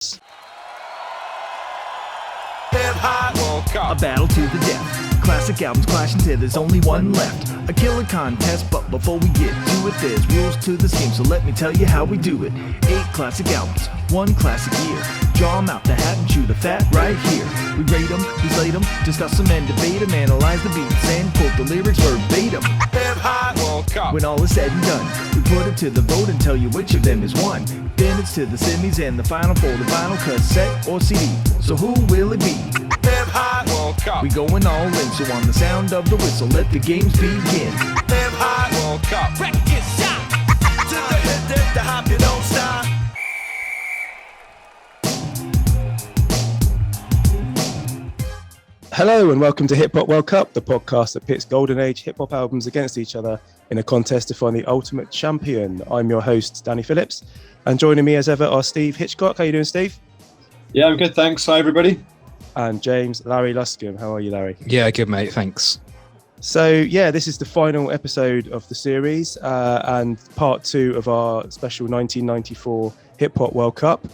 A battle to the death. Classic albums clash until there's only one left. A killer contest, but before we get to it, there's rules to this game, so let me tell you how we do it. 8 classic albums, 1 classic year. Draw 'em out the hat and chew the fat right here. We rate 'em, relate 'em, discuss 'em and debate 'em, analyze the beats and quote the lyrics verbatim. When all is said and done, we put it to the vote and tell you which of them is one. Then it's to the semis and the final for the vinyl cassette or CD. So who will it be? We going all in, so on the sound of the whistle, let the games begin. Record shot to the hip, the hop, you don't stop. Hello and welcome to Hip Hop World Cup, the podcast that pits golden age hip hop albums against each other in a contest to find the ultimate champion. I'm your host, Danny Phillips, and joining me as ever are Steve Hitchcock. How you doing, Steve? Yeah, I'm good, thanks. Hi, everybody. And James Larry Luscombe. How are you, Larry? Yeah, good, mate. Thanks. So, yeah, this is the final episode of the series and part 2 of our special 1994 Hip Hop World Cup.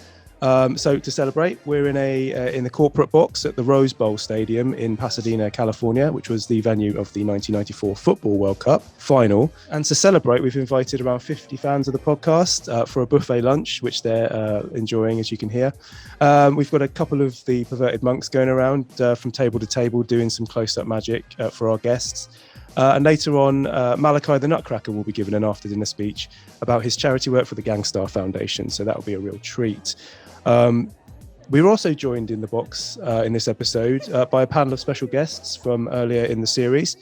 So to celebrate, we're in the corporate box at the Rose Bowl Stadium in Pasadena, California, which was the venue of the 1994 Football World Cup final. And to celebrate, we've invited around 50 fans of the podcast for a buffet lunch, which they're enjoying, as you can hear. We've got a couple of the perverted monks going around from table to table doing some close-up magic for our guests. And later on, Malachi the Nutcracker will be given an after-dinner speech about his charity work for the Starr Foundation. So that will be a real treat. We were also joined in the box in this episode by a panel of special guests from earlier in the series.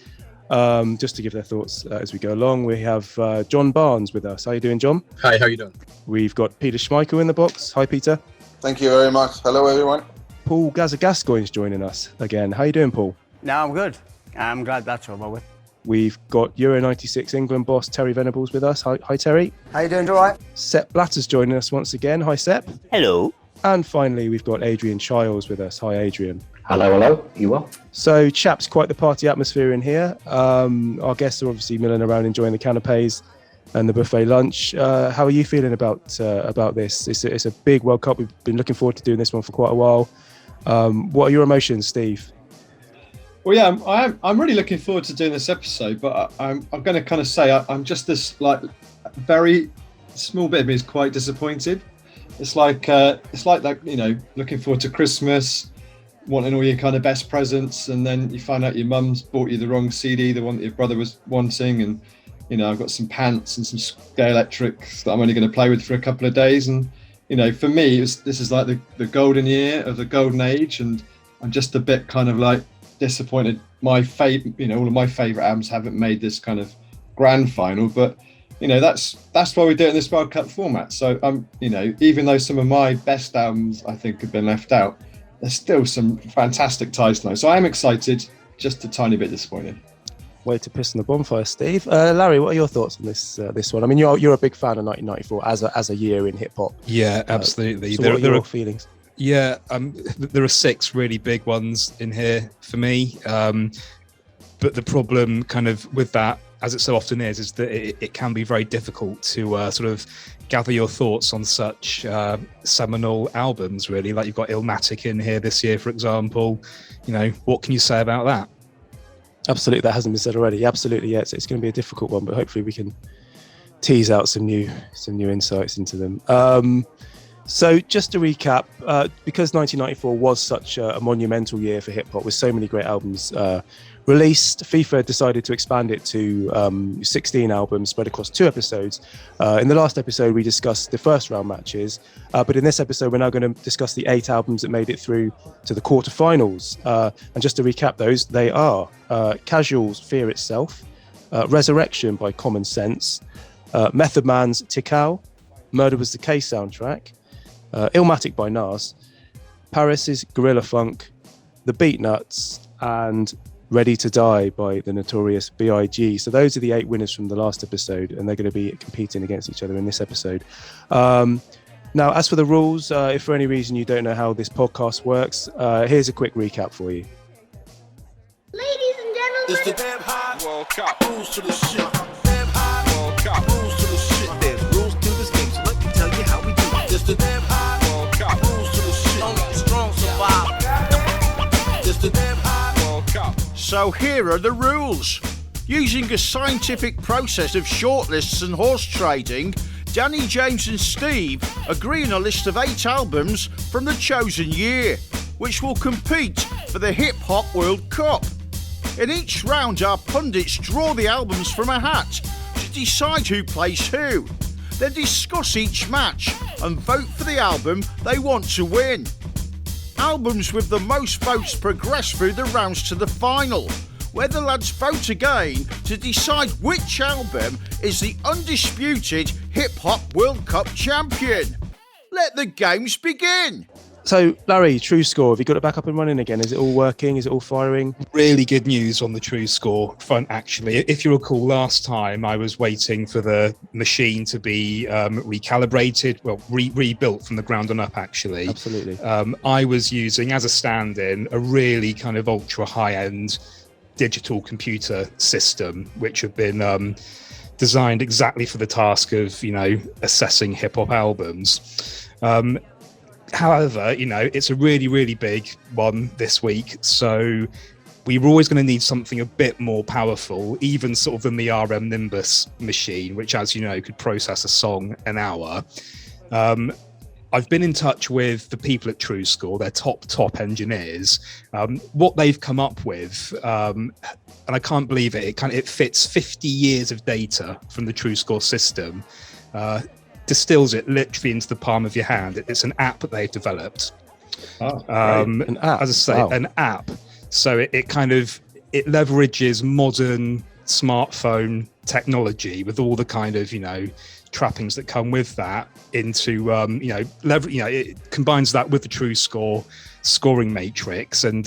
Just to give their thoughts as we go along, we have John Barnes with us. How are you doing, John? Hi, how are you doing? We've got Peter Schmeichel in the box. Hi, Peter. Thank you very much. Hello, everyone. Paul Gazagascoigne's joining us again. How are you doing, Paul? No, I'm good. I'm glad that's over with. We've got Euro 96 England boss Terry Venables with us. Hi Terry. How you doing? All right? Sepp Blatter's joining us once again. Hi, Sepp. Hello. And finally, we've got Adrian Childs with us. Hi, Adrian. Hello. You well? So, chaps, quite the party atmosphere in here. Our guests are obviously milling around enjoying the canapes and the buffet lunch. How are you feeling about this? It's a big World Cup. We've been looking forward to doing this one for quite a while. What are your emotions, Steve? Well, yeah, I'm really looking forward to doing this episode, but I'm going to kind of say I'm just this very small bit of me is quite disappointed. It's like that, you know, looking forward to Christmas, wanting all your kind of best presents, and then you find out your mum's bought you the wrong CD, the one that your brother was wanting, and you know, I've got some pants and some scale electrics that I'm only going to play with for a couple of days, and you know, for me, this is like the golden year of the golden age, and I'm just a bit kind of like disappointed. All of my favorite albums haven't made this kind of grand final, but you know, that's why we do it in this World Cup format. So you know, even though some of my best albums I think have been left out, there's still some fantastic ties tonight. So I am excited, just a tiny bit disappointed. Way to piss on the bonfire, Steve. Larry, what are your thoughts on this one? I mean, you're a big fan of 1994 as a year in hip hop. Yeah, absolutely. So what are your feelings? Yeah, there are 6 really big ones in here for me. But the problem kind of with that, as it so often is that it can be very difficult to sort of gather your thoughts on such seminal albums, really. Like you've got Illmatic in here this year, for example. You know, what can you say about that? Absolutely, that hasn't been said already. Absolutely, yeah, it's going to be a difficult one, but hopefully we can tease out some new insights into them. So just to recap, because 1994 was such a monumental year for hip hop with so many great albums released, FIFA decided to expand it to 16 albums spread across 2 episodes. In the last episode, we discussed the first round matches, but in this episode, we're now going to discuss the 8 albums that made it through to the quarterfinals. And just to recap those, they are Casual's Fear Itself, Resurrection by Common Sense, Method Man's Tikal, Murder Was the Case soundtrack, Illmatic by Nas, Paris's Gorilla Funk, The Beatnuts, and Ready to Die by the notorious B.I.G. So those are the 8 winners from the last episode, and they're going to be competing against each other in this episode. Now, as for the rules, if for any reason you don't know how this podcast works, here's a quick recap for you. Ladies and gentlemen, It's the damn hot World Cup. Rules to the shit. Damn hot World Cup. Rules to the shit. There's rules to this game, so let me tell you how we do it. It's the damn hot World Cup. Rules to So here are the rules. Using a scientific process of shortlists and horse trading, Danny, James and Steve agree on a list of 8 albums from the chosen year, which will compete for the Hip Hop World Cup. In each round, our pundits draw the albums from a hat to decide who plays who, then discuss each match and vote for the album they want to win. Albums with the most votes progress through the rounds to the final, where the lads vote again to decide which album is the undisputed Hip Hop World Cup champion. Let the games begin. So, Larry, Tru-Skore, have you got it back up and running again? Is it all working? Is it all firing? Really good news on the Tru-Skore front, actually. If you recall, last time I was waiting for the machine to be recalibrated, well, rebuilt from the ground on up, actually. Absolutely. I was using, as a stand-in, a really kind of ultra high-end digital computer system, which have been designed exactly for the task of, assessing hip-hop albums. However, it's a really, really big one this week. So we were always going to need something a bit more powerful, even sort of than the RM Nimbus machine, which, as you know, could process a song an hour. I've been in touch with the people at Tru-Skore, their top engineers. What they've come up with, and I can't believe it, it fits 50 years of data from the Tru-Skore system, distills it literally into the palm of your hand. It's an app that they've developed. An app. As I say, an app. So it leverages modern smartphone technology with all the kind of, trappings that come with that into, it combines that with the Tru-Skore scoring matrix. And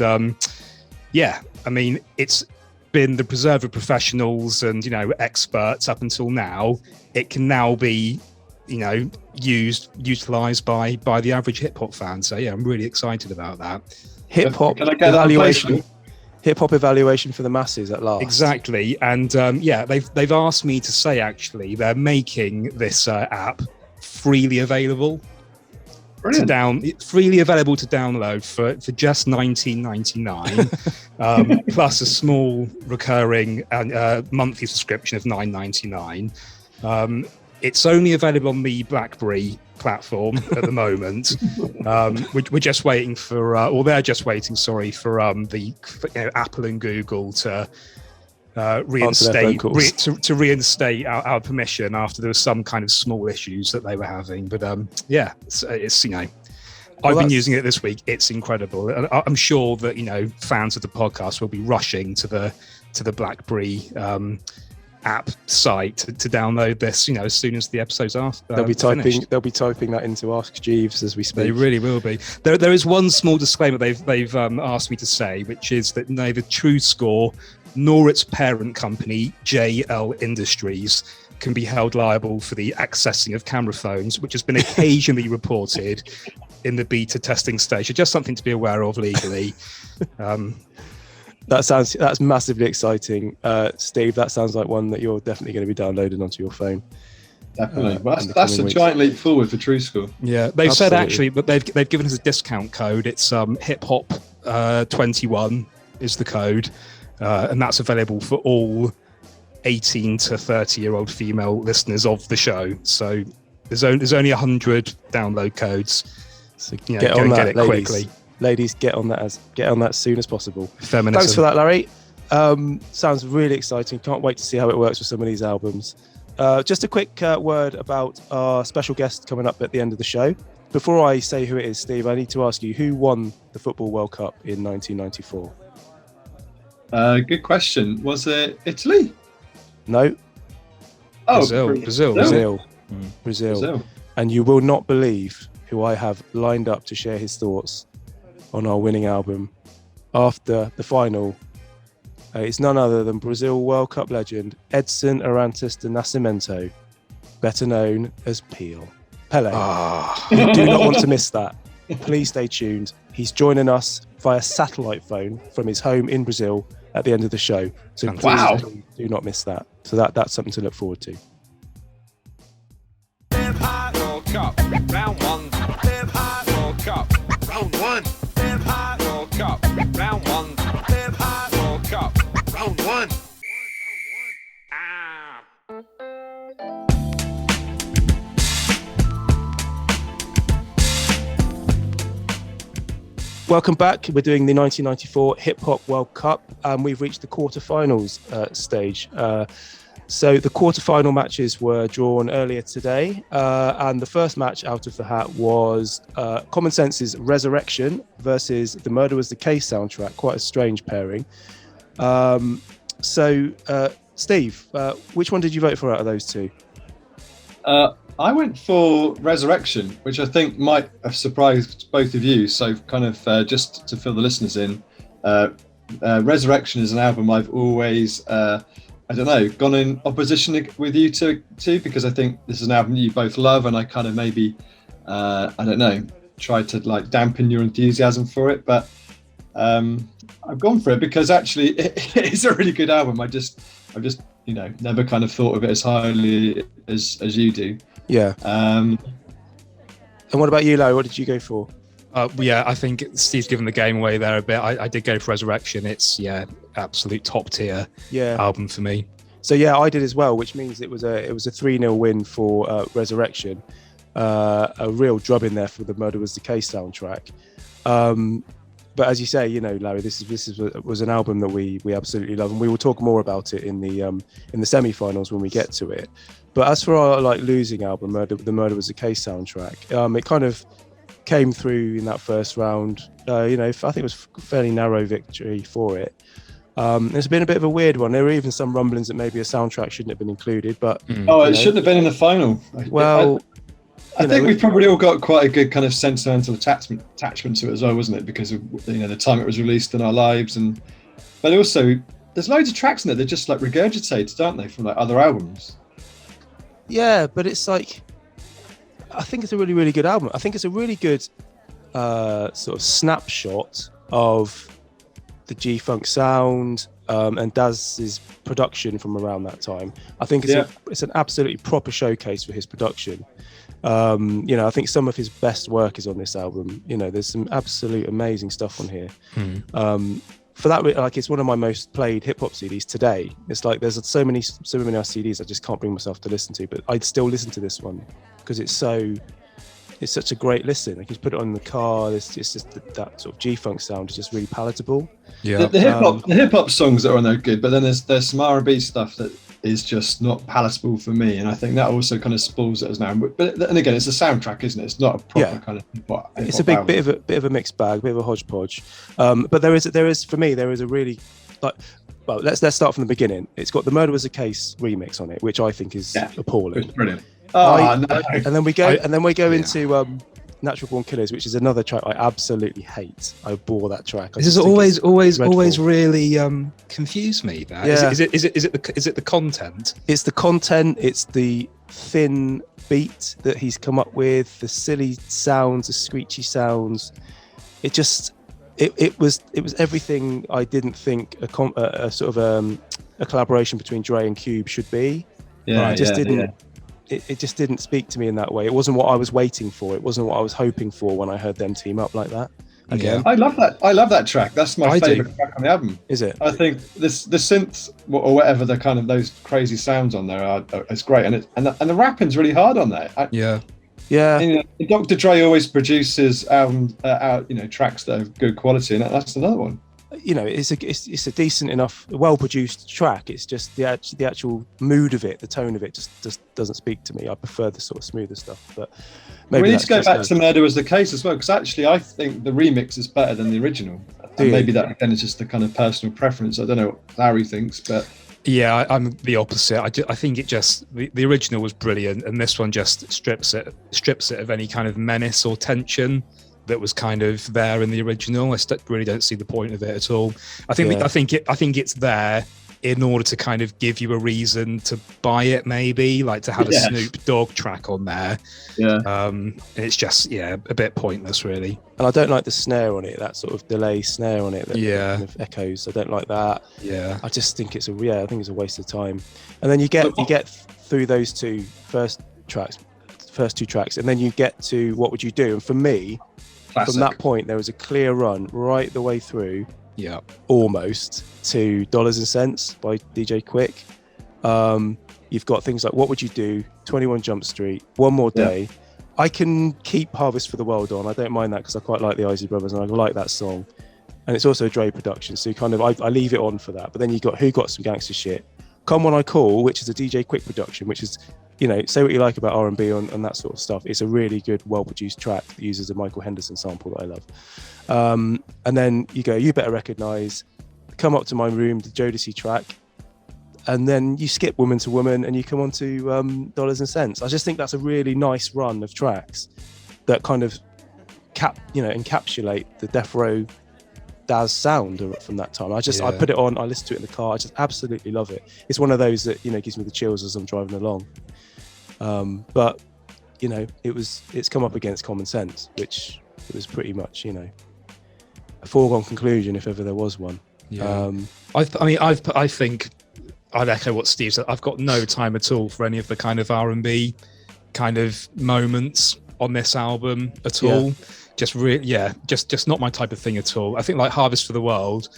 it's been the preserve of professionals and, experts up until now. It can now be utilized by the average hip hop fan. So yeah, I'm really excited about that. Hip hop evaluation. Hip hop evaluation for the masses at last. Exactly, and they've asked me to say actually they're making this app freely available. Brilliant. Freely available to download for just $19.99, plus a small recurring monthly subscription of $9.99. It's only available on the BlackBerry platform at the moment. We're just waiting for, they're just waiting, for Apple and Google to reinstate our permission after there was some kind of small issues that they were having. But I've been using it this week. It's incredible. And I'm sure that fans of the podcast will be rushing to the BlackBerry app site to download this, as soon as the episodes are they'll be finished. typing that into Ask Jeeves as we speak. They really will be. There is one small disclaimer they've asked me to say, which is that neither Tru-Skore nor its parent company JL Industries can be held liable for the accessing of camera phones, which has been occasionally reported in the beta testing stage. So just something to be aware of legally. That's massively exciting. Steve, that sounds like one that you're definitely going to be downloading onto your phone. Definitely. That's a giant leap forward for Tru-Skore. Yeah, they've said actually, but they've given us a discount code. It's hip hop 21 is the code, and that's available for all 18 to 30-year-old female listeners of the show. So there's only 100 download codes. So get on that, get it ladies. quickly. Ladies, get on that as soon as possible. Feminism. Thanks for that, Larry. Sounds really exciting. Can't wait to see how it works with some of these albums. Just a quick word about our special guest coming up at the end of the show. Before I say who it is, Steve, I need to ask you, who won the Football World Cup in 1994? Good question. Was it Italy? No. Oh, Brazil. And you will not believe who I have lined up to share his thoughts on our winning album after the final. It's none other than Brazil World Cup legend Edson Arantes de Nascimento, better known as Pele. You do not want to miss that. Please stay tuned. He's joining us via satellite phone from his home in Brazil at the end of the show. So please do not miss that. So that's something to look forward to. World Cup, round one. World Cup, round one. World Cup, round one. World Cup. Round one. Welcome back. We're doing the 1994 Hip Hop World Cup, and we've reached the quarterfinals stage. So the quarterfinal matches were drawn earlier today, and the first match out of the hat was Common Sense's Resurrection versus The Murder Was the Case soundtrack. Quite a strange pairing. Steve, which one did you vote for out of those two? I went for Resurrection, which I think might have surprised both of you. So kind of just to fill the listeners in, Resurrection is an album I've always, gone in opposition with you two, because I think this is an album you both love, and I kind of maybe, tried to like dampen your enthusiasm for it. But I've gone for it because actually it is a really good album. I've just never kind of thought of it as highly as you do. Yeah. And what about you, Larry? What did you go for? I think Steve's given the game away there a bit. I did go for Resurrection. It's absolute top tier album for me. So I did as well, which means it was a 3-0 win for Resurrection. A real drubbing there for The Murder Was the Case soundtrack. But as you say, Larry, this was an album that we absolutely love, and we will talk more about it in the semi-finals when we get to it. But as for our losing album, The Murder Was the Case soundtrack, it kind of came through in that first round. I think it was a fairly narrow victory for it. It's been a bit of a weird one. There were even some rumblings that maybe a soundtrack shouldn't have been included, but it shouldn't have been in the final. Well. I think we've probably all got quite a good kind of sentimental attachment to it as well, wasn't it? Because of the time it was released in our lives, but also there's loads of tracks in there that just like regurgitated, aren't they, from like other albums? Yeah, but it's like, I think it's a really, really good album. I think it's a really good sort of snapshot of the G-Funk sound and Daz's production from around that time. I think it's an absolutely proper showcase for his production. I think some of his best work is on this album. There's some absolute amazing stuff on here. For that, it's one of my most played hip hop CDs today. It's like there's so many CDs I just can't bring myself to listen to, but I'd still listen to this one because it's such a great listen. I can just put it on in the car. It's just that sort of G-Funk sound is just really palatable. Yeah, the hip hop songs that are on there are good, but then there's some R&B stuff that is just not palatable for me, and I think that also kind of spoils it as now. But then again, it's a soundtrack, isn't it? It's not a proper kind of hip-hop. It's a bit of a mixed bag, a bit of a hodgepodge. But there is for me there is a really let's start from the beginning. It's got the Murder Was a Case remix on it, which I think is appalling. It's brilliant. And then we go into Natural Born Killers, which is another track I absolutely hate. I bore that track. This has always really confused me. That is it the content? It's the content. It's the thin beat that he's come up with. The silly sounds, the screechy sounds. It was everything I didn't think a sort of a collaboration between Dre and Cube should be. It just didn't speak to me in that way. It wasn't what I was waiting for. It wasn't what I was hoping for when I heard them team up like that. Again, I love that track. That's my favorite track on the album. Is it? I think the synths or whatever the kind of those crazy sounds on there are it's great, and the rapping's really hard on there. Dr. Dre always produces tracks that have good quality, and that's another one. It's a decent enough, well-produced track. It's just the actual mood of it, the tone of it, just doesn't speak to me. I prefer the sort of smoother stuff. But maybe we need to go back to Murder Was the Case as well, because actually I think the remix is better than the original. And maybe that again is just the kind of personal preference. I don't know what Larry thinks, but yeah, I'm the opposite. I think it just the original was brilliant, and this one just strips it of any kind of menace or tension that was kind of there in the original. I really don't see the point of it at all. I think it's there in order to kind of give you a reason to buy it, maybe like to have a Snoop Dogg track on there. And it's just a bit pointless, really. And I don't like the snare on it, that sort of delay snare on it that kind of echoes. I don't like that. I just think it's a waste of time. And then you get through those first two tracks, and then you get to What Would You Do? And for me, classic. From that point, there was a clear run right the way through Yeah. almost, to Dollars and Cents by DJ Quick. You've got things like What Would You Do, 21 Jump Street, One More Day. I can keep Harvest for the World on. I don't mind that because I quite like the Isley Brothers and I like that song. And it's also a Dre production, so kind of I leave it on for that. But then you got Who Got Some Gangster Shit, Come When I Call, which is a DJ Quick production, which is, you know, say what you like about R&B and that sort of stuff. It's a really good, well-produced track that uses a Michael Henderson sample that I love. And then you go You Better Recognize, Come Up to My Room, the Jodeci track. And then you skip Woman to Woman and you come on to Dollars and Cents. I just think that's a really nice run of tracks that kind of encapsulate the Death Row Daz sound from that time. I put it on, I listen to it in the car, I just absolutely love it. It's one of those that, you know, gives me the chills as I'm driving along. But, you know, it's come up against Common Sense, which it was pretty much, you know, a foregone conclusion if ever there was one. Yeah. I think I'd echo what Steve said. I've got no time at all for any of the kind of R&B kind of moments on this album at all. Just not my type of thing at all. I think like Harvest for the World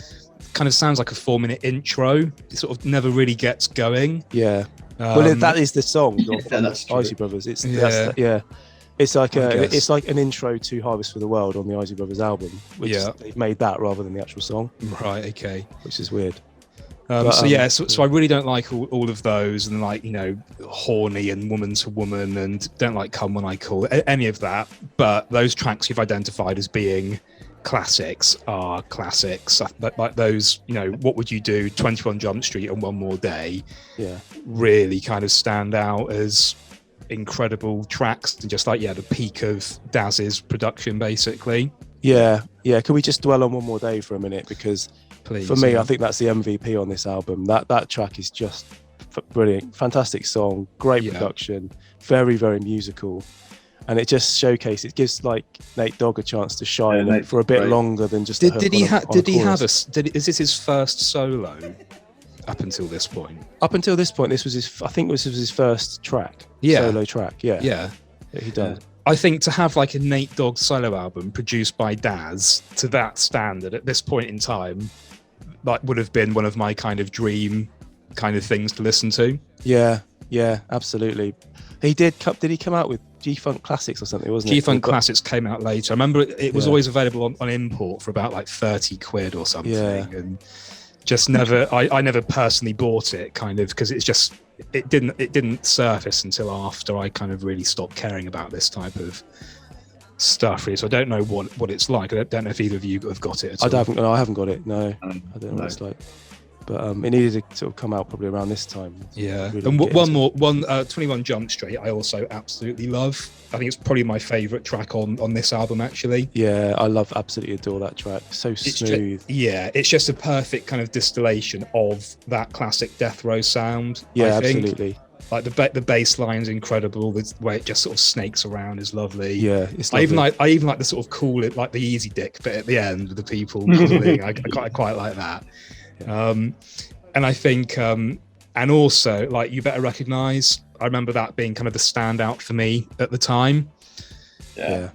kind of sounds like a 4-minute intro. It sort of never really gets going. Yeah. Well, that is the song from Isley Brothers. It's like it's like an intro to Harvest for the World on the Isley Brothers album. They've made that rather than the actual song. Right. Okay. Which is weird. So I really don't like all of those, and like, you know, Horny and Woman to Woman, and don't like Come When I Call, any of that. But those tracks you've identified as being classics are classics. Like those, you know, What Would You Do, 21 Jump Street and One More Day, really kind of stand out as incredible tracks, and just like the peak of Daz's production, basically. Yeah. Can we just dwell on One More Day for a minute? Because for me, I think that's the MVP on this album. That track is just brilliant, fantastic song, great production, very, very musical, and it just showcases. It gives like Nate Dogg a chance to shine for a bit longer than just. Is this his first solo? Up until this point, this was his first track. Solo track. Yeah, he done. I think to have like a Nate Dogg solo album produced by Daz to that standard at this point in time, like, would have been one of my kind of dream kind of things to listen to. Yeah, absolutely. Did he come out with G-Funk Classics or something, wasn't it? G-Funk Classics came out later. I remember it was always available on import for about like 30 quid or something. And just never, I never personally bought it, kind of, because it's just, it didn't surface until after I kind of really stopped caring about this type of stuff, really. So I don't know what it's like. I don't know if either of you have got it at all. I haven't got it. No, I don't know what it's like. But it needed to sort of come out probably around this time. Yeah. Really, and 21 Jump Street, I also absolutely love. I think it's probably my favourite track on this album, actually. Yeah, I absolutely adore that track. So smooth. It's just a perfect kind of distillation of that classic Death Row sound. Yeah, I think. absolutely. Like the bass line's incredible. The way it just sort of snakes around is lovely. Yeah, it's lovely. I even like the sort of cool it, like the easy dick bit at the end with the people calling. I quite like that. Yeah. And I think, and also like You Better Recognize. I remember that being kind of the standout for me at the time. Yeah.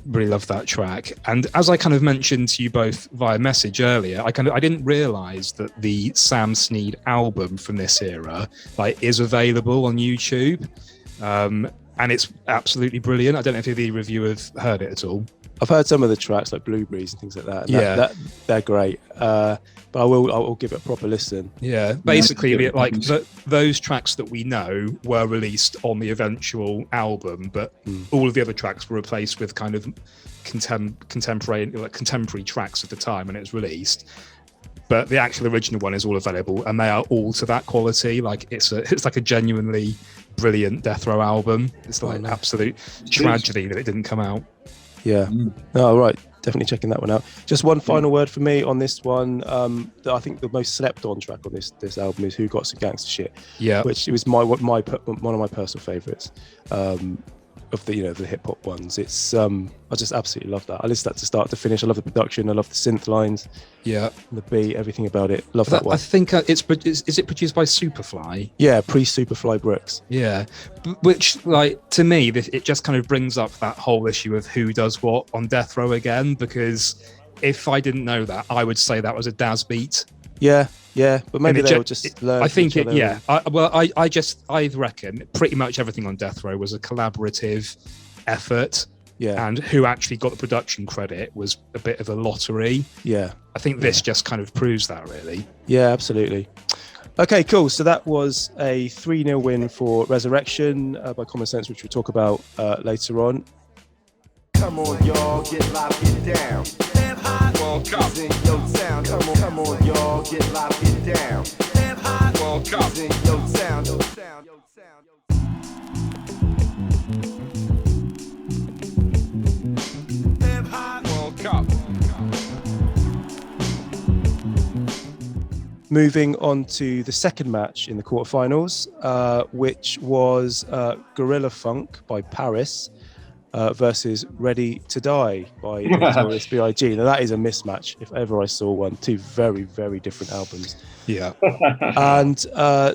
Really love that track. And as I kind of mentioned to you both via message earlier, I didn't realize that the Sam Snead album from this era is available on YouTube. And it's absolutely brilliant. I don't know if either of you have heard it at all. I've heard some of the tracks like Blueberries and things like that. And they're great. But I will give it a proper listen. Yeah, basically, those tracks that we know were released on the eventual album, but all of the other tracks were replaced with kind of contemporary tracks at the time when it was released. But the actual original one is all available, and they are all to that quality. Like it's like a genuinely brilliant Death Row album. It's like an absolute tragedy that it didn't come out. Yeah. Oh, right. Definitely checking that one out. Just one final word for me on this one. I think the most slept on track on this album is Who Got Some Gangster Shit. Yeah. Which it was one of my personal favourites of the the hip hop ones. It's I just absolutely love that. I listen to that to start to finish. I love the production. I love the synth lines. Yeah. The beat, everything about it. Love that one. I think is it produced by Superfly? Yeah, pre-Superfly Brooks. Yeah, which to me it just kind of brings up that whole issue of who does what on Death Row again, because if I didn't know that, I would say that was a Daz beat. Yeah, but maybe they will just learn. I think from each it. other. I reckon pretty much everything on Death Row was a collaborative effort. Yeah, and who actually got the production credit was a bit of a lottery. Yeah, I think this just kind of proves that, really. Yeah, absolutely. Okay, cool. So that was a 3-0 win for Resurrection by Common Sense, which we'll talk about later on. Come on, y'all, get live, get down. World Cup. In your sound. Come on, y'all, get live, get down. World Cup. In your sound. World Cup. Moving on to the second match in the quarterfinals, which was Gorilla Funk by Paris versus Ready to Die by Notorious B.I.G. Now that is a mismatch if ever I saw one. Two very, very different albums. Yeah. And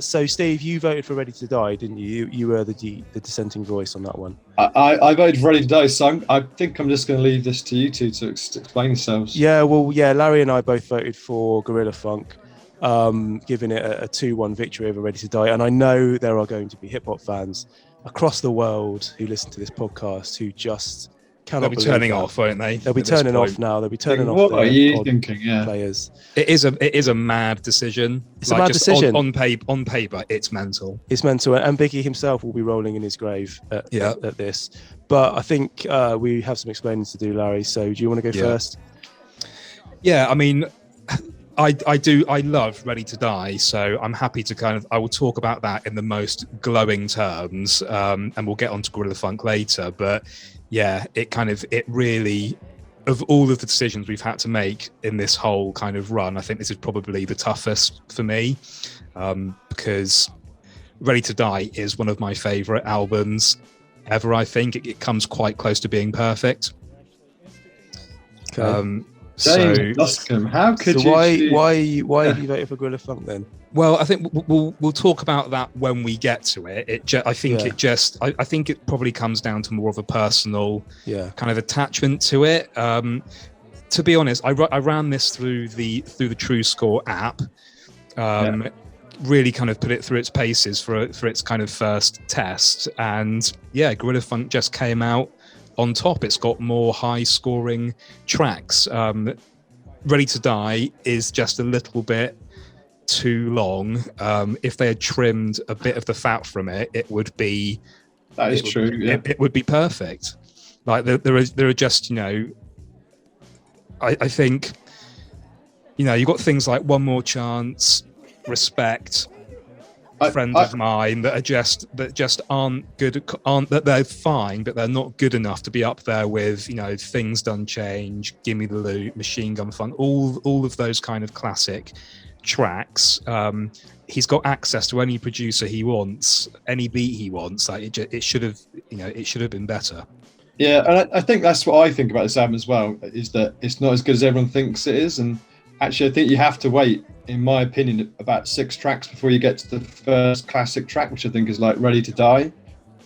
so, Steve, you voted for Ready to Die, didn't you? You were the dissenting voice on that one. I voted for Ready to Die, so I think I'm just going to leave this to you two to explain yourselves. Yeah, well, yeah, Larry and I both voted for Gorilla Funk, giving it a 2-1 victory over Ready to Die. And I know there are going to be hip-hop fans across the world who listen to this podcast who just cannot They'll be believe turning that. off, won't they? They'll be turning off now. They'll be turning off What their are you pod thinking? Yeah. players. It is a mad decision. It's a mad decision. On paper, it's mental. It's mental, and Biggie himself will be rolling in his grave at this. But I think we have some explaining to do, Larry. So do you want to go first? Yeah, I mean, I love Ready to Die, so I'm happy to I will talk about that in the most glowing terms, and we'll get onto Gorilla Funk later. But yeah, it really, of all of the decisions we've had to make in this whole kind of run, I think this is probably the toughest for me, because Ready to Die is one of my favorite albums ever. I think it comes quite close to being perfect. Okay. James Duscombe, how could you? Why have you voted for Gorilla Funk then? Well, I think we'll talk about that when we get to it. I think it probably comes down to more of a personal kind of attachment to it. To be honest, I ran this through the Tru-Skore app. Really kind of put it through its paces for its kind of first test, and Gorilla Funk just came out on top. It's got more high scoring tracks. Ready to Die is just a little bit too long. If they had trimmed a bit of the fat from it, it would be true. It would be perfect. Like there are just, I think, you've got things like One More Chance, Respect, Friends of Mine that just aren't good, that they're fine, but they're not good enough to be up there with Things Done Change, Gimme the Loot, Machine Gun Funk, all of those kind of classic tracks. He's got access to any producer he wants, any beat he wants. Like it should have been better. Yeah, and I think that's what I think about this album as well, is that it's not as good as everyone thinks it is. And actually, I think you have to wait, in my opinion, about 6 tracks before you get to the first classic track, which I think is like Ready to Die.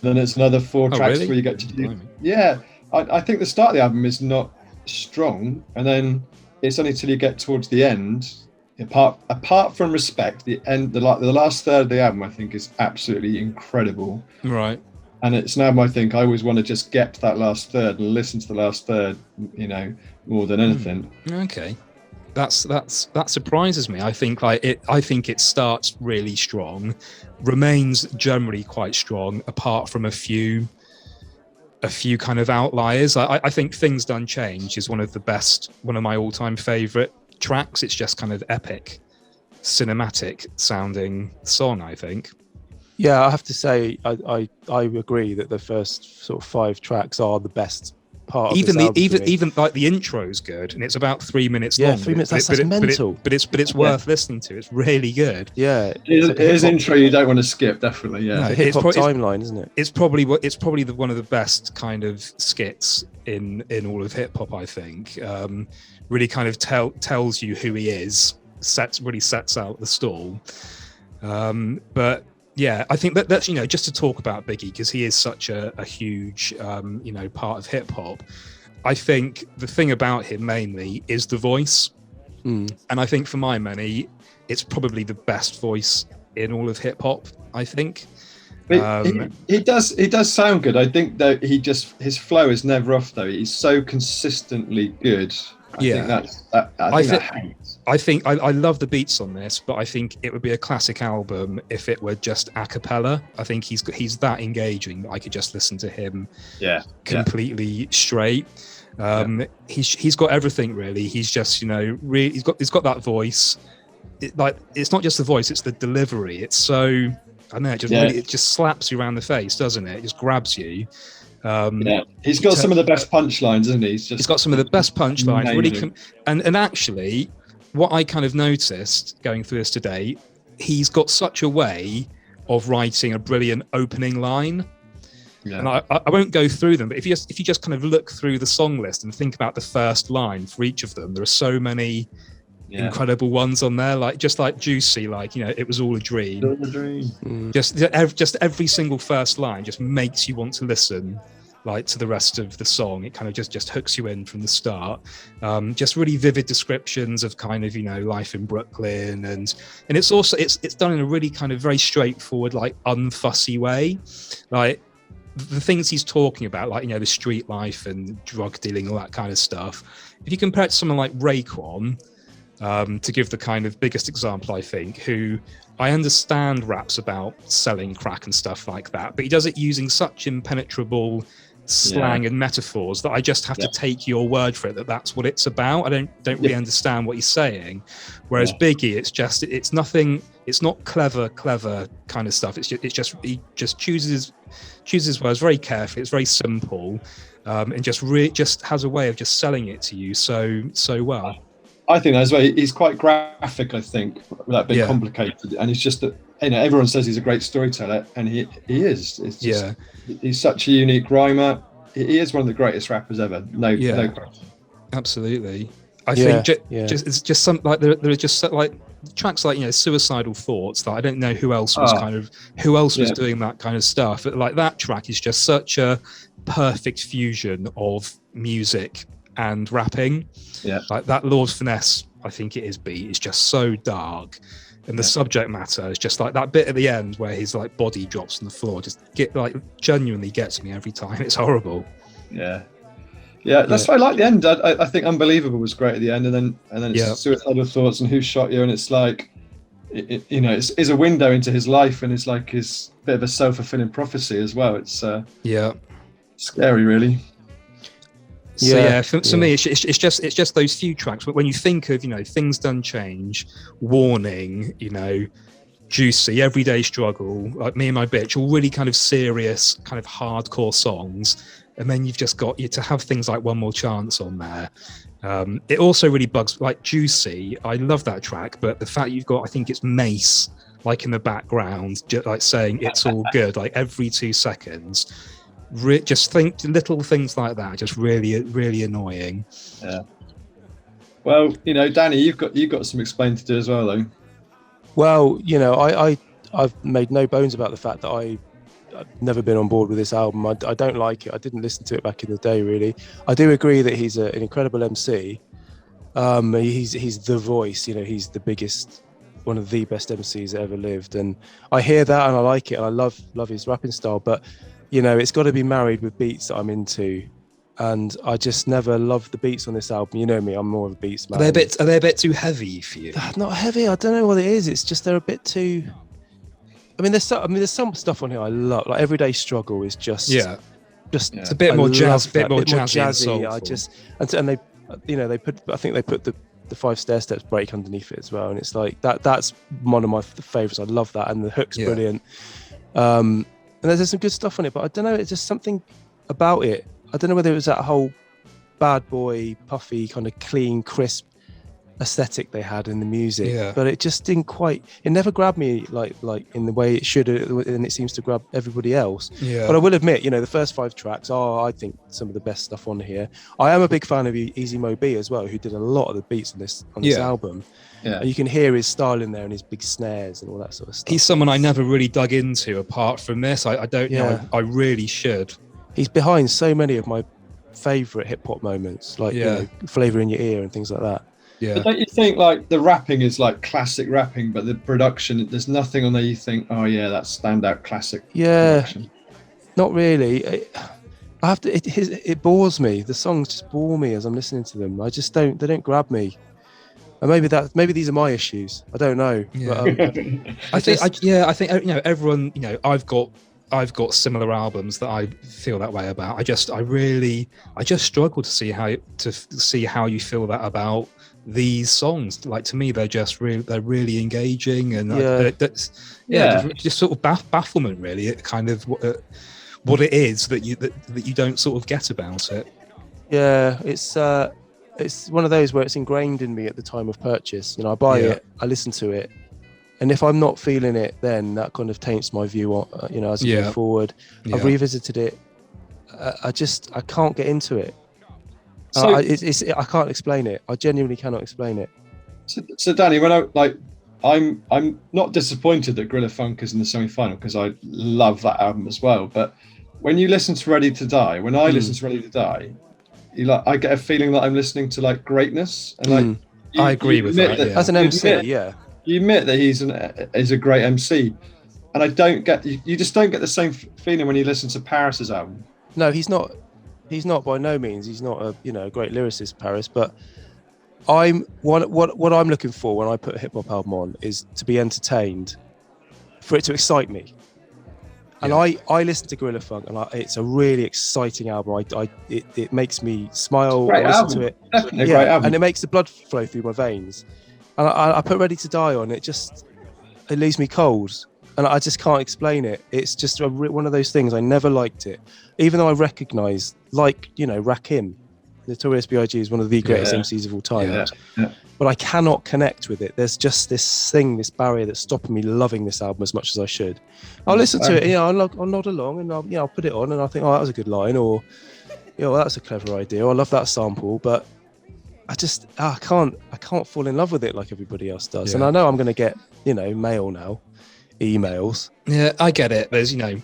Then it's another 4 tracks really? before you get to do. Yeah, I think the start of the album is not strong, and then it's only till you get towards the end. Apart from Respect, the last third of the album, I think, is absolutely incredible. Right. And it's now I think I always want to just get to that last third and listen to the last third, more than anything. Okay. That surprises me. I think it starts really strong, remains generally quite strong, apart from a few kind of outliers. I think Things Done Change is one of my all-time favorite tracks. It's just kind of epic, cinematic sounding song, I think. Yeah, I have to say I agree that the first sort of 5 tracks are the best part of this album. Even like the intro's good, and it's about 3 minutes long. 3 minutes. That's mental. But it's worth listening to. It's really good. Yeah, it is intro you don't want to skip. Definitely, yeah. No, hip hop timeline, isn't it? It's probably one of the best kind of skits in all of hip hop. I think really kind of tells you who he is. Really sets out the stall. But yeah, I think that's just to talk about Biggie, because he is such a huge part of hip hop. I think the thing about him mainly is the voice. And I think for my money, it's probably the best voice in all of hip hop, I think. He does sound good. I think that his flow is never off though. He's so consistently good. I love the beats on this, but I think it would be a classic album if it were just a cappella. I think he's that engaging that I could just listen to him completely straight. He's got everything really. He's just, really he's got that voice. It's not just the voice, it's the delivery. It's so, I know, it just slaps you around the face, doesn't it? It just grabs you. He's got some of the best punchlines, isn't he? He's got some of the best punchlines. Really, and actually, what I kind of noticed going through this today, he's got such a way of writing a brilliant opening line. Yeah. And I won't go through them, but if you just kind of look through the song list and think about the first line for each of them, there are so many incredible ones on there, like Juicy, it was all a dream. Just every single first line just makes you want to listen to the rest of the song. It kind of just hooks you in from the start. Just really vivid descriptions of kind of life in Brooklyn, and it's also it's done in a really kind of very straightforward, unfussy way. The things he's talking about, the street life and drug dealing, all that kind of stuff. If you compare it to someone like Raekwon, to give the kind of biggest example, I think, who I understand raps about selling crack and stuff like that, but he does it using such impenetrable slang and metaphors that I just have to take your word for it that that's what it's about. I don't really understand what he's saying. Whereas Biggie, it's nothing. It's not clever kind of stuff. He just chooses his words very carefully. It's very simple, and just has a way of just selling it to you so well. I think that's why he's quite graphic. I think without being complicated, and it's just that everyone says he's a great storyteller, and he is. It's just, he's such a unique rhymer. He is one of the greatest rappers ever. No question. Absolutely. I think it's just some there are just tracks like Suicidal Thoughts that I don't know who else was doing that kind of stuff. But that track is just such a perfect fusion of music and rapping. That Lord Finesse, I think it is beat, is just so dark, and the subject matter is just that bit at the end where his body drops on the floor just genuinely gets me every time. It's horrible. That's why I like the end. I think Unbelievable was great at the end, and then it's Suicidal Thoughts and Who Shot You, and it's it's a window into his life, and it's his bit of a self-fulfilling prophecy as well. It's scary, really. For me, it's just those few tracks. But when you think of Things Done Change, Warning, Juicy, Everyday Struggle, like Me and My Bitch, all really kind of serious, kind of hardcore songs, and then you've just got to have things like One More Chance on there. It also really bugs, Juicy. I love that track, but the fact you've got, I think it's Mace, in the background, just saying it's all good, every 2 seconds. Just think little things like that, just really annoying. Well, Danny, you've got some explaining to do as well, though. Well, I've made no bones about the fact that I've never been on board with this album. I don't like it. I didn't listen to it back in the day, really. I do agree that he's an incredible MC. He's the voice. He's the biggest, one of the best MCs that ever lived, and I hear that and I like it, and I love his rapping style, but it's got to be married with beats that I'm into, and I just never loved the beats on this album. You know me, I'm more of a beats man. Are they a bit too heavy for you? Not heavy. I don't know what it is. It's just they're a bit too. There's some stuff on here I love. Everyday Struggle is just it's a bit more jazz, jazzy. They put the 5 stair steps break underneath it as well, and it's that's one of my favorites. I love that, and the hook's brilliant. And there's some good stuff on it, but I don't know, it's just something about it. I don't know whether it was that whole bad boy, puffy, kind of clean, crisp aesthetic they had in the music, but it just didn't quite, it never grabbed me like in the way it should, and it seems to grab everybody else. But I will admit, the first 5 tracks are, I think, some of the best stuff on here. I am a big fan of Easy Mo B as well, who did a lot of the beats on this album. And you can hear his style in there and his big snares and all that sort of stuff. He's someone I never really dug into apart from this. I don't know. I really should. He's behind so many of my favorite hip hop moments, like you know, Flavor in Your Ear and things like that. Yeah. But don't you think like the rapping is like classic rapping, but the production, there's nothing on there you think, oh yeah, that's standout classic production? Not really. I have to. It bores me. The songs just bore me as I'm listening to them. I just don't. They don't grab me. And maybe these are my issues. I don't know. Yeah. But, I think you know, everyone. You know, I've got similar albums that I feel that way about. I just struggle to see how you feel that about these songs. Like, to me, they're really engaging, and just sort of bafflement, really. It kind of what it is that you don't sort of get about it. Yeah, it's one of those where it's ingrained in me at the time of purchase. You know, I buy it, I listen to it, and if I'm not feeling it, then that kind of taints my view on, you know, as I go forward. I've revisited it. I can't get into it. So, I can't explain it. I genuinely cannot explain it. So Danny, when I'm not disappointed that Gorilla Funk is in the semi-final, because I love that album as well. But when you listen to Ready to Die, when I listen to Ready to Die, I get a feeling that I'm listening to like greatness, and like I agree with that. As an MC, you admit that he's a great MC, and I don't get you just don't get the same feeling when you listen to Paris's album. No, he's not by no means. He's not a great lyricist, Paris, but what I'm looking for when I put a hip hop album on is to be entertained, for it to excite me. And I listen to Gorilla Funk, and it's a really exciting album. It makes me smile. I listen to it. Definitely a great album. And it makes the blood flow through my veins. And I put Ready to Die on. It leaves me cold, and I just can't explain it. It's just one of those things. I never liked it, even though I recognise, like, you know, Rakim, Notorious B.I.G. is one of the greatest MCs of all time. But I cannot connect with it. There's just this barrier that's stopping me loving this album as much as I should. I'll listen to it, you know, I'll nod along, and I'll put it on, and I'll think, oh, that was a good line, or, you know, that's a clever idea, or I love that sample, but I can't fall in love with it like everybody else does. Yeah. And I know I'm going to get, you know, mail now, emails. Yeah, I get it. There's, you know,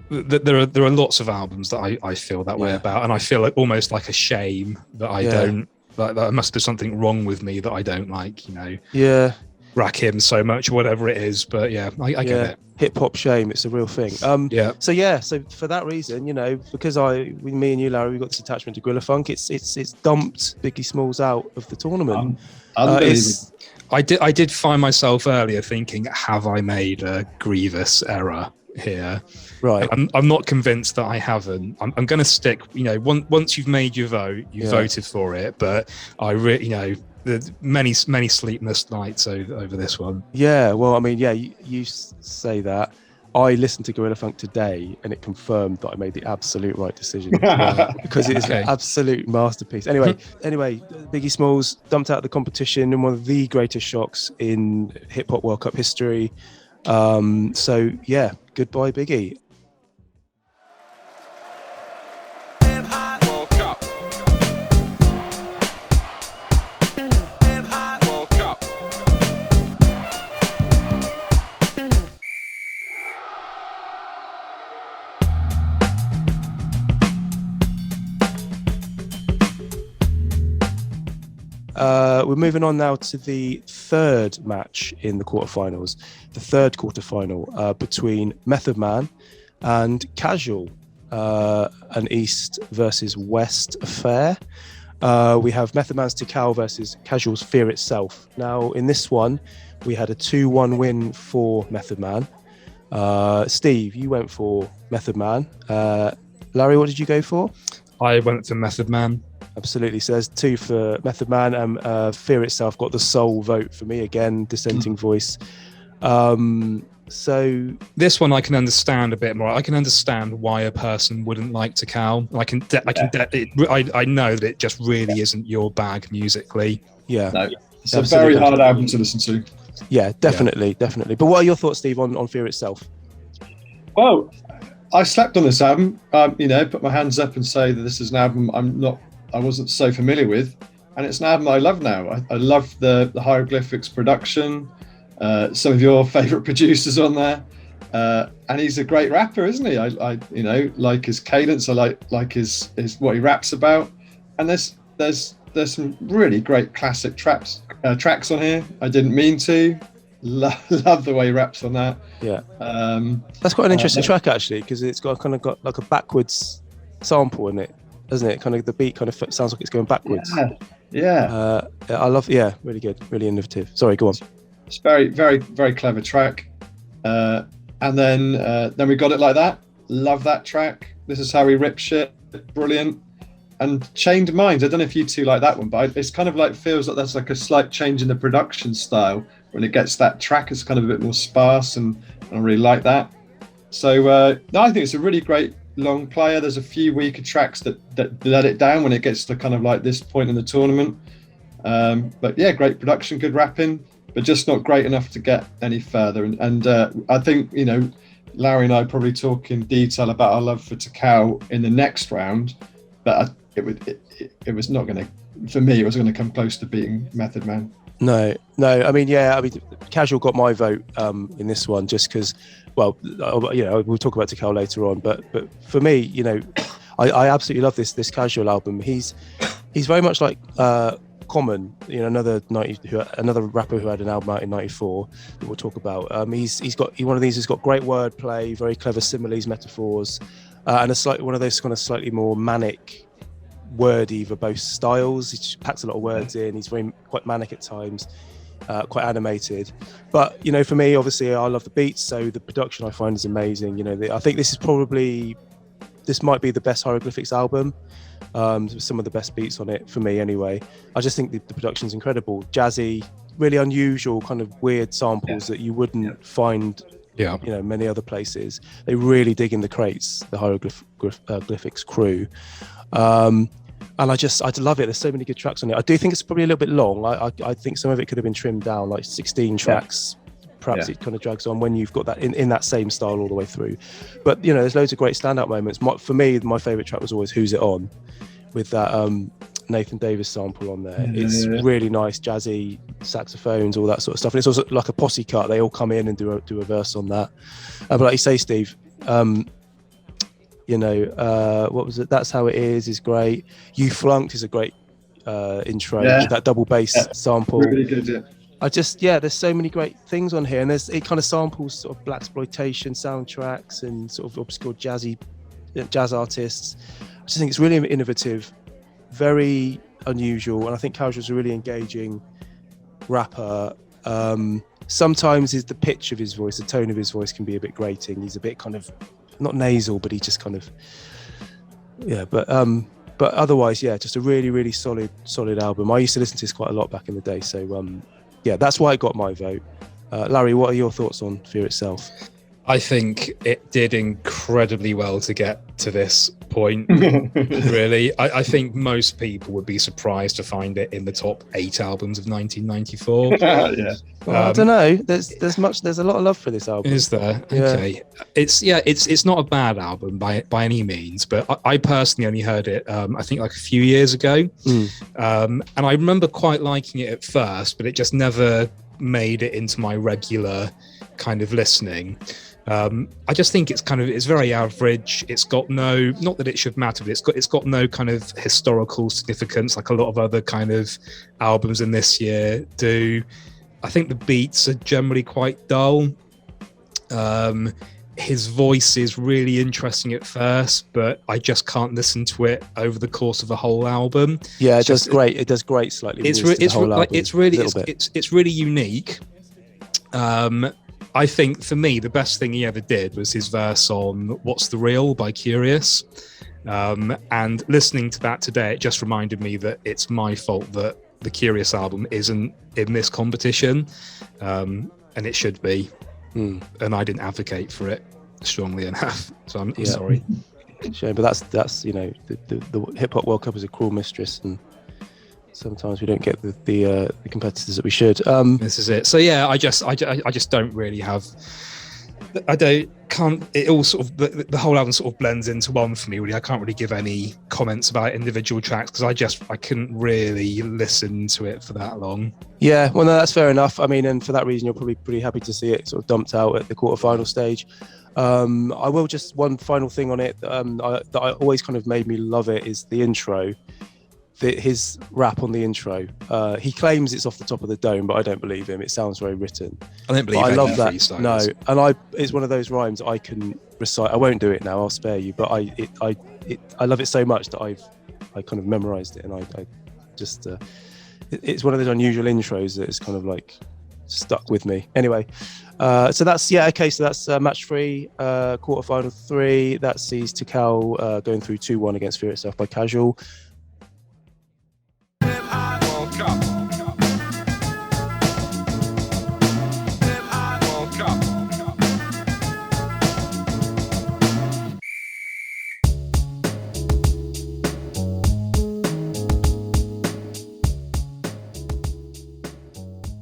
there are lots of albums that I feel that way about, and I feel like almost like a shame that I don't. Like, there must be something wrong with me that I don't like, you know. Yeah. Rakim so much, whatever it is. But I get it. Hip hop shame, it's a real thing. So for that reason, you know, because me and you, Larry, we got this attachment to Gorilla Funk. It's dumped Biggie Smalls out of the tournament. I did find myself earlier thinking, have I made a grievous error here? Right. I'm not convinced that I haven't. I'm going to stick, you know, once you've made your vote, you voted for it, but you know, there's many sleepless nights over this one. Yeah, well, I mean, you say that. I listened to Gorilla Funk today, and it confirmed that I made the absolute right decision, because it is an absolute masterpiece. Anyway, Biggie Smalls dumped out of the competition in one of the greatest shocks in Hip Hop World Cup history. So yeah, goodbye, Biggie. We're moving on now to the third match in the quarterfinals, the third quarterfinal between Method Man and Casual, an East versus West affair. We have Method Man's Tikal versus Casual's Fear Itself. Now, in this one, we had a 2-1 win for Method Man. Steve, you went for Method Man. Larry, what did you go for? I went to Method Man. Absolutely. So there's 2 for Method Man, and Fear Itself got the sole vote for me again, dissenting voice. So this one I can understand a bit more. I can understand why a person wouldn't like Tikal. I know that it just really isn't your bag musically. No, it's a very hard album to listen to. Yeah, definitely. But what are your thoughts, Steve, on Fear Itself? Well, I slept on this album. You know, put my hands up and say that this is an album I wasn't so familiar with, and it's an album I love now. I love the Hieroglyphics production, some of your favourite producers on there. and he's a great rapper, isn't he? I you know, like his cadence. I like his what he raps about. And there's some really great classic tracks on here. I didn't mean to. Love the way he raps on that. Yeah. That's quite an interesting track actually, because it's got like a backwards sample in it, doesn't it? Kind of the beat kind of sounds like it's going backwards. Yeah. I love. Yeah, really good, really innovative. Sorry, go on. It's very, very, very clever track. And then we got it like that. Love that track. This is how we rip shit. Brilliant. And Chained Minds. I don't know if you two like that one, but it's kind of like feels like that's like a slight change in the production style when it gets that track. It's kind of a bit more sparse, and I really like that. So no, I think it's a really great long player. There's a few weaker tracks that let it down when it gets to kind of like this point in the tournament. But yeah, great production, good rapping, but just not great enough to get any further. And I think, you know, Larry and I probably talk in detail about our love for Takao in the next round, but it was not going to, for me, it was going to come close to beating Method Man. No. I mean, Casual got my vote in this one just because, well, you know, we'll talk about Takao later on, but for me, you know, I absolutely love this Casual album. He's very much like Common, you know, another rapper who had an album out in '94 that we'll talk about. He's got one of these who's got great wordplay, very clever similes, metaphors, and one of those kind of slightly more manic, wordy, verbose styles. He just packs a lot of words in. He's quite manic at times, quite animated. But you know, for me, obviously, I love the beats, so the production I find is amazing. You know, I think this might be the best Hieroglyphics album. Some of the best beats on it for me, anyway. I just think the production's incredible, jazzy, really unusual, kind of weird samples that you wouldn't find. You know, many other places. They really dig in the crates, the Hieroglyphics crew. And I love it. There's so many good tracks on it. I do think it's probably a little bit long. I think some of it could have been trimmed down, like 16 tracks. Perhaps it kind of drags on when you've got that in that same style all the way through. But you know, there's loads of great standout moments. For me, my favourite track was always "Who's It On," with that Nathan Davis sample on there. It's really nice, jazzy saxophones, all that sort of stuff. And it's also like a posse cut. They all come in and do a verse on that. But like you say, Steve, you know, what was it? That's How It Is great. You Flunked is a great intro with that double bass sample. Really good, there's so many great things on here, and it kind of samples sort of blaxploitation soundtracks and sort of obscure jazz artists. I just think it's really innovative, very unusual, and I think Casual's a really engaging rapper. Sometimes the pitch of his voice, the tone of his voice can be a bit grating. He's a bit kind of not nasal, but he just kind of but otherwise, just a really, really solid album. I used to listen to this quite a lot back in the day, so that's why it got my vote. Larry, what are your thoughts on Fear Itself? I think it did incredibly well to get to this point. Really, I think most people would be surprised to find it in the top 8 albums of 1994. Well, I don't know. There's a lot of love for this album. Is there? Okay. It's not a bad album by any means, but I personally only heard it I think like a few years ago, and I remember quite liking it at first, but it just never made it into my regular kind of listening. I just think it's very average. It's got not that it should matter, but it's got no kind of historical significance like a lot of other kind of albums in this year do. I think the beats are generally quite dull. His voice is really interesting at first, but I just can't listen to it over the course of a whole album. Yeah, it does great. It does great slightly. It's really unique. I think for me, the best thing he ever did was his verse on What's the Real by Curious. And listening to that today, it just reminded me that it's my fault that the Curious album isn't in this competition. And it should be. And I didn't advocate for it strongly enough. So I'm sorry. Shame, but that's you know, the Hip Hop World Cup is a cruel mistress, and sometimes we don't get the competitors that we should. This is it. So yeah, I just don't really have I can't. It all sort of the whole album sort of blends into one for me. Really, I can't really give any comments about individual tracks because I couldn't really listen to it for that long. Yeah, well, no, that's fair enough. I mean, and for that reason, you're probably pretty happy to see it sort of dumped out at the quarterfinal stage. I will just one final thing on it that I always kind of made me love it is the intro. His rap on the intro. He claims it's off the top of the dome, but I don't believe him. It sounds very written. I don't believe. I love that. No, and it's one of those rhymes I can recite. I won't do it now. I'll spare you. But I love it so much that I kind of memorized it, and I just it's one of those unusual intros that is kind of like stuck with me. Anyway, so that's okay. So that's match 3, quarterfinal 3. That sees Tikal going through 2-1 against Fear Itself by Casual.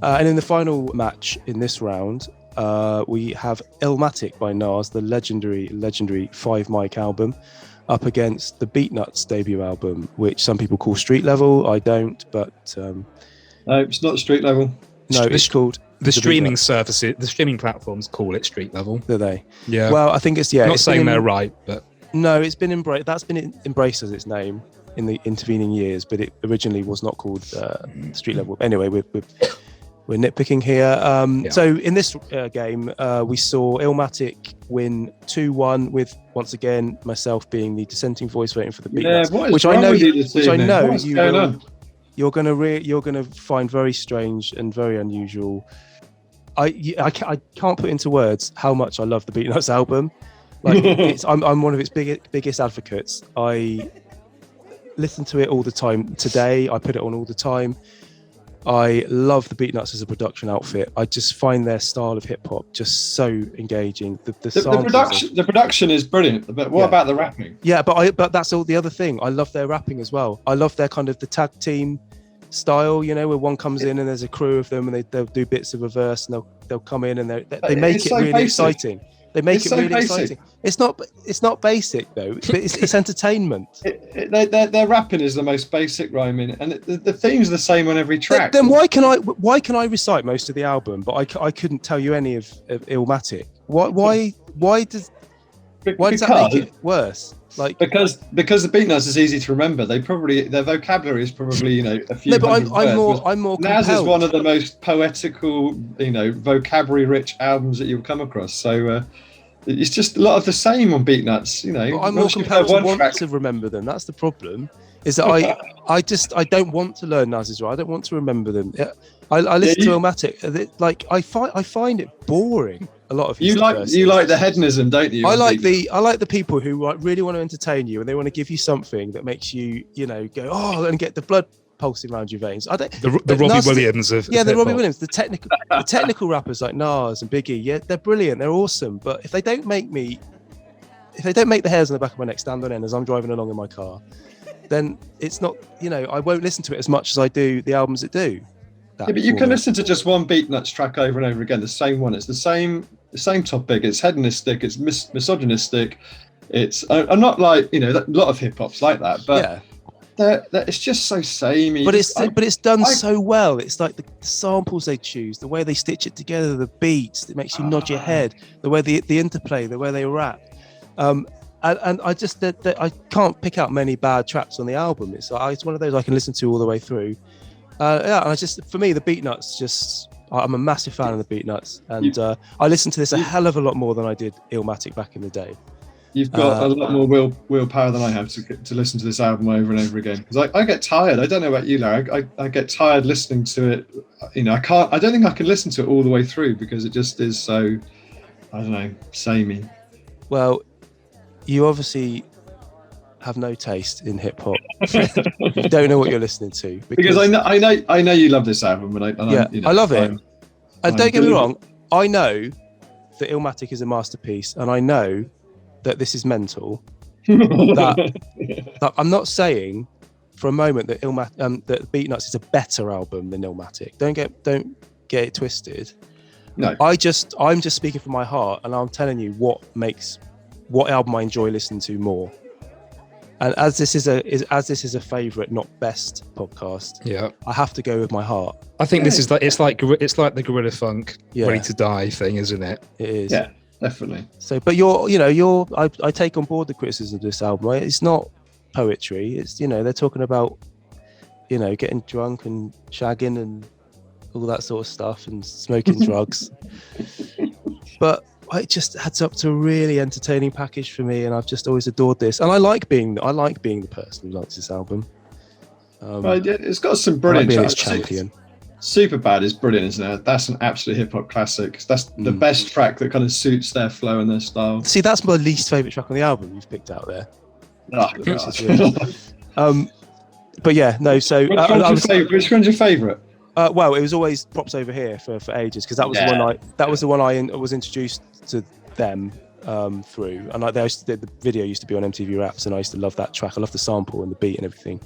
And in the final match in this round, we have Illmatic by Nas, the legendary 5 mic album, up against the Beatnuts debut album, which some people call Street Level. I don't, but no, it's not Street Level. No, it's called the streaming services. The streaming platforms call it Street Level. Do they? Yeah. Well, I think it's I'm not saying they're right, but no, it's been embraced. That's been embraced as its name in the intervening years, but it originally was not called Street Level. Anyway, we're nitpicking here. So in this game, we saw Illmatic win 2-1 with, once again, myself being the dissenting voice voting for the Beatnuts, which I know you're gonna find very strange and very unusual. I can't put into words how much I love the Beatnuts album. Like I'm one of its biggest advocates. I listen to it all the time. Today, I put it on all the time. I love the Beatnuts as a production outfit. I just find their style of hip hop just so engaging. The production is brilliant, but what about the rapping? Yeah, but that's all the other thing. I love their rapping as well. I love their kind of the tag team style, you know, where one comes in and there's a crew of them and they'll do bits of a verse and they'll come in and they make it really exciting. They make it really exciting. It's not basic though, but it's entertainment. Their rapping is the most basic rhyming, and the theme's the same on every track. Then why can I recite most of the album, but I couldn't tell you any of Illmatic? Why does that make it worse? Like because the Beatnuts is easy to remember. Their vocabulary is probably a few. No, but I'm more. Nas compelled. is one of the most poetical, vocabulary rich albums that you'll come across. So it's just a lot of the same on Beatnuts. But I'm more compelled to want to remember them. That's the problem. Is that I don't want to learn Nas's right. I don't want to remember them. I listen to Illmatic. Like I find it boring. A lot of you like the hedonism, don't you? I like the people who really want to entertain you and they want to give you something that makes you go and get the blood pulsing around your veins. The Robbie Williams of the Robbie Williams, the technical rappers like Nas and Biggie. Yeah, they're brilliant, they're awesome. But if they don't make the hairs on the back of my neck stand on end as I'm driving along in my car, then it's not. I won't listen to it as much as I do the albums that do. Yeah, but you can listen to just one Beatnuts track over and over again, the same one. It's the same topic. It's hedonistic. It's misogynistic. It's I'm not like a lot of hip hop's like that, but it's just so samey. But it's done so well. It's like the samples they choose, the way they stitch it together, the beats that makes you nod your head, the way the interplay, the way they rap. And I just I can't pick out many bad tracks on the album. It's one of those I can listen to all the way through. And for me, the Beatnuts I'm a massive fan of the Beatnuts, and I listen to this a hell of a lot more than I did Illmatic back in the day. You've got a lot more willpower than I have to listen to this album over and over again, because I get tired. I don't know about you, Larry. I get tired listening to it. I don't think I can listen to it all the way through because it just is so, I don't know, samey. Well, you obviously have no taste in hip hop. You don't know what you're listening to because I know you love this album, and I love it. And don't get me wrong, I know that Illmatic is a masterpiece, and I know that this is mental. that I'm not saying for a moment that that Beatnuts is a better album than Illmatic. Don't get it twisted. No. I'm just speaking from my heart, and I'm telling you what album I enjoy listening to more. And as this is a favorite, not best podcast, Yeah, I have to go with my heart. I think this is like it's like the Gorilla Funk Ready to Die thing, isn't it? It is. Yeah, definitely. So, but I take on board the criticism of this album. Right? It's not poetry. It's they're talking about getting drunk and shagging and all that sort of stuff and smoking drugs. But it just adds up to a really entertaining package for me, and I've just always adored this. And I like being the person who likes this album. Right, it's got some brilliant being tracks. its champion. Superbad is brilliant, isn't it? That's an absolute hip hop classic. That's the best track that kind of suits their flow and their style. See, that's my least favorite track on the album you've picked out there. Oh, But yeah, no. So which one's your favourite? Well, it was always Props Over Here for ages, because that was the one I was introduced to them through, and the video used to be on MTV Raps, and I used to love that track. I love the sample and the beat and everything.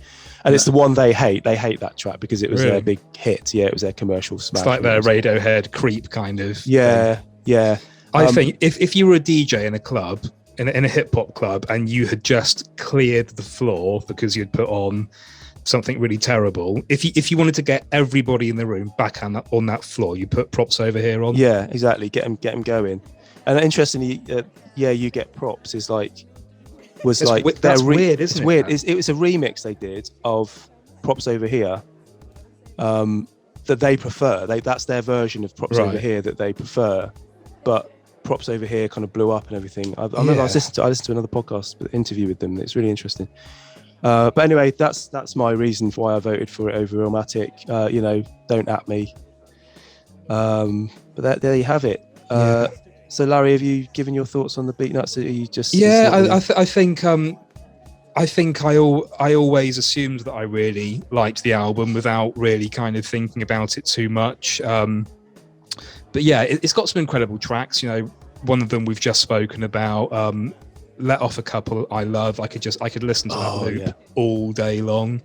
And it's the one they hate. They hate that track because it was their big hit. Yeah, it was their commercial smash. It's like their Radiohead Creep kind of. Yeah, yeah. I think if you were a DJ in a club, in a hip hop club, and you had just cleared the floor because you'd put on something really terrible, if you wanted to get everybody in the room back on that floor, you put Props Over Here on. Yeah, exactly. Get them going. And interestingly, You Get Props that's weird, isn't it? It's weird. It was a remix they did of Props Over Here that they prefer. That's their version of Props Over Here that they prefer. But Props Over Here kind of blew up and everything. I remember I listened to another podcast interview with them. It's really interesting. But anyway, that's my reason for why I voted for it over Illmatic. Don't at me. But there you have it. So Larry, have you given your thoughts on the Beatnuts? Are you just I think I always assumed that I really liked the album without really kind of thinking about it too much. But yeah, it's got some incredible tracks. One of them we've just spoken about. Let Off a Couple I love. I could listen to that loop all day long.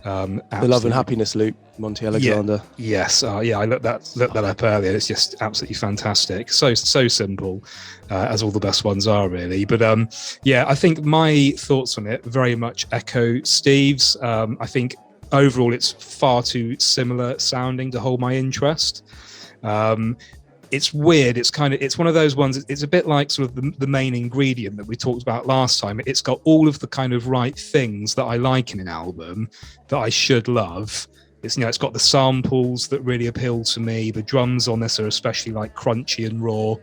The Love and Happiness loop, Monty Alexander. Yes. I looked that up earlier. It's just absolutely fantastic. So simple, as all the best ones are, really. But I think my thoughts on it very much echo Steve's. I think overall it's far too similar sounding to hold my interest. It's weird. It's one of those ones. It's a bit like sort of the main ingredient that we talked about last time. It's got all of the kind of right things that I like in an album that I should love. It's got the samples that really appeal to me. The drums on this are especially crunchy and raw,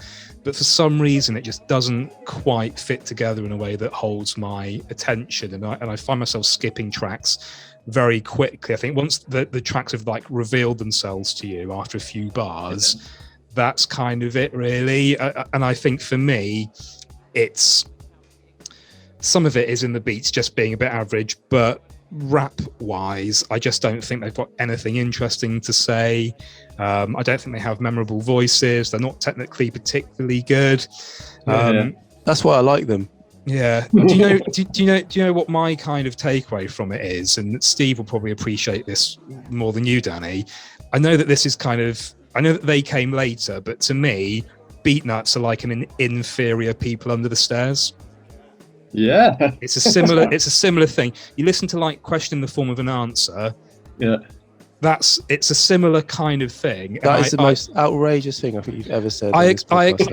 but for some reason it just doesn't quite fit together in a way that holds my attention. And I find myself skipping tracks very quickly. I think once the tracks have revealed themselves to you after a few bars. That's kind of it, really. And I think for me, some of it is in the beats just being a bit average, but rap-wise, I just don't think they've got anything interesting to say. I don't think they have memorable voices. They're not technically particularly good. That's why I like them. Yeah. Do you know what my kind of takeaway from it is? And Steve will probably appreciate this more than you, Danny. I know that they came later, but to me, Beatnuts are like an inferior People Under the Stairs. Yeah, it's a similar thing. You listen to Question in the Form of an Answer. Yeah, it's a similar kind of thing. That is the most outrageous thing I think you've ever said. I expect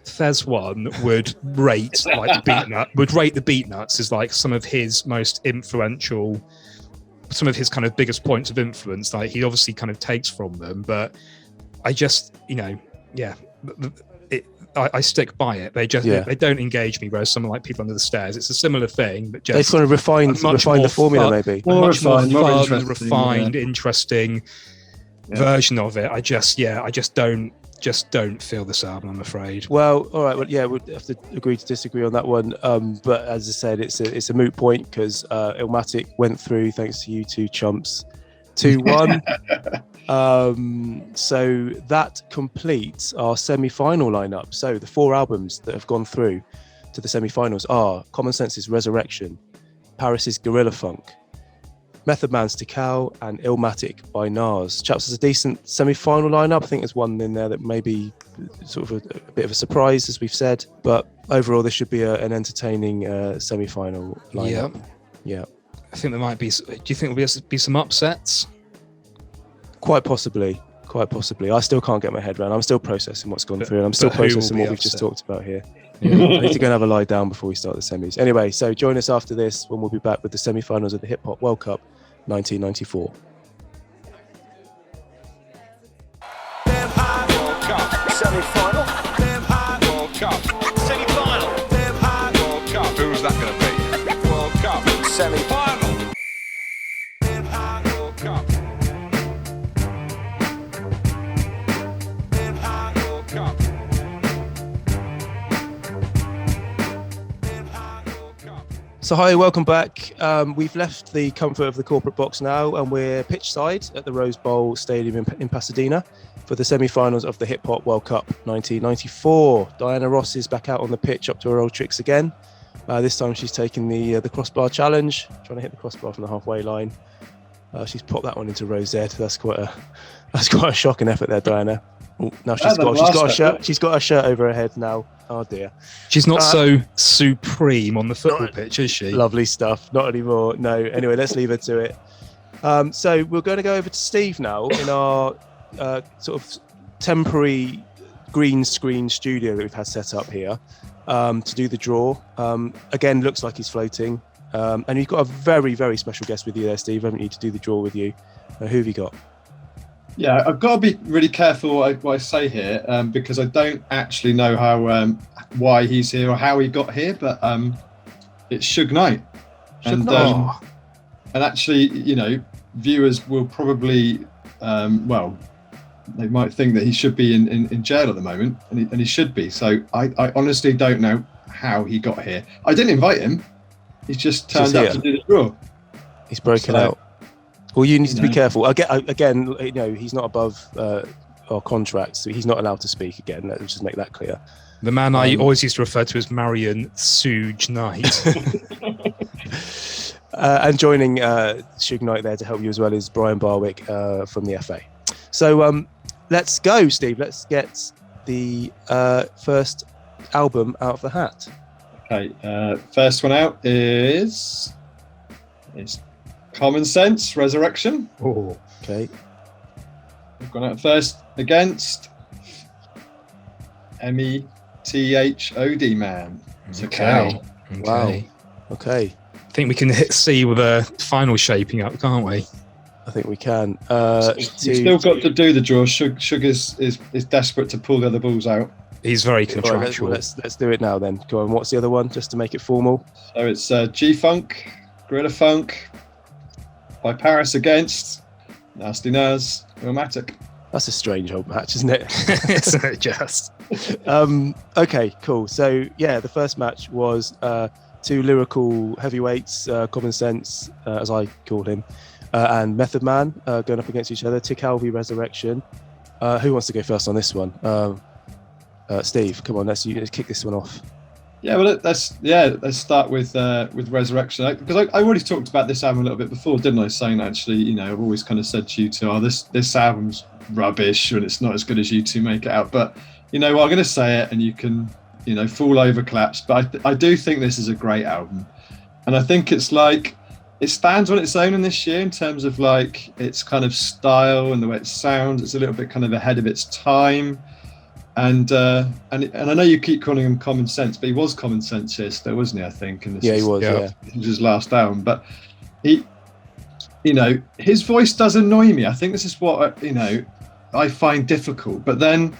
Thez One would rate the Beatnuts as some of his most influential. Some of his kind of biggest points of influence, he obviously kind of takes from them, but I just, I stick by it. They don't engage me. Whereas someone like People Under the Stairs, it's a similar thing, but just they've kind of refined the formula, maybe more refined, interesting version of it. I just don't feel this album, I'm afraid. Well, all right. Well, yeah, we'll have to agree to disagree on that one. But as I said, it's a moot point because Illmatic went through, thanks to you two chumps, 2-1. So that completes our semi-final lineup. So the 4 albums that have gone through to the semi-finals are Common Sense's Resurrection, Paris's Gorilla Funk, Method Man's Tikal, and Illmatic by Nas. Chaps, there's a decent semi-final lineup. I think there's one in there that may be sort of a bit of a surprise, as we've said. But overall, this should be an entertaining semi-final lineup. Yeah. I think there might be. Do you think there'll be some upsets? Quite possibly. I still can't get my head around. I'm still processing what's gone through, and I'm still processing what we've just talked about here. Yeah. I need to go and have a lie down before we start the semis. Anyway, so join us after this when we'll be back with the semi-finals of the Hip Hop World Cup 1994. Semi-final. World Cup. Semi-final. World Cup. Who's that going to be? World Cup. Semi-final. World Cup. World Cup. So hi, welcome back. We've left the comfort of the corporate box now, and we're pitch side at the Rose Bowl Stadium in Pasadena for the semi-finals of the Hip Hop World Cup 1994. Diana Ross is back out on the pitch, up to her old tricks again. This time she's taking the crossbar challenge, trying to hit the crossbar from the halfway line. She's popped that one into Rosette. That's quite a shocking effort there, Diana. Ooh, now she's got a shirt. She's got her shirt over her head now. Oh dear. She's not so supreme on the football pitch, is she? Lovely stuff. Not anymore. No. Anyway, let's leave her to it. So we're going to go over to Steve now in our sort of temporary green screen studio that we've had set up here to do the draw. Again, looks like he's floating. And you've got a very, very special guest with you there, Steve, haven't you, to do the draw with you? Who have you got? Yeah, I've got to be really careful what I say here because I don't actually know how why he's here or how he got here, but it's Suge Knight. And actually, you know, viewers will probably, they might think that he should be in jail at the moment, and he should be. So I honestly don't know how he got here. I didn't invite him. He's just turned up to do the draw. He's broken out. Well, you need to be careful. Again, you know, he's not above our contracts, so he's not allowed to speak again. Let's just make that clear. The man I always used to refer to as Marion Suge Knight. And joining Suge Knight there to help you as well is Brian Barwick from the FA. So let's go, Steve. Let's get the first album out of the hat. Okay, first one out is Common Sense, Resurrection. Oh, okay. We've gone out first against METHOD Man. Okay. Wow. Okay. I think we can hit C with a final shaping up, can't we? I think we can. You've still got to do the draw. Suge is desperate to pull the other balls out. He's very contractual. Right, let's do it now then. Go on. What's the other one, just to make it formal? So it's G-Funk, Gorilla Funk, by Paris against Nasty Nas, Illmatic. That's a strange old match, isn't it? Isn't it just? Okay, cool. So yeah, the first match was two lyrical heavyweights, Common Sense, as I call him, and Method Man going up against each other. Tikal v Resurrection. Who wants to go first on this one? Steve, come on, let's kick this one off. Yeah, well, let's start with Resurrection, because I already talked about this album a little bit before, didn't I? Saying actually, you know, I've always kind of said to you two, this album's rubbish and it's not as good as you two make it out. But you know, I'm going to say it, and you can, you know, fall over claps. But I do think this is a great album, and I think it's like it stands on its own in this year in terms of like its kind of style and the way it sounds. It's a little bit kind of ahead of its time. And I know you keep calling him Common Sense, but he was Common Sense here still, wasn't he? I think. And he was. Yeah. It was his last album, but he, you know, his voice does annoy me. I think this is what I find difficult. But then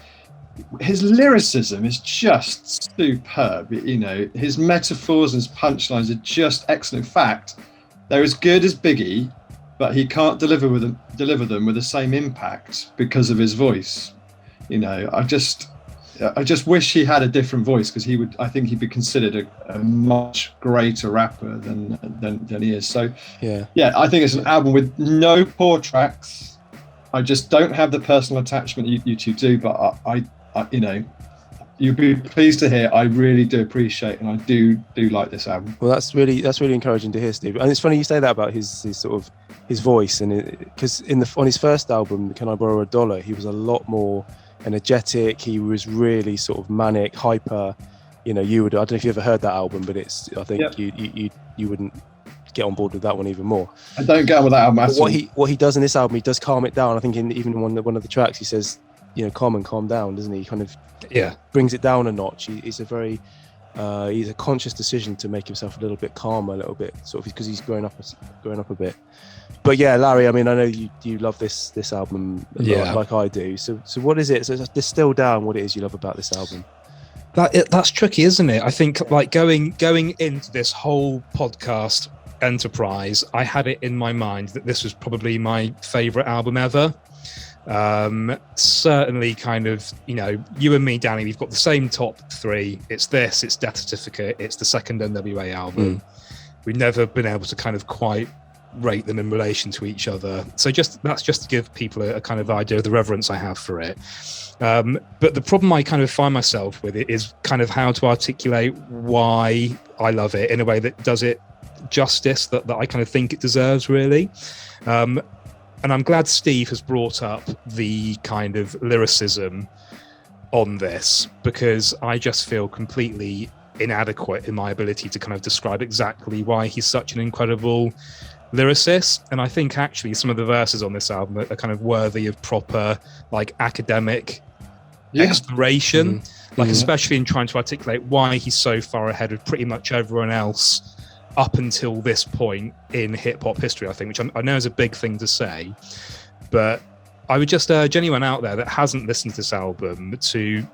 his lyricism is just superb. You know, his metaphors and his punchlines are just excellent. In fact, they're as good as Biggie, but he can't deliver them with the same impact because of his voice. You know, I just wish he had a different voice, because I think he'd be considered a much greater rapper than he is. So yeah, I think it's an album with no poor tracks. I just don't have the personal attachment you two do, but I you know, you'll be pleased to hear I really do appreciate and I do like this album. Well, that's really encouraging to hear, Steve. And it's funny you say that about his sort of his voice, and because on his first album, Can I Borrow $1, he was a lot more energetic. He was really sort of manic, hyper. You know, I don't know if you ever heard that album, but I think you wouldn't get on board with that one even more. I don't get on with that album at all. What he does in this album, he does calm it down. I think even in one of the tracks, he says, you know, calm down, doesn't he? He kind of brings it down a notch. He's a conscious decision to make himself a little bit calmer, a little bit sort of because he's growing up a bit. But yeah, Larry, I mean, I know you love this album like I do. So what is it? So distill down what it is you love about this album. That's tricky, isn't it? I think like going into this whole podcast enterprise, I had it in my mind that this was probably my favorite album ever. Certainly kind of, you know, you and me, Danny, we've got the same top three. It's Death Certificate, it's the second NWA album. We've never been able to kind of quite rate them in relation to each other. So that's just to give people a kind of idea of the reverence I have for it. But the problem I kind of find myself with it is kind of how to articulate why I love it in a way that does it justice that I kind of think it deserves, really. And I'm glad Steve has brought up the kind of lyricism on this, because I just feel completely inadequate in my ability to kind of describe exactly why he's such an incredible lyricist. And I think actually some of the verses on this album are kind of worthy of proper like academic exploration, especially in trying to articulate why he's so far ahead of pretty much everyone else up until this point in hip-hop history, I think, which I know is a big thing to say, but I would just urge anyone out there that hasn't listened to this album to,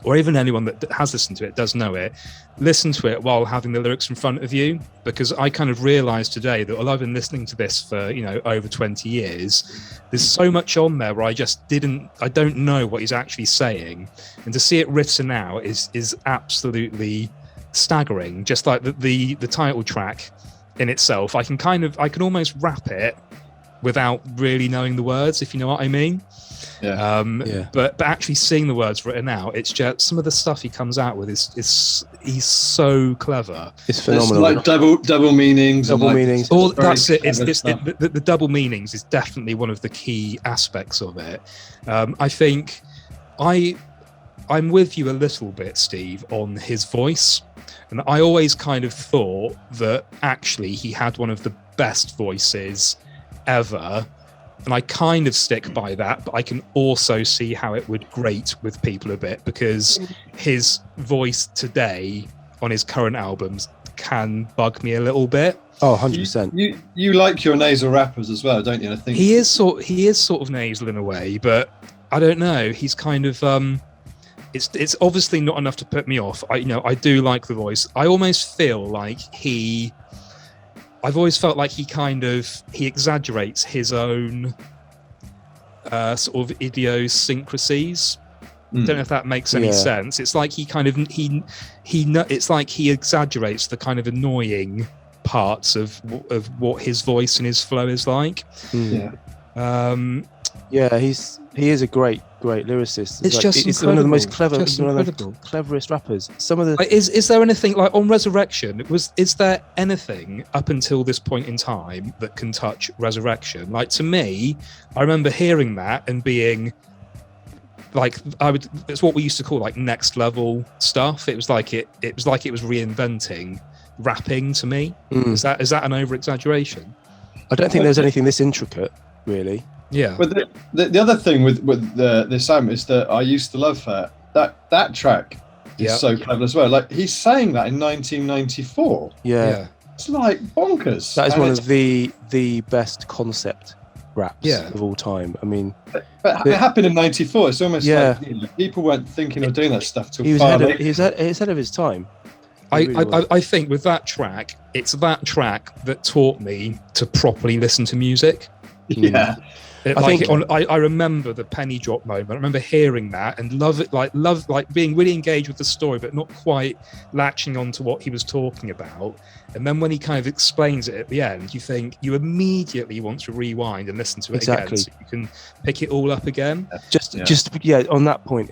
or even anyone that has listened to it, does know it, listen to it while having the lyrics in front of you, because I kind of realised today that although I've been listening to this for, you know, over 20 years, there's so much on there where I don't know what he's actually saying, and to see it written out is absolutely staggering. Just like the title track in itself, I can almost rap it without really knowing the words, if you know what I mean. But actually seeing the words written out, it's just some of the stuff he comes out with is he's so clever. It's phenomenal. It's like double meanings. That's it. The double meanings is definitely one of the key aspects of it. I think I'm with you a little bit, Steve, on his voice. And I always kind of thought that actually he had one of the best voices ever. And I kind of stick by that, but I can also see how it would grate with people a bit, because his voice today on his current albums can bug me a little bit. Oh, 100%. You like your nasal rappers as well, don't you? I think he is sort of nasal in a way, but I don't know. He's kind of it's obviously not enough to put me off. I do like the voice. I almost feel like I've always felt like he exaggerates his own sort of idiosyncrasies. Don't know if that makes any sense. It's like it's like he exaggerates the kind of annoying parts of what his voice and his flow is like. He is a great lyricist. It's one of the most clever, one of the cleverest rappers. Some of the is there anything like on Resurrection? Is there anything up until this point in time that can touch Resurrection? Like, to me, I remember hearing that and being like, it's what we used to call like next level stuff. It was like it was reinventing rapping to me. Is that an over exaggeration? I don't think there's anything this intricate, really. Yeah. But the other thing with this album is that I used to love her. That track is so clever as well. Like, he's saying that in 1994. Yeah. It's like bonkers. That is one of the best concept raps of all time. I mean, but it happened in 94. It's almost like people weren't thinking of doing that stuff till he was far ahead of his time. I think with that track, it's that track that taught me to properly listen to music. Yeah. I remember the penny drop moment. I remember hearing that and love being really engaged with the story, but not quite latching on to what he was talking about. And then when he kind of explains it at the end, you immediately want to rewind and listen to it again, so you can pick it all up again. Just on that point,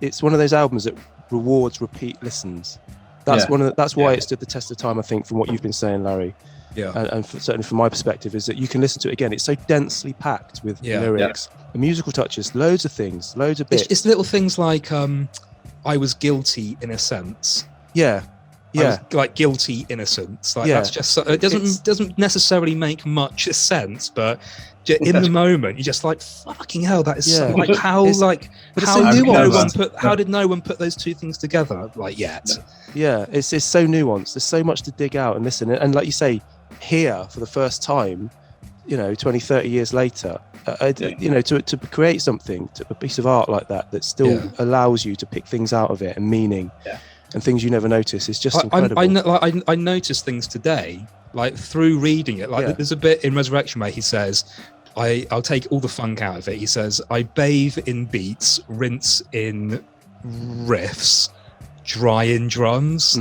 it's one of those albums that rewards repeat listens. That's why it stood the test of time, I think, from what you've been saying, Larry. Yeah, and certainly from my perspective, is that you can listen to it again. It's so densely packed with lyrics, and musical touches, loads of things, loads of bits. It's little things like I was guilty in a sense. Yeah. I was, like, guilty innocence. Like that's just it doesn't necessarily make much sense, but in the moment you're just like, fucking hell, that is so, like, how did no one put those two things together like yet? Yeah, it's so nuanced. There's so much to dig out and listen, and like you say, here for the first time, 20, 30 years later, to create something, a piece of art like that still allows you to pick things out of it and meaning and things you never notice is just incredible. I noticed things today, like through reading it. Like there's a bit in Resurrection where he says, I'll take all the funk out of it. He says, I bathe in beats, rinse in riffs, dry in drums.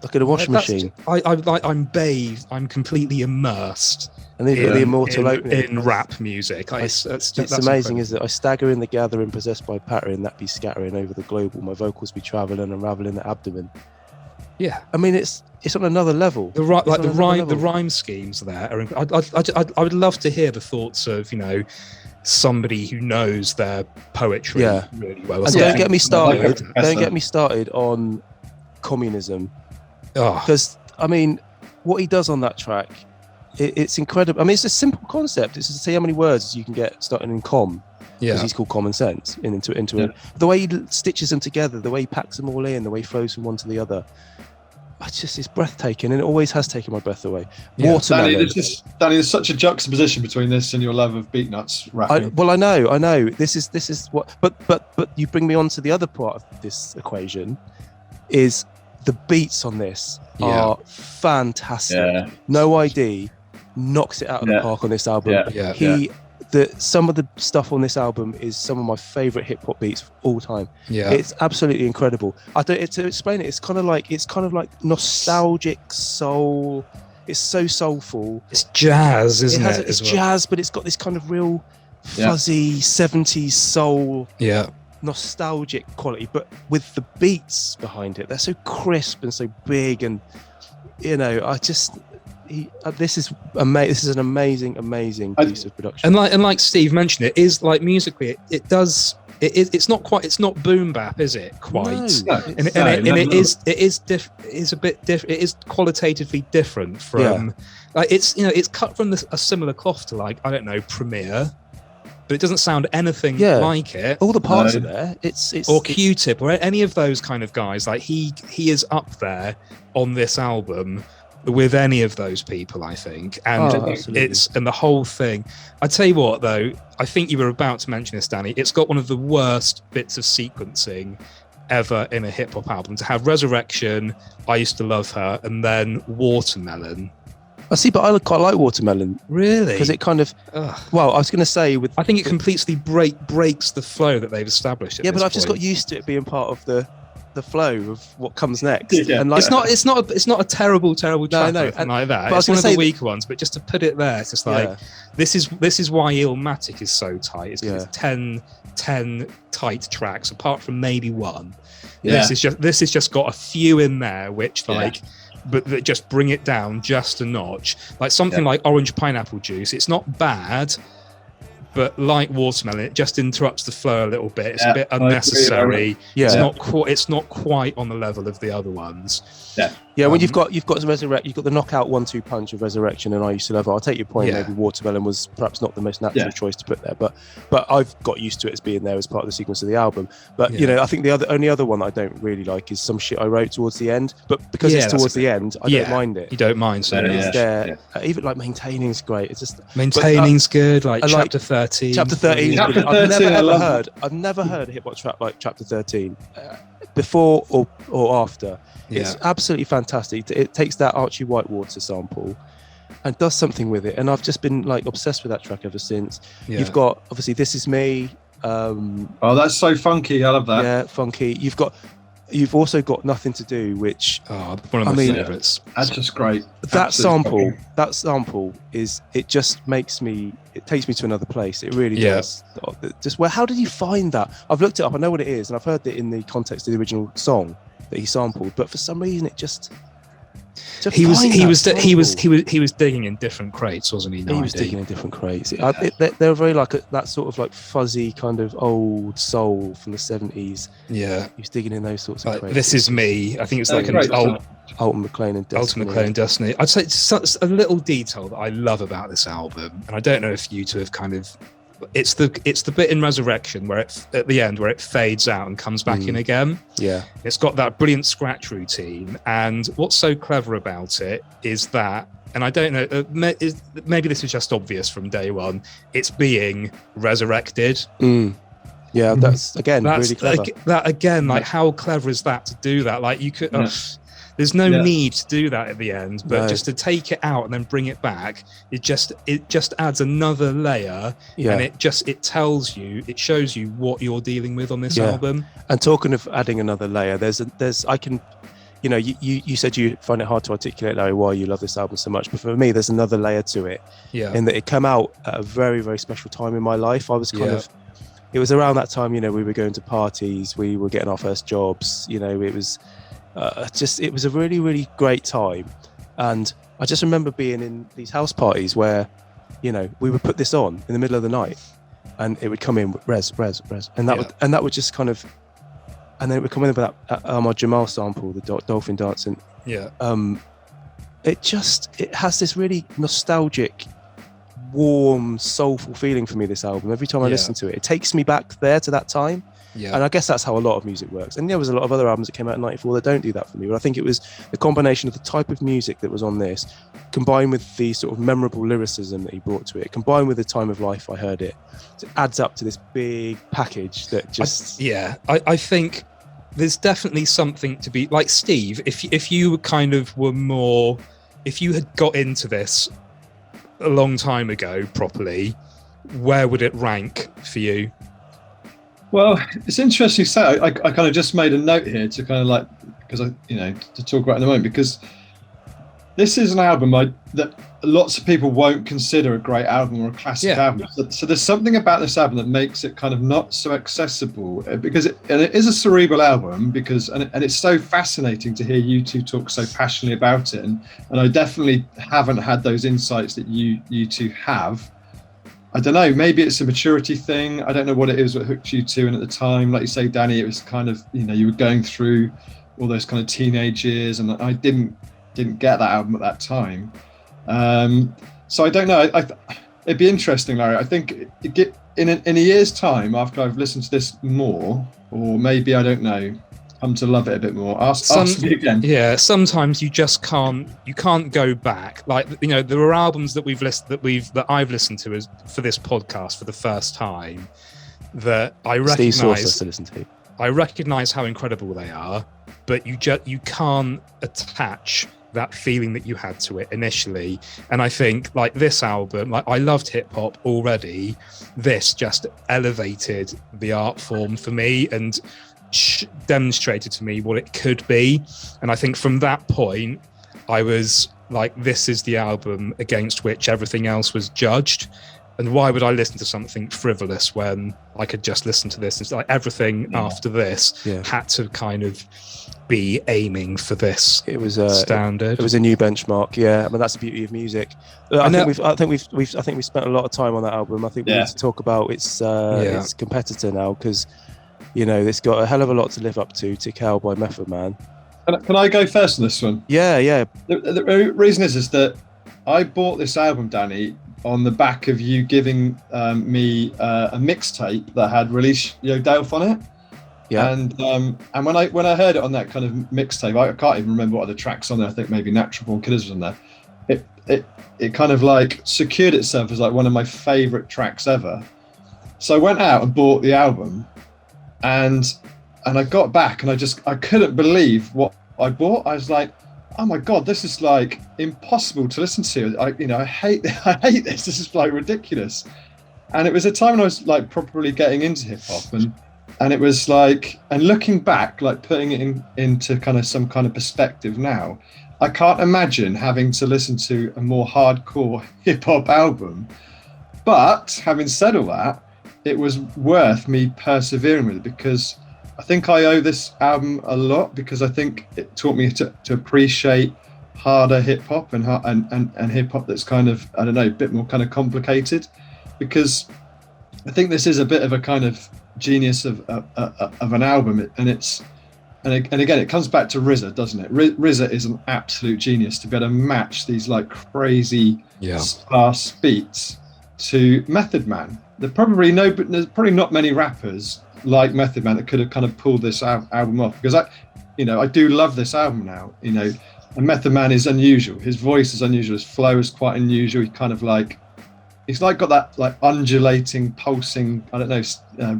Like in a washing machine. I'm bathed. I'm completely immersed. And then the immortal opening in rap music. That's amazing, incredible. Is that I stagger in the gathering, possessed by pattern, that be scattering over the global. My vocals be travelling, unraveling the abdomen. Yeah, I mean it's on another level. The rhyme schemes there are. I would love to hear the thoughts of somebody who knows their poetry really well. And don't get me started. Don't get me started on communism. Because I mean, what he does on that track, it's incredible. I mean, it's a simple concept. It's just to say how many words you can get starting in com. Because he's called common sense into it. The way he stitches them together, the way he packs them all in, the way he flows from one to the other. It's breathtaking, and it always has taken my breath away. Watermelon. Danny, there's such a juxtaposition between this and your love of beatnuts rapping. I know. This is what. But you bring me on to the other part of this equation, is the beats on this are fantastic. Yeah. No ID knocks it out of the park on this album. Some of the stuff on this album is some of my favorite hip hop beats of all time. Yeah, it's absolutely incredible. To explain it, it's kind of like nostalgic soul. It's so soulful. It's jazz, isn't it? It's jazz, but it's got this kind of real fuzzy 70s soul. Yeah. Nostalgic quality, but with the beats behind it, they're so crisp and so big, and this is amazing. This is an amazing piece of production. And like Steve mentioned, it is like musically, it's not boom bap, is it? Quite, it is qualitatively different from like it's cut from a similar cloth to, like, I don't know, Premiere. But it doesn't sound anything like it. All the parts are there. It's or Q-Tip or any of those kind of guys. Like he is up there on this album with any of those people, I think. And and the whole thing. I tell you what, though, I think you were about to mention this, Danny. It's got one of the worst bits of sequencing ever in a hip hop album. To have Resurrection, I Used to Love Her, and then Watermelon. I see, but I quite like Watermelon. Really? Because it kind of... Well, I was going to say... I think it completely breaks the flow that they've established at this but I've point. just got used to it being part of the flow of what comes next. Yeah. And like, it's not a terrible track or anything like that. But it's one of the weaker ones, but just to put it there, it's just like, this is why Illmatic is so tight. It's because it's 10 tight tracks, apart from maybe one. Yeah. This has just got a few in there, which but that just bring it down just a notch. Like something like Orange Pineapple Juice, it's not bad, but like Watermelon, it just interrupts the flow a little bit. It's a bit unnecessary. It's not quite on the level of the other ones. Yeah, when you've got Resurrect, you've got the knockout 1-2 punch of Resurrection and I Used to Love Her. I'll take your point. Maybe Watermelon was perhaps not the most natural choice to put there, but I've got used to it as being there as part of the sequence of the album. But I think the only other one that I don't really like is Some Shit I Wrote towards the end. But because it's towards the end, I don't mind it. You don't mind, so it's there. Even like Maintaining's great. It's just Maintaining's good. Like Chapter 13. Chapter 13. I've never heard a hip hop track like Chapter 13 before or after. It's absolutely fantastic. It takes that Archie Whitewater sample and does something with it. And I've just been like obsessed with that track ever since. Yeah. You've got obviously This Is Me. Oh, that's so funky. I love that. Yeah, funky. You've also got Nothing to Do, which one of my favorites. That's just great. That sample is, it just makes me, it takes me to another place. It really does. Just how did you find that? I've looked it up, I know what it is, and I've heard it in the context of the original song that he sampled, but for some reason it just he was digging in different crates, wasn't he? He was digging in different crates. They were very like that sort of like fuzzy kind of old soul from the 70s. Yeah, he was digging in those sorts of crates. This Is Me. I think it's like an Alton McLean and Destiny. I'd say it's a little detail that I love about this album, and I don't know if you two have kind of. It's the bit in Resurrection where it at the end where it fades out and comes back in again. Yeah, it's got that brilliant scratch routine, and what's so clever about it is that, and I don't know, maybe this is just obvious from day one, it's being resurrected. Yeah, that's really clever. Like how clever is that to do that? Like you could. There's no need to do that at the end, but just to take it out and then bring it back, it just adds another layer, and it shows you what you're dealing with on this album. And talking of adding another layer, you said you find it hard to articulate, Larry, why you love this album so much, but for me, there's another layer to it. Yeah, in that it came out at a very, very special time in my life. I was it was around that time, we were going to parties, we were getting our first jobs. It was. It was a really, really great time, and I just remember being in these house parties where, we would put this on in the middle of the night, and it would come in with res, and that would just kind of, and then it would come in with that Ahmad Jamal sample, the dolphin dancing. Yeah. It has this really nostalgic, warm, soulful feeling for me. This album, every time I listen to it, it takes me back there to that time. Yeah. And I guess that's how a lot of music works. And there was a lot of other albums that came out in '94 that don't do that for me. But I think it was the combination of the type of music that was on this, combined with the sort of memorable lyricism that he brought to it, combined with the time of life I heard it. So it adds up to this big package that just... I think there's definitely something to be... Like, Steve, if you kind of were more... If you had got into this a long time ago properly, where would it rank for you? Well, it's interesting to say. I kind of just made a note here to kind of like, because to talk about in a moment, because this is an album that lots of people won't consider a great album or a classic album. So there's something about this album that makes it kind of not so accessible, because it is a cerebral album, and it's so fascinating to hear you two talk so passionately about it, and I definitely haven't had those insights that you two have. I don't know, maybe it's a maturity thing. I don't know what it is that hooked you two in at the time. Like you say, Danny, it was kind of, you were going through all those kind of teenage years, and I didn't get that album at that time. So I don't know. It'd be interesting, Larry. I think in a year's time, after I've listened to this more, or maybe, I don't know, come to love it a bit more. Ask me again. Yeah, sometimes you just can't go back. Like, there are albums that I've listened to for this podcast for the first time that I recognize how incredible they are, but you can't attach that feeling that you had to it initially. And I think, like, this album, like, I loved hip hop already. This just elevated the art form for me and demonstrated to me what it could be. And I think from that point, I was like, this is the album against which everything else was judged. And why would I listen to something frivolous when I could just listen to this? It's like everything after this had to kind of be aiming for this. It was standard. It was a new benchmark. Yeah, I mean, that's the beauty of music. I think we've spent a lot of time on that album. I think we need to talk about its competitor now, because it's got a hell of a lot to live up to. Tick Hell by Method Man. Can I go first on this one? Yeah. The reason is that I bought this album, Danny, on the back of you giving me a mixtape that had Release Yo Delph on it. Yeah. And when I heard it on that kind of mixtape, I can't even remember what other tracks on there. I think maybe Natural Born Killers was on there. It kind of like secured itself as like one of my favourite tracks ever. So I went out and bought the album, and I got back and I couldn't believe what I bought. I was like, oh my God, this is like impossible to listen to. I hate I hate this. This is like ridiculous. And it was a time when I was like properly getting into hip hop, and it was like, and looking back, like putting it into kind of some kind of perspective now, I can't imagine having to listen to a more hardcore hip hop album. But having said all that, it was worth me persevering with it, because I think I owe this album a lot, because I think it taught me to appreciate harder hip hop and hip hop that's kind of, I don't know, a bit more kind of complicated, because I think this is a bit of a kind of genius of an album, and again it comes back to RZA, doesn't it? RZA is an absolute genius to be able to match these like crazy sparse beats to Method Man. There's probably not many rappers like Method Man that could have kind of pulled this album off, because I do love this album now, and Method Man is unusual. His voice is unusual. His flow is quite unusual. He's like got that like undulating, pulsing, I don't know,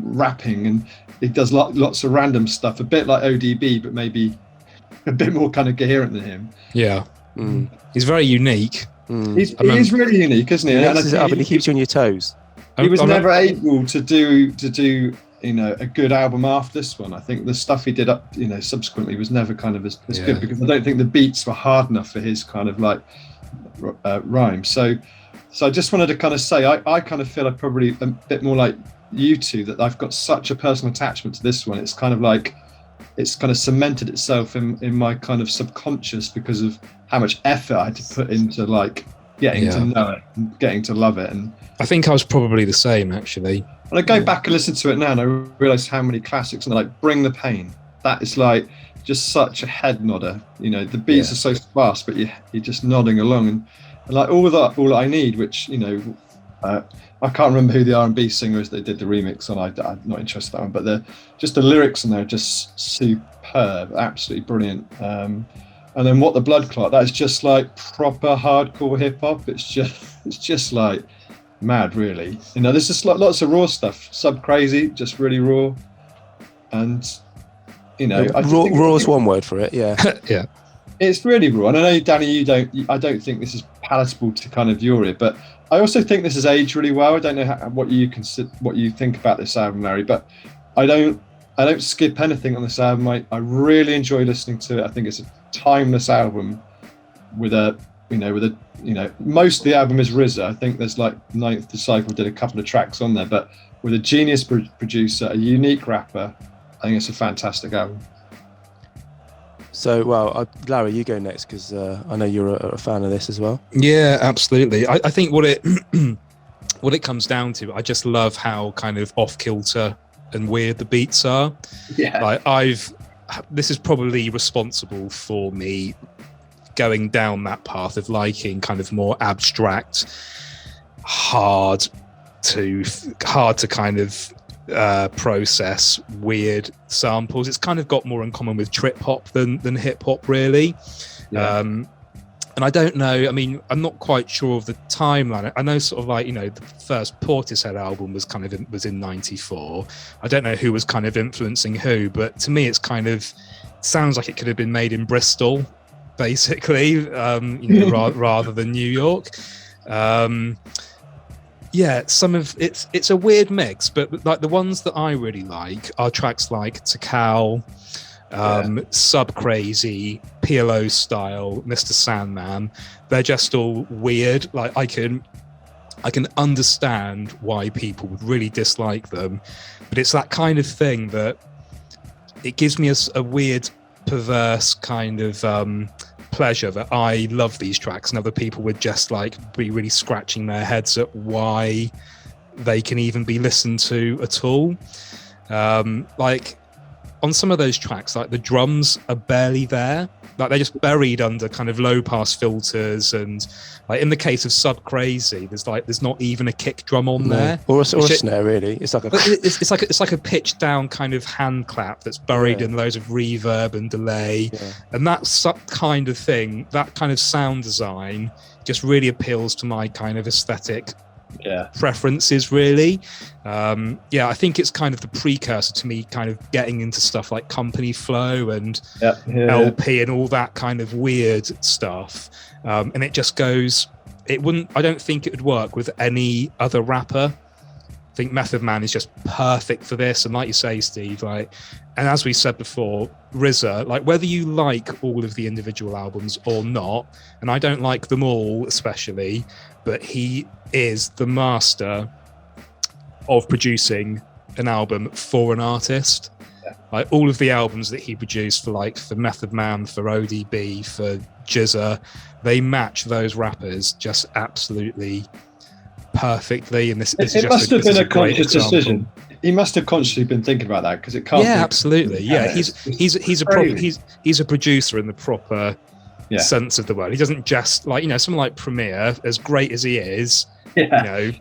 rapping, and he does lots of random stuff, a bit like ODB, but maybe a bit more kind of coherent than him. Yeah, he's very unique. He is really unique, isn't he? And he keeps you on your toes. He was never able to do a good album after this one. I think the stuff he did up subsequently was never kind of as good, because I don't think the beats were hard enough for his kind of like rhyme. So I just wanted to kind of say I kind of feel probably a bit more like you two, that I've got such a personal attachment to this one. It's kind of cemented itself in my kind of subconscious because of how much effort I had to put into like getting to know it and getting to love it. And I think I was probably the same, actually. When I go back and listen to it now, and I realise how many classics, and like Bring the Pain, that is like just such a head nodder. The beats are so fast, but you're just nodding along, and like all I need, which I can't remember who the R&B singer is that did the remix on. I'm not interested in that one, but the lyrics in there are just superb, absolutely brilliant. And then What the Blood Clot, that's just like proper hardcore hip hop. It's just like mad, really. There's just lots of raw stuff. Sub Crazy, just really raw, and raw is one word for it. Yeah. Yeah. It's really raw, and I know, Danny, I don't think this is palatable to kind of your ear, but I also think this has aged really well. I don't know what you think about this album, Larry, but I don't skip anything on this album. I really enjoy listening to it. I think it's a timeless album with most of the album is RZA. I think there's like Ninth Disciple did a couple of tracks on there, but with a genius producer, a unique rapper, I think it's a fantastic album. So, Larry, you go next, because I know you're a fan of this as well. Yeah, absolutely. I think what it comes down to, I just love how kind of off kilter and weird the beats are. Yeah. This is probably responsible for me going down that path of liking kind of more abstract, hard to kind of process weird samples. It's kind of got more in common with trip hop than hip hop, really. Yeah. And I don't know, I mean, I'm not quite sure of the timeline. I know sort of like, the first Portishead album was in 94. I don't know who was kind of influencing who, but to me it's kind of sounds like it could have been made in Bristol, basically, rather than New York. Some of it's a weird mix, but like the ones that I really like are tracks like Takal, Sub Crazy, PLO Style, Mr. Sandman. They're just all weird. Like I can understand why people would really dislike them, but it's that kind of thing that it gives me a weird, perverse kind of pleasure that I love these tracks, and other people would just like be really scratching their heads at why they can even be listened to at all. Like on some of those tracks, like the drums are barely there, like they're just buried under kind of low pass filters, and like in the case of Sub Crazy, there's not even a kick drum on there, or a snare, really. It's like a pitched down kind of hand clap that's buried in loads of reverb and delay, and that kind of thing, that kind of sound design just really appeals to my kind of aesthetic preferences really. I think it's kind of the precursor to me kind of getting into stuff like Company Flow and LP and all that kind of weird stuff. And it just goes, I don't think it would work with any other rapper. I think Method Man is just perfect for this. And like you say, Steve, and as we said before, RZA, whether you like all of the individual albums or not, and I don't like them all especially, but he is the master of producing an album for an artist. All of the albums that he produced for Method Man, for ODB, for GZA, they match those rappers just absolutely perfectly. And this is must have been a conscious decision. He must have consciously been thinking about that, because it can't. Yeah, absolutely. Yeah, he's a producer in the proper sense of the word. He doesn't just someone like Premier, as great as he is. I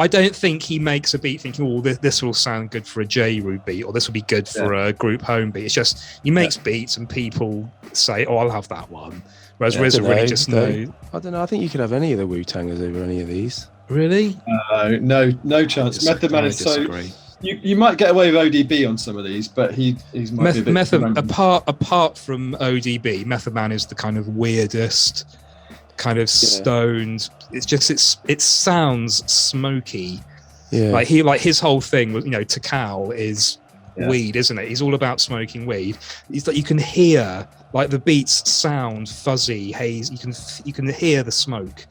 don't think he makes a beat thinking, "Oh, this will sound good for a J Roo beat, or this will be good for a group home beat." It's just he makes beats and people say, "Oh, I'll have that one." Whereas RZA really just knows. I don't know. I think you could have any of the Wu-Tangers over any of these. Really? No chance. Method Man is so. You might get away with ODB on some of these, but he's might be a bit Method apart from ODB, Method Man is the kind of weirdest, kind of stoned. It's just it sounds smoky. Yeah. His whole thing was, Takal is weed, isn't it? He's all about smoking weed. It's you can hear the beats sound fuzzy, haze. You can hear the smoke.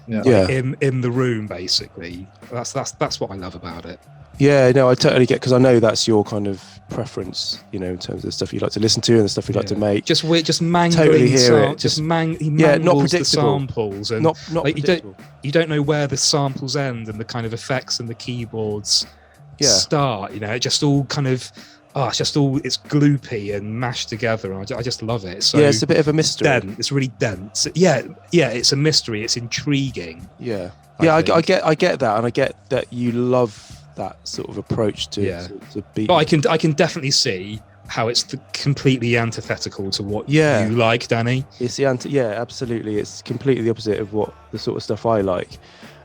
In the room, basically. That's what I love about it. Yeah, no, I totally get, because I know that's your kind of preference, in terms of the stuff you like to listen to and the stuff you like to make. Just mangling, totally hear it. He mangles not predictable. The samples, and not predictable. You don't know where the samples end and the kind of effects and the keyboards start. It just all kind of. It's gloopy and mashed together, and I just love it. So it's a bit of a mystery. It's really dense. Yeah, it's a mystery. It's intriguing. I get that, and I get that you love that sort of approach to beat. But I can definitely see how it's completely antithetical to what you like, Danny. It's absolutely. It's completely the opposite of what the sort of stuff I like.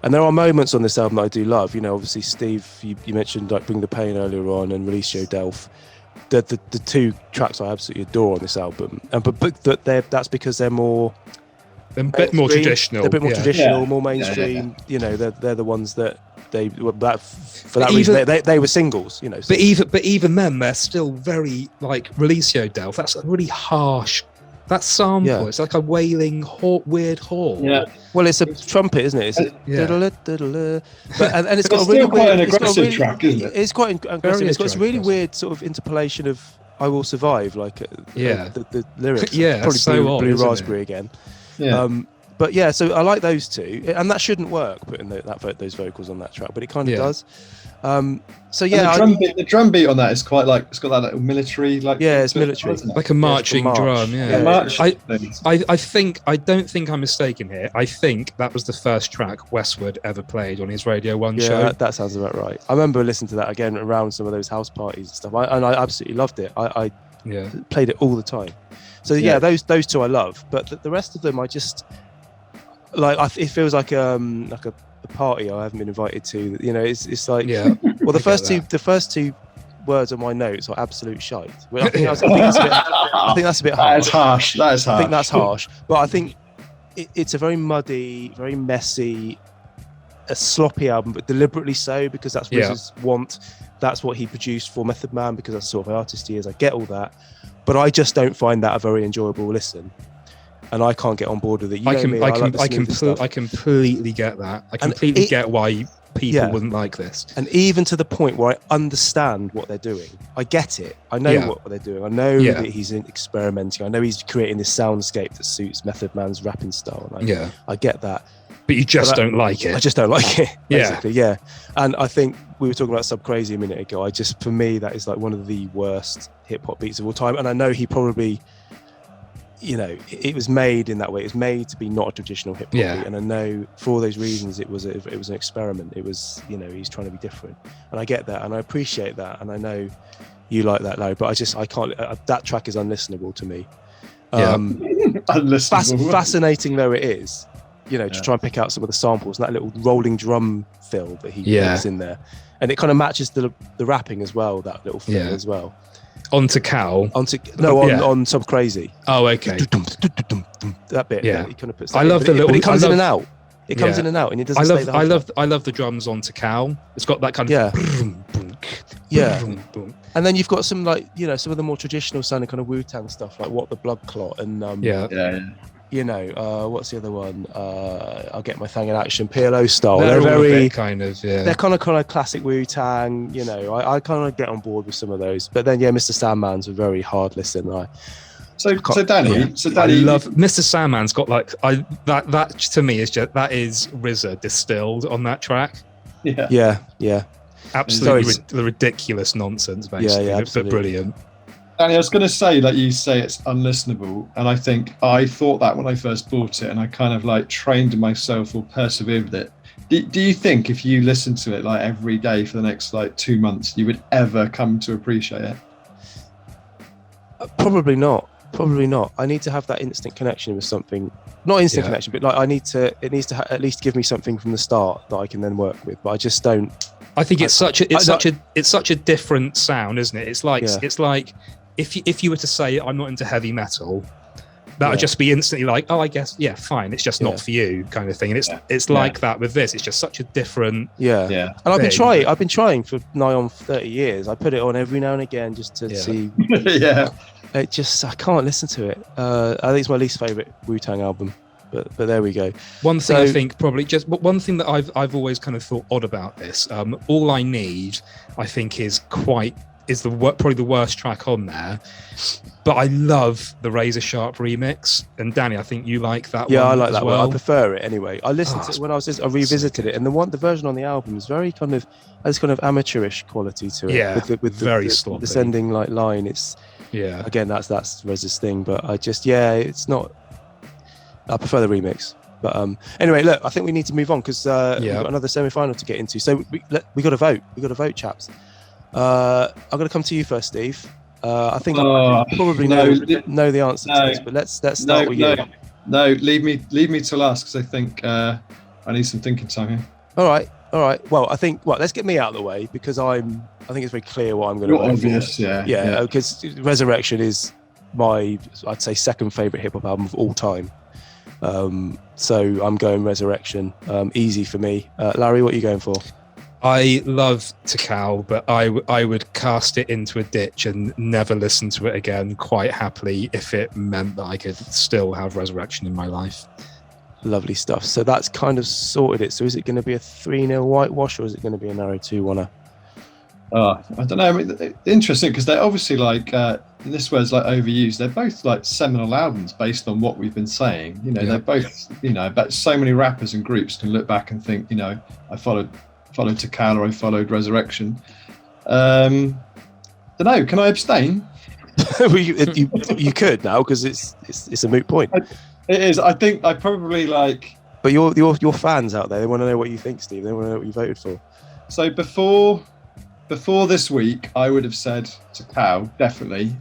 And there are moments on this album that I do love. Obviously, Steve, you mentioned Bring the Pain earlier on and Release Your Delph. The two tracks I absolutely adore on this album. But that's because they're more. They're a bit more traditional. They're a bit more traditional, more mainstream. They're the ones that for that reason they were singles. But even then, they're still very Release Your Delph. That's a really harsh. That sample, it's like a wailing, weird horn. Yeah. Well, it's a trumpet, isn't it? But it's got a really quite an aggressive track, isn't it? It's quite aggressive. It's got this really weird sort of interpolation of "I Will Survive," the lyrics. Probably so Blue Raspberry again. Yeah. So I like those two, and that shouldn't work putting those vocals on that track, but it kind of does. The drum beat on that is quite it's got that little military it's military, like a marching drum. I don't think I'm mistaken here. I think that was the first track Westwood ever played on his Radio 1 show. That sounds about right. I remember listening to that again around some of those house parties and stuff, and I absolutely loved it. I played it all the time. So those two I love, but the rest of them I just it feels like a party I haven't been invited to. It's like well, the first two words on my notes are absolute shite. Well, I think that's a bit harsh. That is harsh. I think that's harsh, but I think it's a very muddy, very messy, a sloppy album, but deliberately so, because that's what his want. That's what he produced for Method Man, because that's the sort of artist he is. I get all that, but I just don't find that a very enjoyable listen. And I can't get on board with it. I completely get that. I completely get why people wouldn't like this. And even to the point where I understand what they're doing. I get it. I know what they're doing. I know that he's experimenting. I know he's creating this soundscape that suits Method Man's rapping style. And I get that. But you just don't like it. I just don't like it, basically, yeah. And I think we were talking about Sub Crazy a minute ago. For me, that is one of the worst hip-hop beats of all time. And I know he probably... it was made in that way. It was made to be not a traditional hip hop beat, and I know for all those reasons it was an experiment. It was, he's trying to be different, and I get that, and I appreciate that, and I know you like that, Larry. But I can't. That track is unlistenable to me. Unlistenable. Fascinating though it is, to try and pick out some of the samples and that little rolling drum fill that he puts in there, and it kind of matches the rapping as well. That little fill as well. Onto Cal. On Sub Crazy. Oh, okay. That bit. Yeah, he kind of puts. I love the little. But it comes in and out. It comes in and out, and it doesn't stay there. I love the drums onto Cal. It's got that kind of. And then you've got some some of the more traditional sounding kind of Wu-Tang stuff, like What the Blood Clot and what's the other one? I'll Get My Thang in Action, PLO style. They're very They're kind of classic Wu-Tang. I kind of get on board with some of those. But then Mr. Sandman's a very hard listen. So Danny, I love Mr. Sandman's got that to me is just that is RZA distilled on that track. Yeah. Absolutely ridiculous nonsense, basically, but brilliant. Danny, I was going to say that you say it's unlistenable, and I think I thought that when I first bought it, and I kind of trained myself or persevered with it. Do you think if you listen to it every day for the next 2 months, you would ever come to appreciate it? Probably not. I need to have that instant connection with something. Not instant connection, but it needs to at least give me something from the start that I can then work with. But I just don't. I think it's such a different sound, isn't it? It's like if you were to say I'm not into heavy metal, that would just be instantly I guess fine, it's just not for you kind of thing. And it's like that with this. It's just such a different And I've been trying for nigh on 30 years. I put it on every now and again just to see. I can't listen to it. I think it's my least favorite Wu-Tang album. But there we go. One thing I think probably one thing that I've always kind of thought odd about this. All I Need, I think, is probably the worst track on there. But I love the Razor Sharp remix. And Danny, I think you like that one. Yeah, I like that one. I prefer it anyway. I listened to it when I revisited it, and the version on the album is very has kind of amateurish quality to it. Yeah, with very the sloppy. Descending line. It's again that's RZA's thing, but I just it's not. I prefer the remix. But anyway, look, I think we need to move on because we've got another semi-final to get into. So we got to vote. We got to vote, chaps. I'm going to come to you first, Steve. I think I probably know the answer to this, but let's start with you. No, leave me till last because I think I need some thinking time here. All right. Well, I think let's get me out of the way because I think it's very clear what I'm going to vote obvious, for. Yeah. Because Resurrection is my, I'd say, second favorite hip hop album of all time. So I'm going Resurrection. Easy for me. Larry, what are you going for? I love Tikal, but I would cast it into a ditch and never listen to it again quite happily if it meant that I could still have Resurrection in my life. Lovely stuff. So that's kind of sorted it. So is it going to be a 3-0 whitewash or is it going to be a narrow 2-1? I don't know. I mean, interesting because they're obviously this word's overused. They're both seminal albums based on what we've been saying. They're both, but so many rappers and groups can look back and think, I followed Tikal or I followed Resurrection. Don't know. Can I abstain? you could now because it's a moot point. It is. I think I probably But your fans out there, they want to know what you think, Steve. They want to know what you voted for. So before this week, I would have said Tikal, definitely.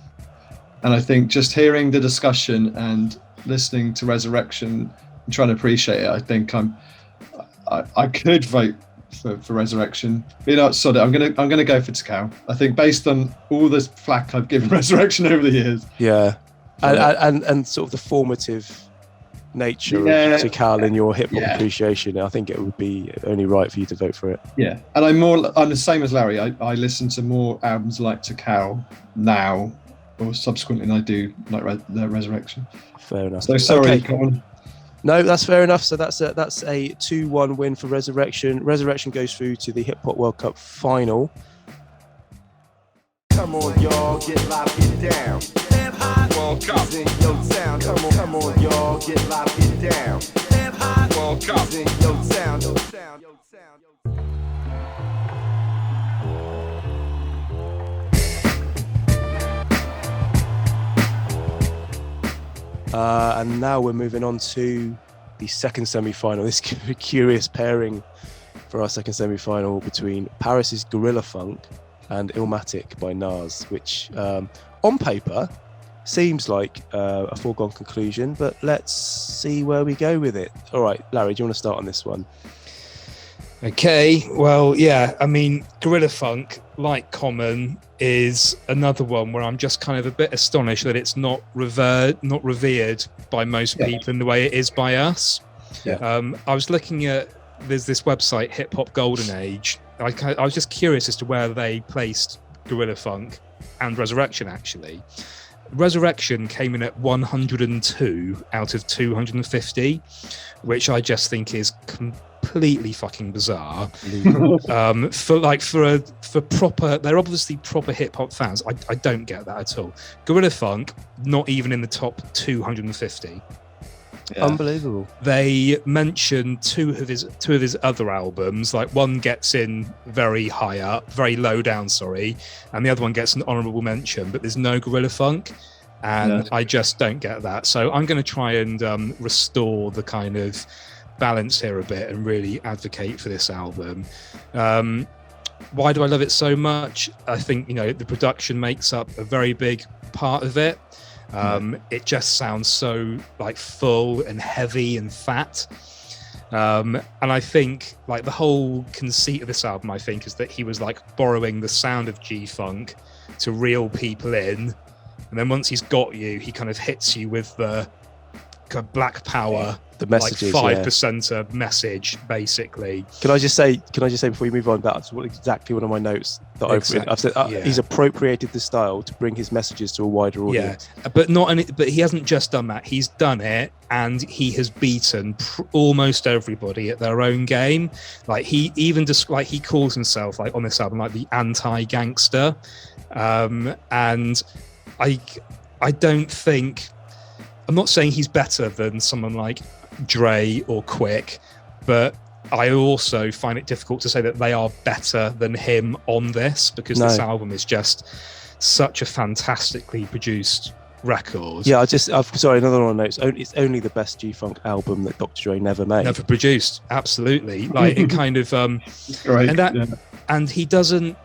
And I think just hearing the discussion and listening to Resurrection and trying to appreciate it, I think I could vote for Resurrection. Sod it. I'm gonna go for Tikal. I think based on all this flack I've given Resurrection over the years. Yeah. And sort of the formative nature of Tikal in your hip hop appreciation, I think it would be only right for you to vote for it. Yeah, and I'm the same as Larry. I listen to more albums like Tikal now or subsequently than I do like Resurrection. Fair enough. So sorry, okay. Come on. No, that's fair enough. So that's a 2-1 win for Resurrection. Resurrection goes through to the Hip Hop World Cup final. Come on, y'all, get live, get down. World Cup. In your town. Come on, y'all, get live, get down. World Cup. In your town. And now we're moving on to the second semi-final. This curious pairing for our second semi-final between Paris's Gorilla Funk and Illmatic by Nas, which on paper seems like a foregone conclusion, but let's see where we go with it. All right, Larry, do you want to start on this one? Okay, well, yeah, I mean, Gorilla Funk, like Common, is another one where I'm just kind of a bit astonished that it's not revered by most people in the way it is by us. Yeah. I was looking at, there's this website, Hip Hop Golden Age. I was just curious as to where they placed Gorilla Funk and Resurrection, actually. Resurrection came in at 102 out of 250, which I just think is completely fucking bizarre. For proper, they're obviously proper hip hop fans. I don't get that at all. Gorilla Funk, not even in the top 250. Yeah. Unbelievable. They mention two of his other albums. Like one gets in very high up, very low down, and the other one gets an honourable mention. But there's no Gorilla Funk, and I just don't get that. So I'm going to try and restore the kind of balance here a bit and really advocate for this album. Why do I love it so much? I think the production makes up a very big part of it. It just sounds so like full and heavy and fat, and I think like the whole conceit of this album, I think, is that he was like borrowing the sound of G-Funk to reel people in, and then once he's got you, he kind of hits you with the kind of Black Power, the messages, like 5% message, basically. Can I just say before you move on, that's exactly one of my notes that I've said. He's appropriated the style to bring his messages to a wider audience. Yeah, but he hasn't just done that. He's done it, and he has beaten almost everybody at their own game. Like he even he calls himself like on this album like the anti-gangster, and I don't think. I'm not saying he's better than someone like Dre or Quick, but I also find it difficult to say that they are better than him on this, because this album is just such a fantastically produced record. Yeah, another one notes. It's only the best G-Funk album that Dr. Dre never made. Never produced, absolutely. Like it kind of, great. And he doesn't.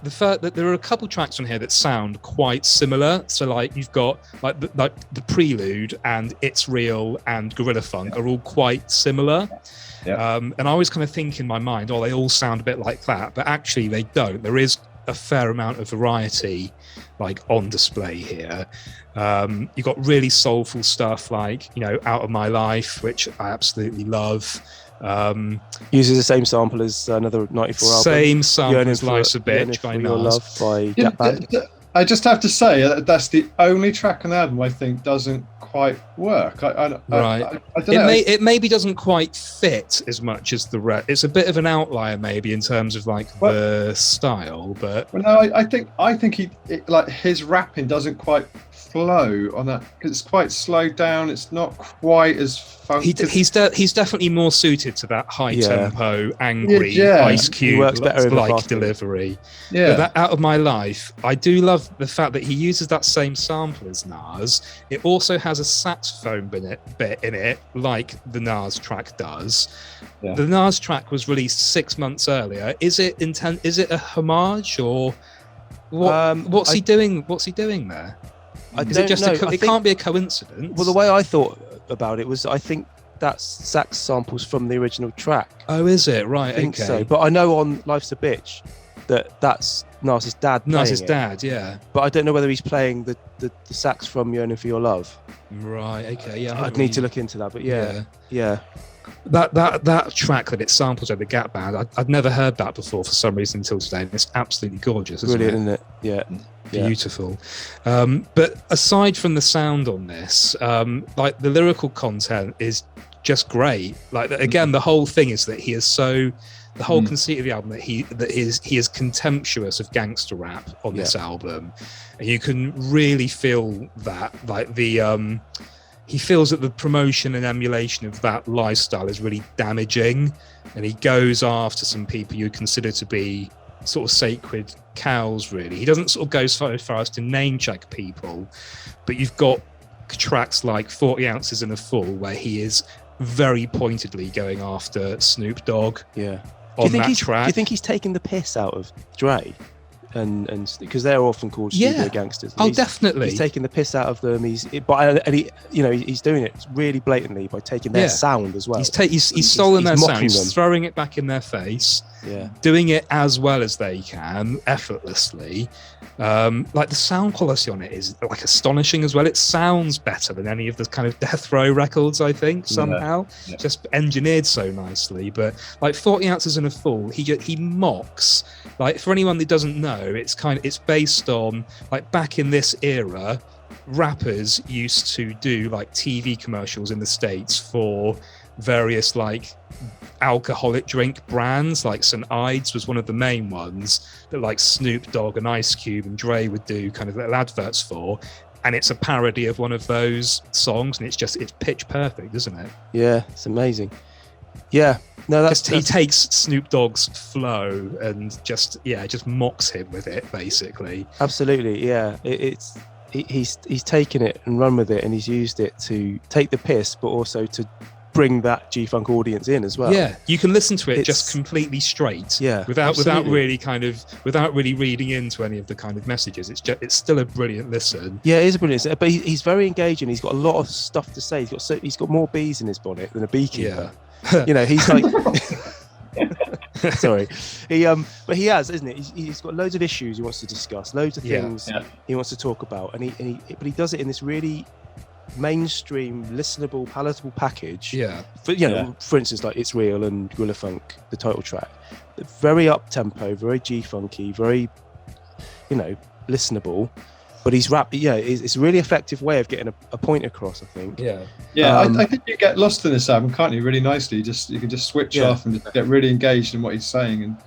There are a couple tracks on here that sound quite similar. So like you've got like the Prelude and It's Real and Gorilla Funk are all quite similar. Yeah. And I always kind of think in my mind, they all sound a bit like that, but actually they don't. There is a fair amount of variety like on display here. You've got really soulful stuff like Out of My Life, which I absolutely love. Uses the same sample as another 94 album. Same sample as Life's a Bitch by Your Love by Gap Band. I just have to say that's the only track on the album I think doesn't quite work. I don't know. It maybe doesn't quite fit as much as the rest. It's a bit of an outlier maybe in terms of the style, but I think his rapping doesn't quite flow on that because it's quite slowed down. It's not quite as funky. He's definitely more suited to that high tempo, angry Ice Cube like delivery. Yeah, but that Out of My Life, I do love the fact that he uses that same sample as Nas. It also has a saxophone bit in it, like the Nas track does. Yeah. The Nas track was released 6 months earlier. Is it a homage or what? What's he doing? What's he doing there? It can't be a coincidence. Well, the way I thought about it was, I think that's sax samples from the original track. Oh, is it? Right, I think so. But I know on Life's a Bitch that's Nas's dad. Nas's dad, yeah. But I don't know whether he's playing the sax from Yearning for Your Love. Right. Okay. Yeah. I'd need to look into that. But yeah. That track that it samples over the Gap Band, I'd never heard that before for some reason until today, and it's absolutely gorgeous. Brilliant, isn't it? Yeah. Beautiful. But aside from the sound on this, the lyrical content is just great. Like again, the whole thing is that he is so. The whole conceit of the album he is contemptuous of gangster rap on this album, and you can really feel that. Like he feels that the promotion and emulation of that lifestyle is really damaging, and he goes after some people you consider to be sort of sacred cows, really. He doesn't sort of go so far as to name check people, but you've got tracks like 40 Ounces in a Full where he is very pointedly going after Snoop Dogg. Yeah. On that track. Do you think he's taking the piss out of Dre? and because they're often called studio gangsters. Oh, definitely. He's taking the piss out of them. He's doing it really blatantly by taking their sound as well. He's stolen their sound, he's throwing it back in their face, doing it as well as they can, effortlessly. Like the sound quality on it is like astonishing as well. It sounds better than any of the kind of Death Row records, I think, somehow. Just engineered so nicely. But like 40 Ounces and a Fool, he mocks. Like, for anyone that doesn't know, it's based on, like, back in this era, rappers used to do like TV commercials in the States for various like alcoholic drink brands. Like St. Ides was one of the main ones that like Snoop Dogg and Ice Cube and Dre would do kind of little adverts for, and it's a parody of one of those songs, and it's pitch perfect, isn't it? Yeah, it's amazing. Yeah, no, that's he takes Snoop Dogg's flow and just mocks him with it, basically. Absolutely, yeah. He's taken it and run with it, and he's used it to take the piss, but also to bring that G-Funk audience in as well. Yeah, you can listen to it just completely straight. Yeah, without really reading into any of the kind of messages. It's still a brilliant listen. Yeah, it is a brilliant listen, but he's very engaging. He's got a lot of stuff to say. He's got more bees in his bonnet than a beekeeper. Yeah. He's like sorry, but he has, isn't it? He's got loads of issues he wants to discuss, loads of things he wants to talk about, but he does it in this really mainstream, listenable, palatable package. For instance, like It's Real and Gorilla Funk, the title track, very up tempo, very G-funky, very listenable. But he's it's a really effective way of getting a point across, I think. I think you get lost in this album, can't you? Really nicely. You can just switch off and just get really engaged in what he's saying.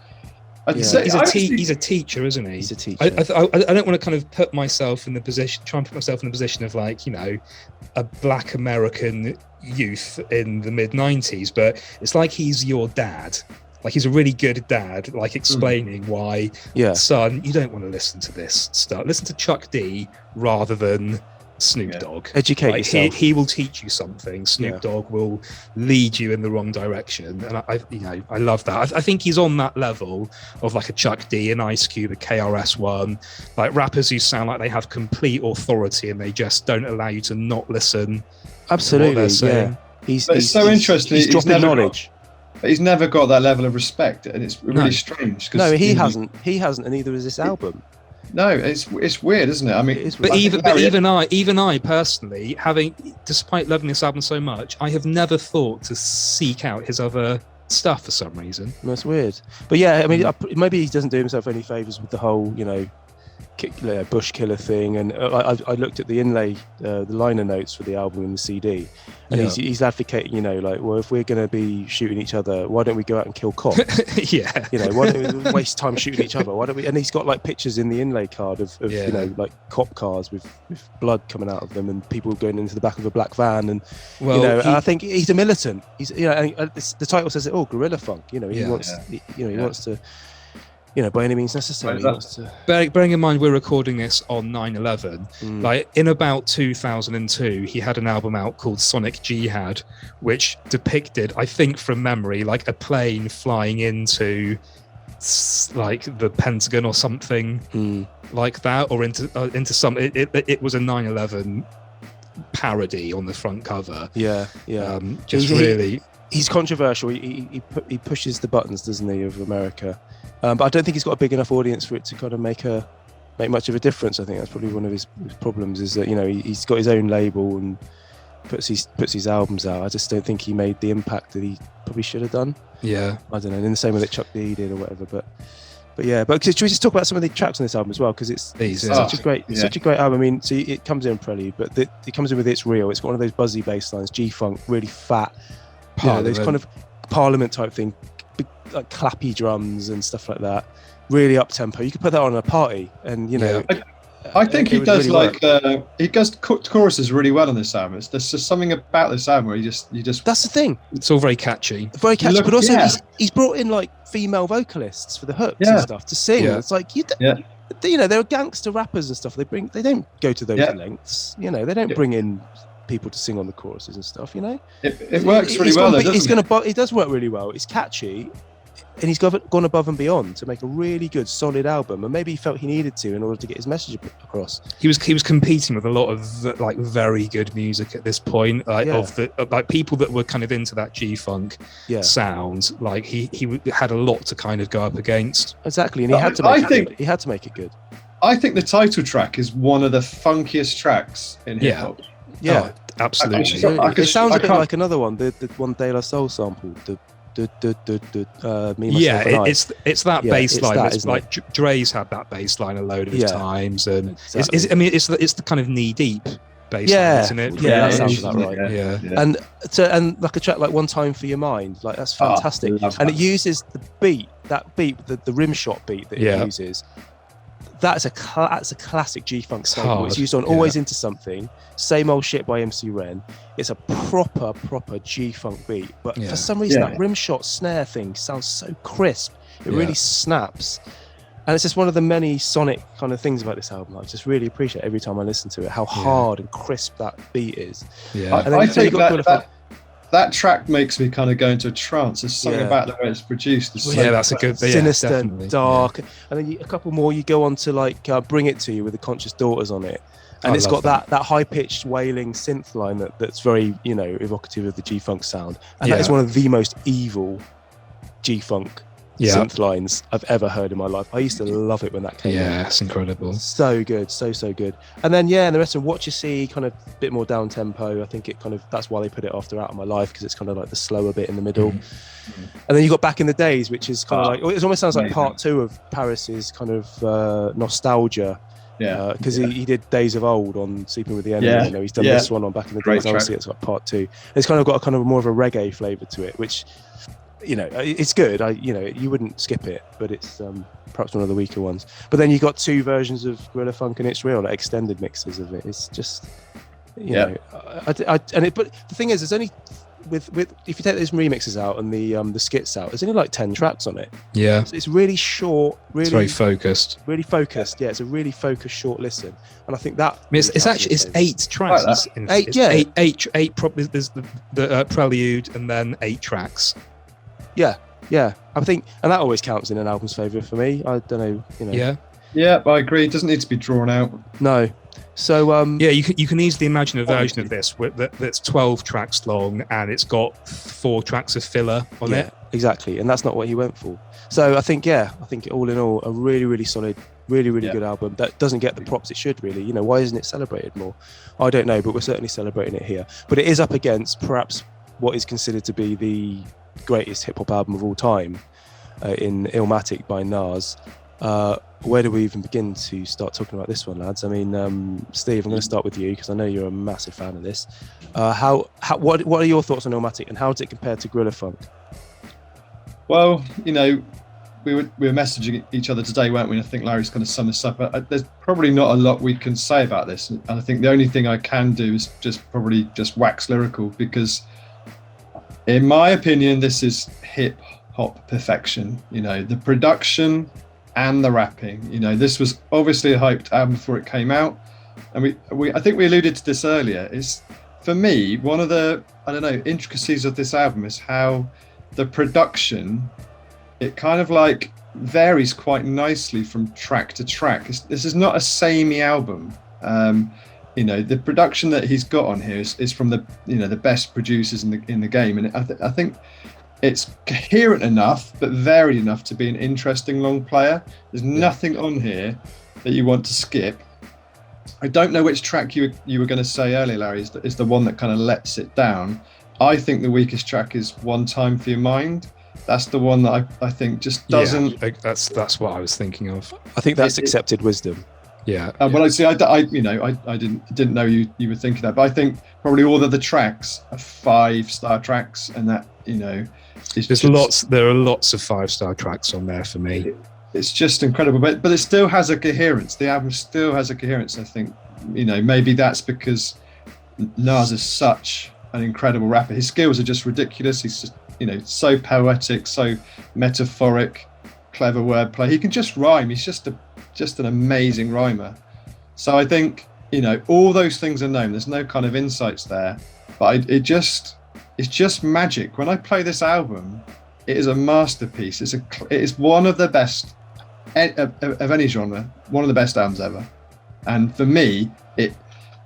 And he's a teacher, isn't he? He's a teacher. I don't want to kind of try and put myself in the position of like, a Black American youth in the mid-90s, but it's like he's your dad. Like, he's a really good dad, like explaining why, son, you don't want to listen to this stuff. Listen to Chuck D rather than Snoop Dogg. Educate yourself. He will teach you something. Snoop Dogg will lead you in the wrong direction. And I love that. I think he's on that level of like a Chuck D, an Ice Cube, a KRS-One, like rappers who sound like they have complete authority and they just don't allow you to not listen. Absolutely, yeah. It's so interesting. He's dropping knowledge. But he's never got that level of respect, and it's really strange. No, he hasn't, and neither is this album. No, it's weird, isn't it? I mean, even I personally, despite loving this album so much, I have never thought to seek out his other stuff for some reason. That's weird. But yeah, I mean, maybe he doesn't do himself any favors with the whole, Bush Killer thing, and I looked at the inlay, the liner notes for the album and the CD, and he's advocating, well, if we're going to be shooting each other, why don't we go out and kill cops? Why don't we waste time shooting each other? Why don't we? And he's got like pictures in the inlay card of like cop cars with blood coming out of them and people going into the back of a black van, and I think he's a militant. He's the title says it all, Gorilla Funk. He wants to. By any means necessary. Bearing in mind we're recording this on 9/11, like in about 2002, he had an album out called Sonic Jihad, which depicted, I think from memory, like a plane flying into like the Pentagon or something like that, or into some. It was a 9/11 parody on the front cover. He's controversial. He pushes the buttons, doesn't he, of America? But I don't think he's got a big enough audience for it to kind of make much of a difference. I think that's probably one of his problems, is that he's got his own label and puts his albums out. I just don't think he made the impact that he probably should have done. Yeah, I don't know. In the same way that Chuck D did or whatever. But yeah. But should we just talk about some of the tracks on this album as well? Because it's such a great album. I mean, so it comes in Prelude, but it comes in with It's Real. It's got one of those buzzy bass lines, G-funk, really fat. Those kind of Parliament type thing. Big, like clappy drums and stuff like that, really up tempo. You could put that on a party, and I think he does really he does choruses really well on this album. There's just something about this album where you just. That's the thing. It's all very catchy, but also he's brought in like female vocalists for the hooks and stuff to sing. It's like they're gangster rappers and stuff. They don't go to those lengths. They don't bring in people to sing on the choruses and stuff. It works really well. It does work really well. It's catchy, he's gone above and beyond to make a really good, solid album, and maybe he felt he needed to in order to get his message across. He was competing with a lot of like very good music at this point, like like people that were kind of into that G-funk sound. Like he had a lot to kind of go up against. Exactly, and he had to make it good. He had to make it good. I think the title track is one of the funkiest tracks in hip hop. Yeah, absolutely. It sounds a bit like another one, the one De La Soul sample. It's that bass line. It's like Dre's had that bass line a load of times, and exactly. it's the kind of knee deep bass line, isn't it? Yeah, that sounds about right. Yeah. And like a track like One Time for Your Mind, like that's fantastic. And it uses the beat, the rim shot beat that it uses. That's a classic G-Funk sample. It's used on Always Into Something, Same Old Shit by MC Ren. It's a proper G-Funk beat. But for some reason, that rim shot snare thing sounds so crisp. It really snaps. And it's just one of the many sonic kind of things about this album. I just really appreciate every time I listen to it, how hard and crisp that beat is. Yeah. I think that track makes me kind of go into a trance. There's something about the way it's produced. That's a good sinister and dark. And then a couple more, you go on to like Bring It To You with the Conscious Daughters on it. And it's got that high-pitched wailing synth line that's very, evocative of the G-Funk sound. And that is one of the most evil G-Funk synth lines I've ever heard in my life. I used to love it when that came out. Yeah, it's incredible. So good, so good. And then and the rest of What You See, kind of a bit more down tempo. I think it kind of, that's why they put it after Out of My Life, because it's kind of like the slower bit in the middle. And then you got Back in the Days, which is kind of like, it almost sounds like part 2 of Paris's kind of nostalgia. Because he did Days of Old on Sleeping with the Enemy. He's done this one on Back in the Days. Obviously, it's like part 2. It's kind of got a kind of more of a reggae flavour to it, which, it's good. You wouldn't skip it, but it's perhaps one of the weaker ones. But then you got 2 versions of Gorilla Funk and It's Real, like extended mixes of it. It's just, but the thing is, there's only with if you take those remixes out and the skits out, there's only like 10 tracks on it. Yeah, it's really short. Really, it's very focused. Really focused. Yeah, it's a really focused short listen, and I think that it's actually 8 tracks. Like Eight. Probably there's the prelude and then 8 tracks. Yeah. I think, and that always counts in an album's favour for me. I don't know. Yeah, I agree. It doesn't need to be drawn out. No. So you can easily imagine a version of this that's 12 tracks long and it's got 4 tracks of filler on it. Exactly, and that's not what he went for. So I think all in all, a really, really solid, really, really good album that doesn't get the props it should really. Why isn't it celebrated more? I don't know, but we're certainly celebrating it here. But it is up against perhaps what is considered to be the greatest hip hop album of all time, in Illmatic by Nas. Where do we even begin to start talking about this one, lads? I mean, Steve, I'm going to start with you because I know you're a massive fan of this. What are your thoughts on Illmatic and how does it compare to Gorilla Funk? Well, we were messaging each other today, weren't we? And I think Larry's going to sum this up. There's probably not a lot we can say about this, and I think the only thing I can do is just wax lyrical, because in my opinion, this is hip hop perfection. The production and the rapping. This was obviously a hyped album before it came out, and I think we alluded to this earlier. Is for me one of the intricacies of this album is how the production, it kind of like varies quite nicely from track to track. This is not a samey album. The production that he's got on here is from the best producers in the game, and I think it's coherent enough but varied enough to be an interesting long player. There's nothing on here that you want to skip. I don't know which track you were going to say earlier, Larry, is the one that kind of lets it down. I think the weakest track is One Time for Your Mind. That's the one that I think just doesn't. Yeah, that's what I was thinking of. I think that's Accepted Wisdom. Yeah. Well, I see. I didn't know you were thinking that, but I think probably all of the tracks are 5-star tracks, and that there are lots of 5-star tracks on there for me. It's just incredible, but it still has a coherence. The album still has a coherence. I think maybe that's because Nas is such an incredible rapper. His skills are just ridiculous. He's just so poetic, so metaphoric, clever wordplay. He can just rhyme. He's just an amazing rhymer. So I think all those things are known. There's no kind of insights there, but it's just magic. When I play this album, it is a masterpiece. It is one of the best of any genre, one of the best albums ever. And for me, it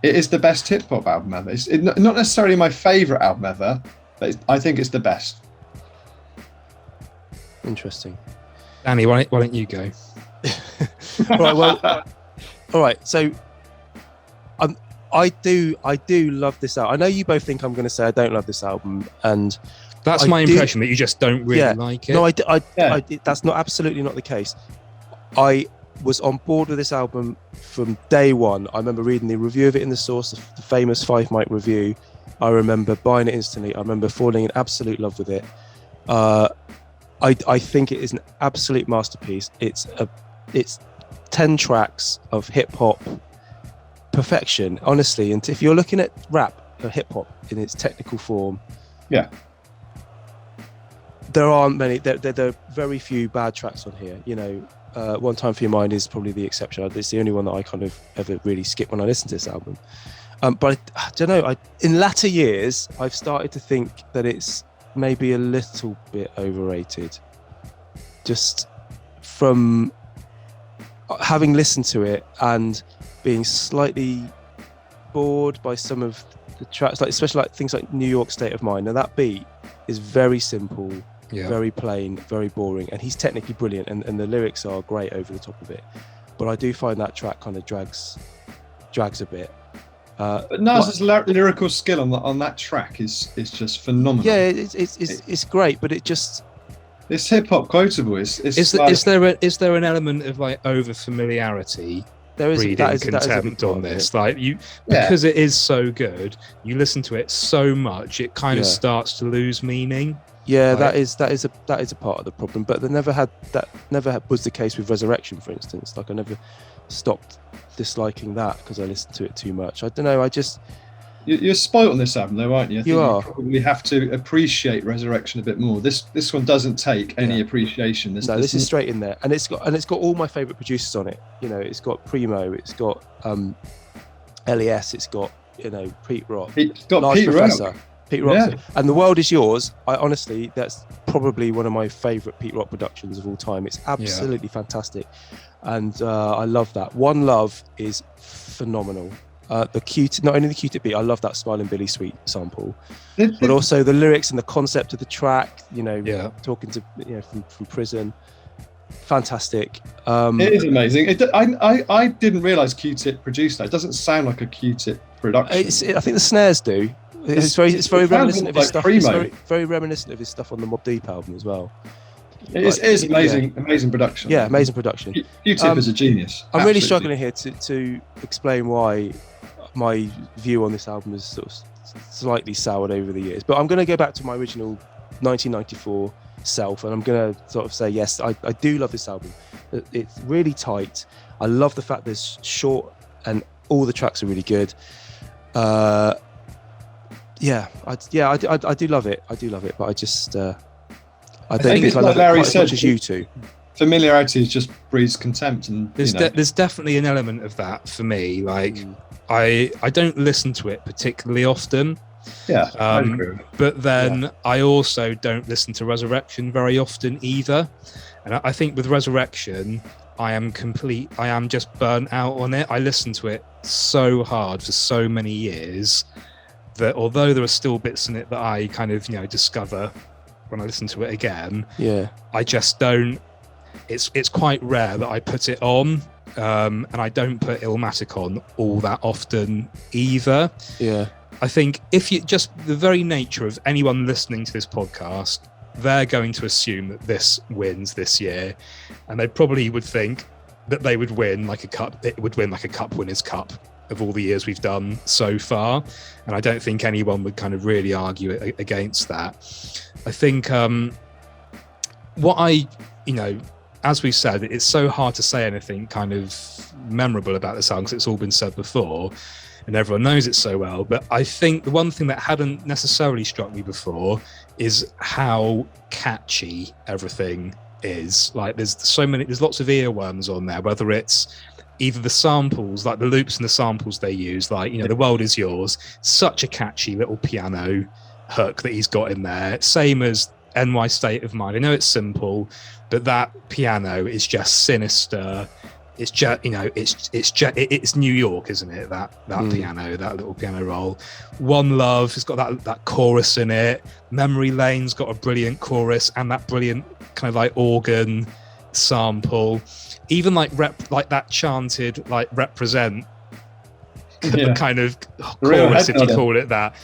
is the best hip hop album ever. It's not necessarily my favorite album ever, but I think it's the best. Interesting. Danny, why don't you go? All right. So, I do love this album. I know you both think I'm going to say I don't love this album, and that's my impression, that you just don't really like it. No, that's absolutely not the case. I was on board with this album from day one. I remember reading the review of it in The Source, the famous 5 mic review. I remember buying it instantly. I remember falling in absolute love with it. I think it is an absolute masterpiece. It's 10 tracks of hip hop perfection, honestly. And if you're looking at rap or hip hop in its technical form, there aren't many. There are very few bad tracks on here. You know, One Time for Your Mind is probably the exception. It's the only one that I kind of ever really skip when I listen to this album. But I don't know. In latter years, I've started to think that it's maybe a little bit overrated. Just from having listened to it and being slightly bored by some of the tracks, like especially like things like New York State of Mind. Now that beat is very simple, very plain, very boring, and he's technically brilliant, and the lyrics are great over the top of it. But I do find that track kind of drags a bit. But Nas's lyrical skill on that track is just phenomenal. Yeah, it's great, but it's hip hop quotable. Is there an element of like over familiarity? There is breeding contempt on this, like because it is so good. You listen to it so much, it kind of starts to lose meaning. Yeah, that is a part of the problem. But they never was the case with Resurrection, for instance. Like I never stopped disliking that because I listened to it too much. I don't know. You're spoilt on this album, though, aren't you? You are. You probably have to appreciate Resurrection a bit more. This one doesn't take any appreciation. This is straight in there, and it's got all my favourite producers on it. You know, it's got Primo, it's got LES, it's got Pete Rock, it's got Large Pete Professor. Rock. Pete Rock, and The World Is Yours. Honestly, that's probably one of my favourite Pete Rock productions of all time. It's absolutely fantastic, and I love that. One Love is phenomenal. Not only the Q-Tip beat, I love that Smiling Billy Sweet sample, but also the lyrics and the concept of the track. Talking to from prison, fantastic. It is amazing. I didn't realise Q-Tip produced that. It doesn't sound like a Q-Tip production. I think the snares do. It's very reminiscent of his stuff. It's very reminiscent of his stuff on the Mobb Deep album as well. It is amazing, amazing production. Yeah, amazing production. Q-Tip is a genius. I'm really struggling here to explain why my view on this album is sort of slightly soured over the years. But I'm going to go back to my original 1994 self, and I'm going to sort of say, yes, I do love this album. It's really tight. I love the fact that it's short and all the tracks are really good. I do love it. But I just I don't think I love it quite as much as you two. Familiarity just breeds contempt, and there's definitely an element of that for me. Like I don't listen to it particularly often. But then I also don't listen to Resurrection very often either. And I think with Resurrection, I am just burnt out on it. I listened to it so hard for so many years that although there are still bits in it that I kind of discover when I listen to it again, I just don't. It's quite rare that I put it on, and I don't put Illmatic on all that often either. I think if you just the very nature of anyone listening to this podcast, they're going to assume that this wins this year, and they probably would think that they would win like a cup. It would win like a Cup Winners' Cup of all the years we've done so far, and I don't think anyone would kind of really argue against that. I think as we said, it's so hard to say anything kind of memorable about the song because it's all been said before and everyone knows it so well. But I think the one thing that hadn't necessarily struck me before is how catchy everything is. Like there's lots of earworms on there, whether it's either the samples, like the loops and the samples they use, like, The World Is Yours, such a catchy little piano hook that he's got in there. Same as NY State of Mind. I know it's simple, but that piano is just sinister. It's just, it's New York, isn't it? That piano, that little piano roll. One Love has got that chorus in it. Memory Lane's got a brilliant chorus and that brilliant kind of like organ sample. Even like that chanted like Represent kind of chorus, if you call it that.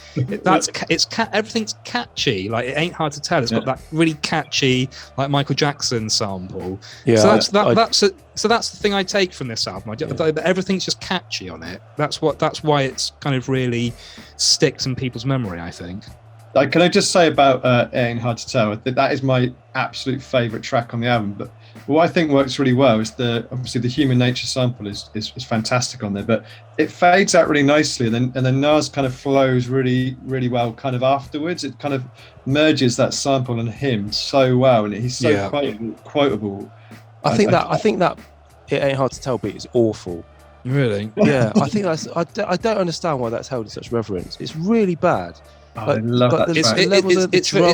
Everything's catchy. Like, it ain't hard to tell. It's got that really catchy like Michael Jackson sample. So that's the thing I take from this album. Everything's just catchy on it. That's why it's kind of really sticks in people's memory, I think. Can I just say about It Ain't Hard to Tell? That is my absolute favourite track on the album. But what I think works really well is obviously the Human Nature sample is fantastic on there, but it fades out really nicely, and then Nas kind of flows really, really well kind of afterwards. It kind of merges that sample and him so well, and he's so quotable. I think that It Ain't Hard to Tell beat is awful. Really? Yeah, I think that's. I don't understand why that's held in such reverence. It's really bad. I love that. It's very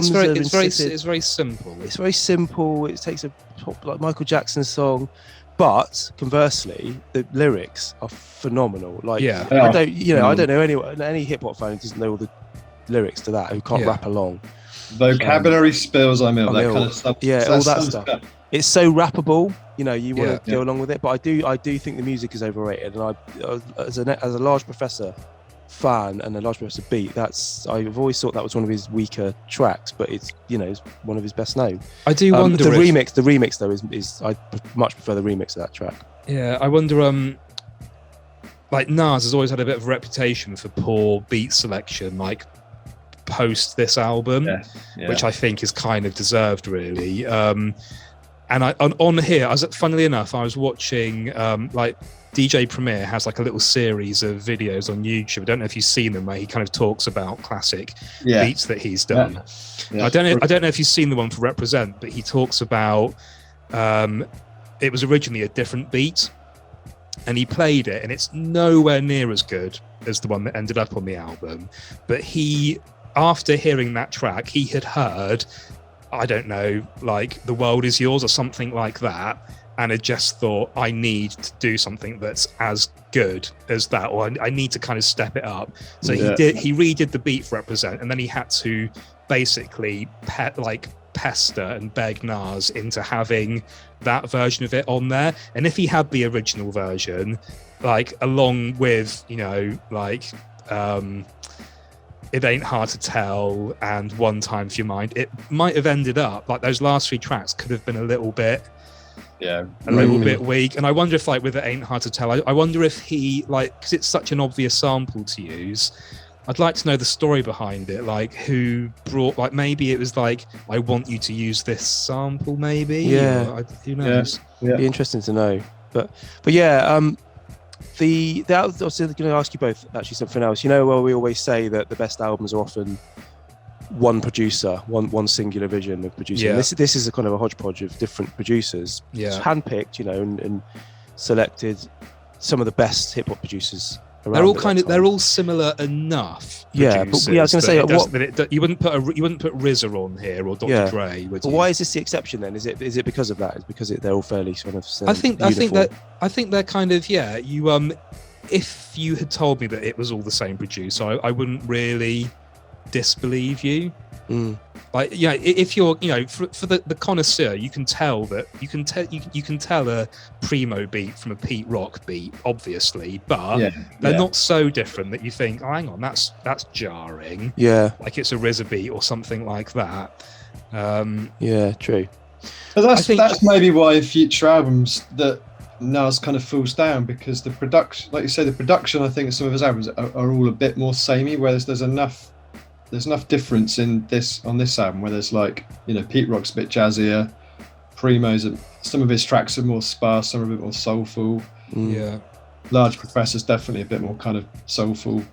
simple. It's very simple. It takes a pop like Michael Jackson song, but conversely, the lyrics are phenomenal. Like, I don't know any hip hop fan who doesn't know all the lyrics to that, who can't rap along. Vocabulary spills, that kind of stuff. Yeah, all that stuff. It's so rappable, you want to go along with it. But I do think the music is overrated, and I, as a Large Professor fan and a Large Professor beat, I've always thought that was one of his weaker tracks, but it's it's one of his best known. I do wonder the remix though is I much prefer the remix of that track. Yeah, I wonder. Like, Nas has always had a bit of a reputation for poor beat selection, like post this album, which I think is kind of deserved, really. And on here, funnily enough, I was watching like DJ Premier has like a little series of videos on YouTube. I don't know if you've seen them, where he kind of talks about classic beats that he's done. Yeah. I don't know if you've seen the one for Represent, but he talks about it was originally a different beat, and he played it, and it's nowhere near as good as the one that ended up on the album. But after hearing that track, he had heard, I don't know, like The World Is Yours or something like that, and had just thought, I need to do something that's as good as that, or I need to kind of step it up. So he redid the beat for Represent, and then he had to basically pester and beg Nas into having that version of it on there. And if he had the original version, like along with, It Ain't Hard to Tell and One Time For Your Mind, it might have ended up, like, those last three tracks could have been a little bit bit weak. And I wonder if, like, with It Ain't Hard to Tell, I wonder if he, like, because it's such an obvious sample to use, I'd like to know the story behind it, like who brought, like, maybe it was like, I want you to use this sample, maybe. Who knows? Be interesting to know. But yeah, I was going to ask you both actually something else. Well, we always say that the best albums are often one producer, one singular vision of producing. Yeah. This is a kind of a hodgepodge of different producers. Yeah. It's handpicked, and selected some of the best hip hop producers around. They're all similar enough. Yeah, but I was going to say you wouldn't put RZA on here or Dr. Dre. Would you? Why is this the exception then? Is it because of that? Is it because they're all fairly sort of I think they're kind of you if you had told me that it was all the same producer, I wouldn't really disbelieve you. Like, if you're, for the connoisseur, you can tell you can tell a Primo beat from a Pete Rock beat, obviously, but they're not so different that you think, oh, hang on, that's jarring. Yeah, like it's a RZA beat or something like that. Yeah, true. But that's maybe why in future albums that Nas kind of falls down, because the production, like you say, the production, I think in some of his albums are all a bit more samey, whereas there's enough difference on this album where there's, like, Pete Rock's a bit jazzier, Primo's some of his tracks are more sparse, some are a bit more soulful. Large Professor's definitely a bit more kind of soulful.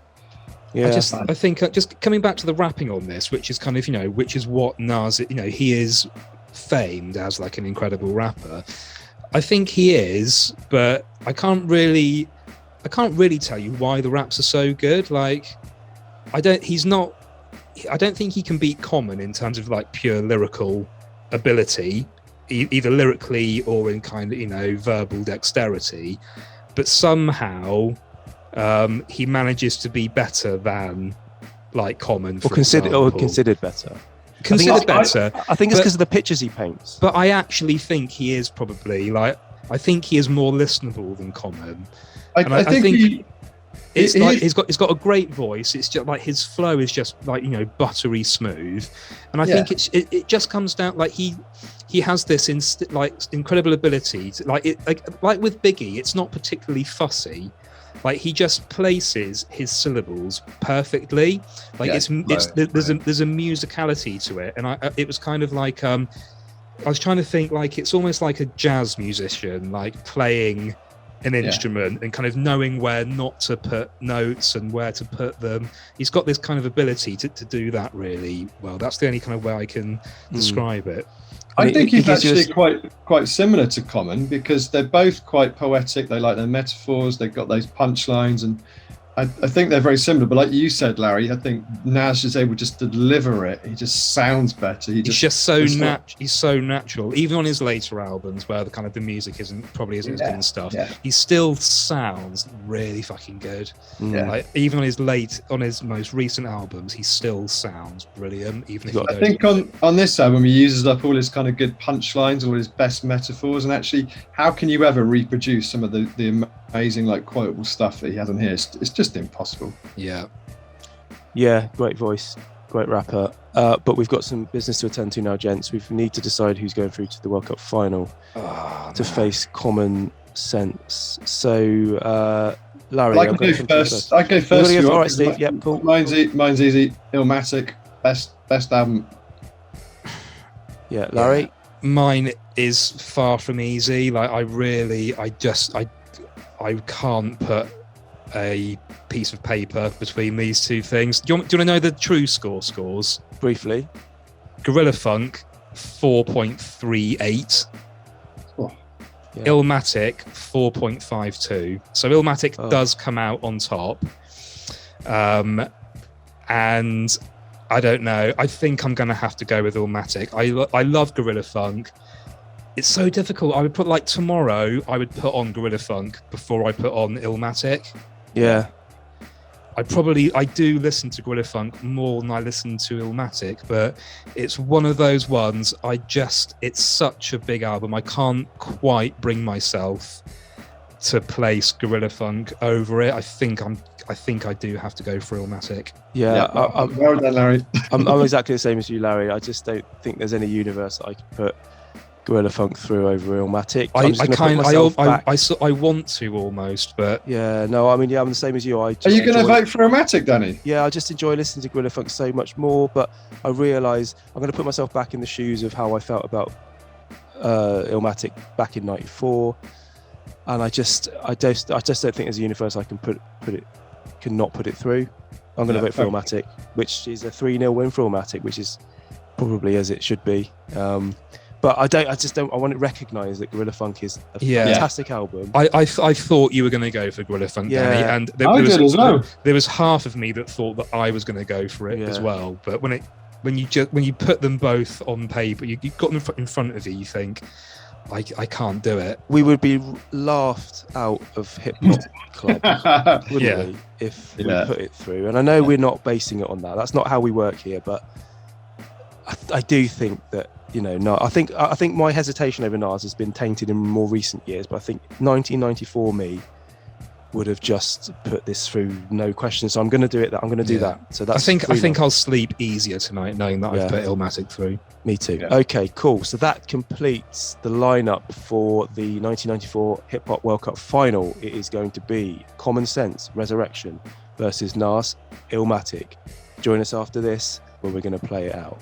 I think just coming back to the rapping on this, which is kind of, which is what Nas, he is famed as, like, an incredible rapper. I think he is, but I can't really I don't think he can beat Common in terms of like pure lyrical ability, either lyrically or in kind of verbal dexterity. But somehow he manages to be better than like Common, or considered better. Considered better. I think it's because of the pictures he paints. But I actually think he is probably I think he is more listenable than Common. I think he's got a great voice. It's just like his flow is just like buttery smooth, and I think it just comes down like he has this incredible ability to, like with Biggie. It's not particularly fussy. Like he just places his syllables perfectly. Like there's a musicality to it, and it was kind of like I was trying to think like it's almost like a jazz musician like playing an instrument and kind of knowing where not to put notes and where to put them. He's got this kind of ability to do that really well. That's the only kind of way I can describe it. I think he's actually quite similar to Common because they're both quite poetic. They like their metaphors. They've got those punchlines, and I think they're very similar. But like you said, Larry, I think Nas is able just to deliver it. He just sounds better. He's just so he's so natural. Even on his later albums, where the music probably isn't as good and stuff, he still sounds really fucking good. Yeah. Like even on his most recent albums, he still sounds brilliant. Even if I think on this album, he uses up all his kind of good punchlines, all his best metaphors, and actually, how can you ever reproduce some of the amazing like quotable stuff that he has on here? It's just impossible. Yeah, great voice, great rapper, but we've got some business to attend to now, gents. We need to decide who's going through to the World Cup final to face Common Sense. So Larry, I can go first. I go first. All right, Steve. Yep, cool. Mine's easy. Illmatic, best album. Yeah, Larry. Mine is far from easy. Like I can't put a piece of paper between these two things. Do you want to know the Tru-Skore scores? Briefly. Gorilla Funk, 4.38. Oh. Yeah. Illmatic, 4.52. So Illmatic does come out on top. And I don't know. I think I'm going to have to go with Illmatic. I love Gorilla Funk. It's so difficult. I would put tomorrow, I would put on Gorilla Funk before I put on Illmatic. Yeah. I do listen to Gorilla Funk more than I listen to Illmatic, but it's one of those ones it's such a big album. I can't quite bring myself to place Gorilla Funk over it. I think I do have to go for Illmatic. Yeah. Well done, Larry. I'm exactly the same as you, Larry. I just don't think there's any universe that I could put Gorilla Funk through over Illmatic. I want to almost, but yeah, no, I mean, I'm the same as you. Are you going to vote for Illmatic, Danny? Yeah, I just enjoy listening to Gorilla Funk so much more, but I realise I'm going to put myself back in the shoes of how I felt about Illmatic back in '94, and I just don't think there's a universe I can cannot put it through. I'm going to vote for Illmatic, which is a 3-0 win for Illmatic, which is probably as it should be. But I want to recognise that Gorilla Funk is a fantastic album. I thought you were going to go for Gorilla Funk, Danny, and there was half of me that thought that I was going to go for it as well. But when you put them both on paper, you got them in front of you, you think, I can't do it. We would be laughed out of hip hop club, wouldn't we, if we put it through? And I know we're not basing it on that. That's not how we work here. But I do think that. No, I think my hesitation over Nas has been tainted in more recent years, but I think 1994 me would have just put this through no question. So I'm going to do it. I'm going to do that. So that's. I think I'll sleep easier tonight knowing that I've put Illmatic through. Me too. Yeah. Okay, cool. So that completes the lineup for the 1994 Hip Hop World Cup final. It is going to be Common Sense Resurrection versus Nas Illmatic. Join us after this, where we're going to play it out.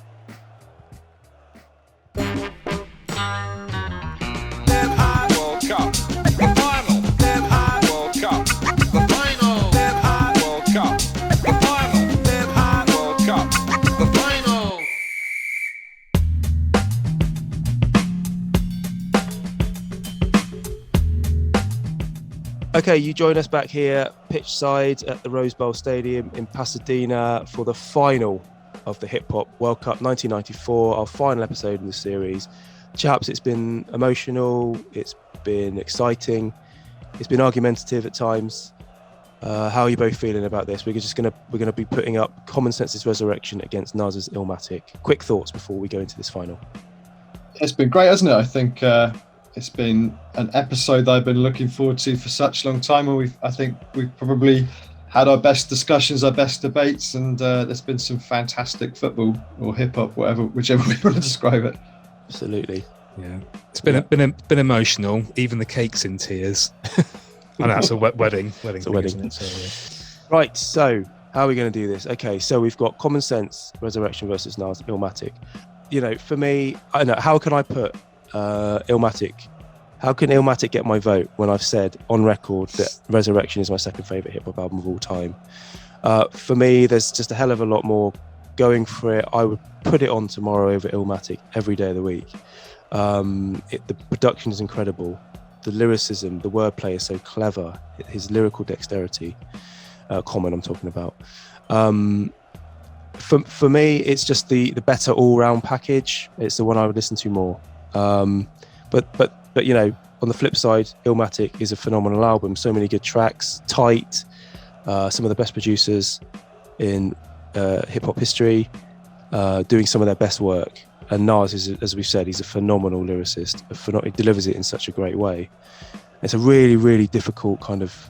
Okay, you join us back here, pitch side at the Rose Bowl Stadium in Pasadena for the final of the Hip Hop World Cup 1994, our final episode in the series. Chaps, it's been emotional, it's been exciting, it's been argumentative at times. How are you both feeling about this? We're gonna be putting up Common Sense's Resurrection against Nas's Illmatic. Quick thoughts before we go into this final. It's been great, hasn't it? I think it's been an episode that I've been looking forward to for such a long time, and I think we've probably had our best discussions, our best debates, and there's been some fantastic football or hip hop, whichever way you want to describe it. Absolutely. Yeah, it's been emotional. Even the cake's in tears. I know, it's a wedding. It's a wedding. Isn't it? So, yeah. Right, so how are we going to do this? Okay, so we've got Common Sense, Resurrection versus Nas, Illmatic. You know, for me, I know, how can I put Illmatic? How can Illmatic get my vote when I've said on record that Resurrection is my second favourite hip-hop album of all time? For me, there's just a hell of a lot more going for it. I would put it on tomorrow over Illmatic every day of the week. The production is incredible. The lyricism, the wordplay is so clever. His lyrical dexterity, Common I'm talking about. For me, it's just the better all-round package. It's the one I would listen to more. But you know, on the flip side, Illmatic is a phenomenal album. So many good tracks, tight. Some of the best producers in hip-hop history, doing some of their best work. And Nas is, as we've said, he's a phenomenal lyricist. He delivers it in such a great way. It's a really, really difficult kind of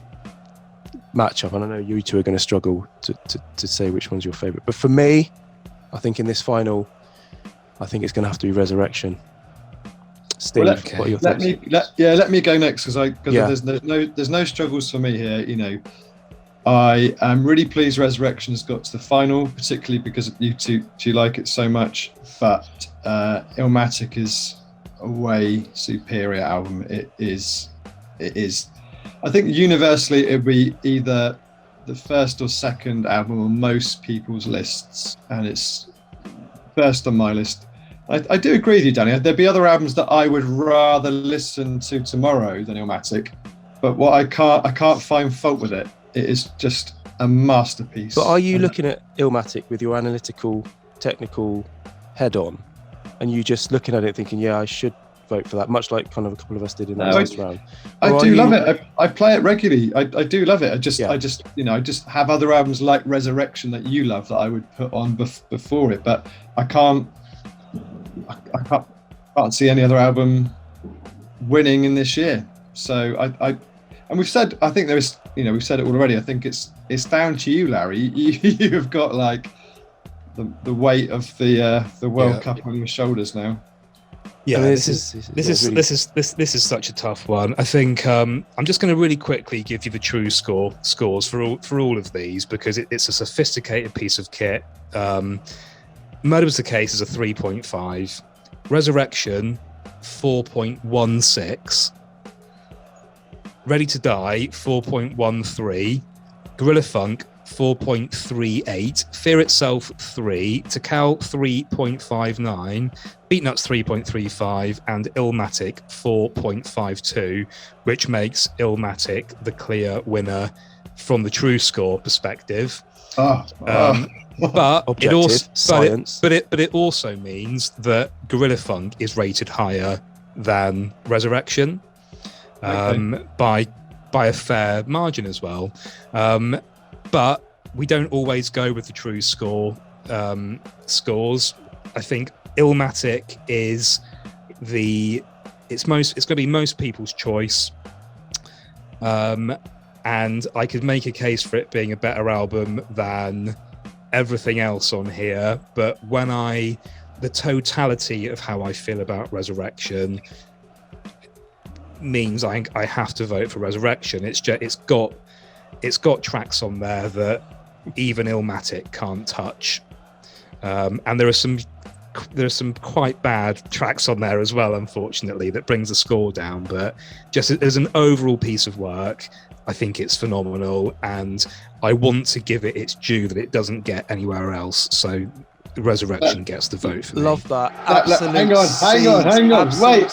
matchup, and I know you two are going to struggle to say which one's your favourite. But for me, I think in this final, I think it's going to have to be Resurrection. Steve, what are your thoughts? Let me go next because there's no struggles for me here. You know, I am really pleased Resurrection has got to the final, particularly because you two like it so much. But Illmatic is a way superior album. It is. I think universally it would be either the first or second album on most people's lists, and it's first on my list. I do agree with you, Danny. There'd be other albums that I would rather listen to tomorrow than Illmatic, but what I can't find fault with it. It is just a masterpiece. But are you looking at Illmatic with your analytical, technical head on, and you just looking at it thinking, yeah, I should vote for that, much like kind of a couple of us did in the last round? I do love it. I play it regularly. I do love it. I just have other albums like Resurrection that you love that I would put on before it, but I can't see any other album winning in this year. So and we've said, I think we've said it already. I think it's down to you, Larry. You've got like the weight of the World Cup on your shoulders now. Yeah, this is such a tough one. I think I'm just going to really quickly give you the scores for all of these because it's a sophisticated piece of kit. Murder Was the Case is a 3.5. Resurrection 4.16. Ready to Die 4.13. Gorilla Funk 4.38, Fear Itself 3, Tikal 3.59, Beatnuts 3.35, and Illmatic 4.52, which makes Illmatic the clear winner from the Tru-Skore perspective. But it also means that Gorilla Funk is rated higher than Resurrection by a fair margin as well. But we don't always go with the Tru-Skore scores. I think Illmatic is it's going to be most people's choice. And I could make a case for it being a better album than everything else on here. But the totality of how I feel about Resurrection means I have to vote for Resurrection. It's got tracks on there that even Illmatic can't touch, and there are some quite bad tracks on there as well, unfortunately, that brings the score down. But just as an overall piece of work, I think it's phenomenal, and I want to give it its due that it doesn't get anywhere else. So Resurrection gets the vote for me. Love that. Hang on. Wait.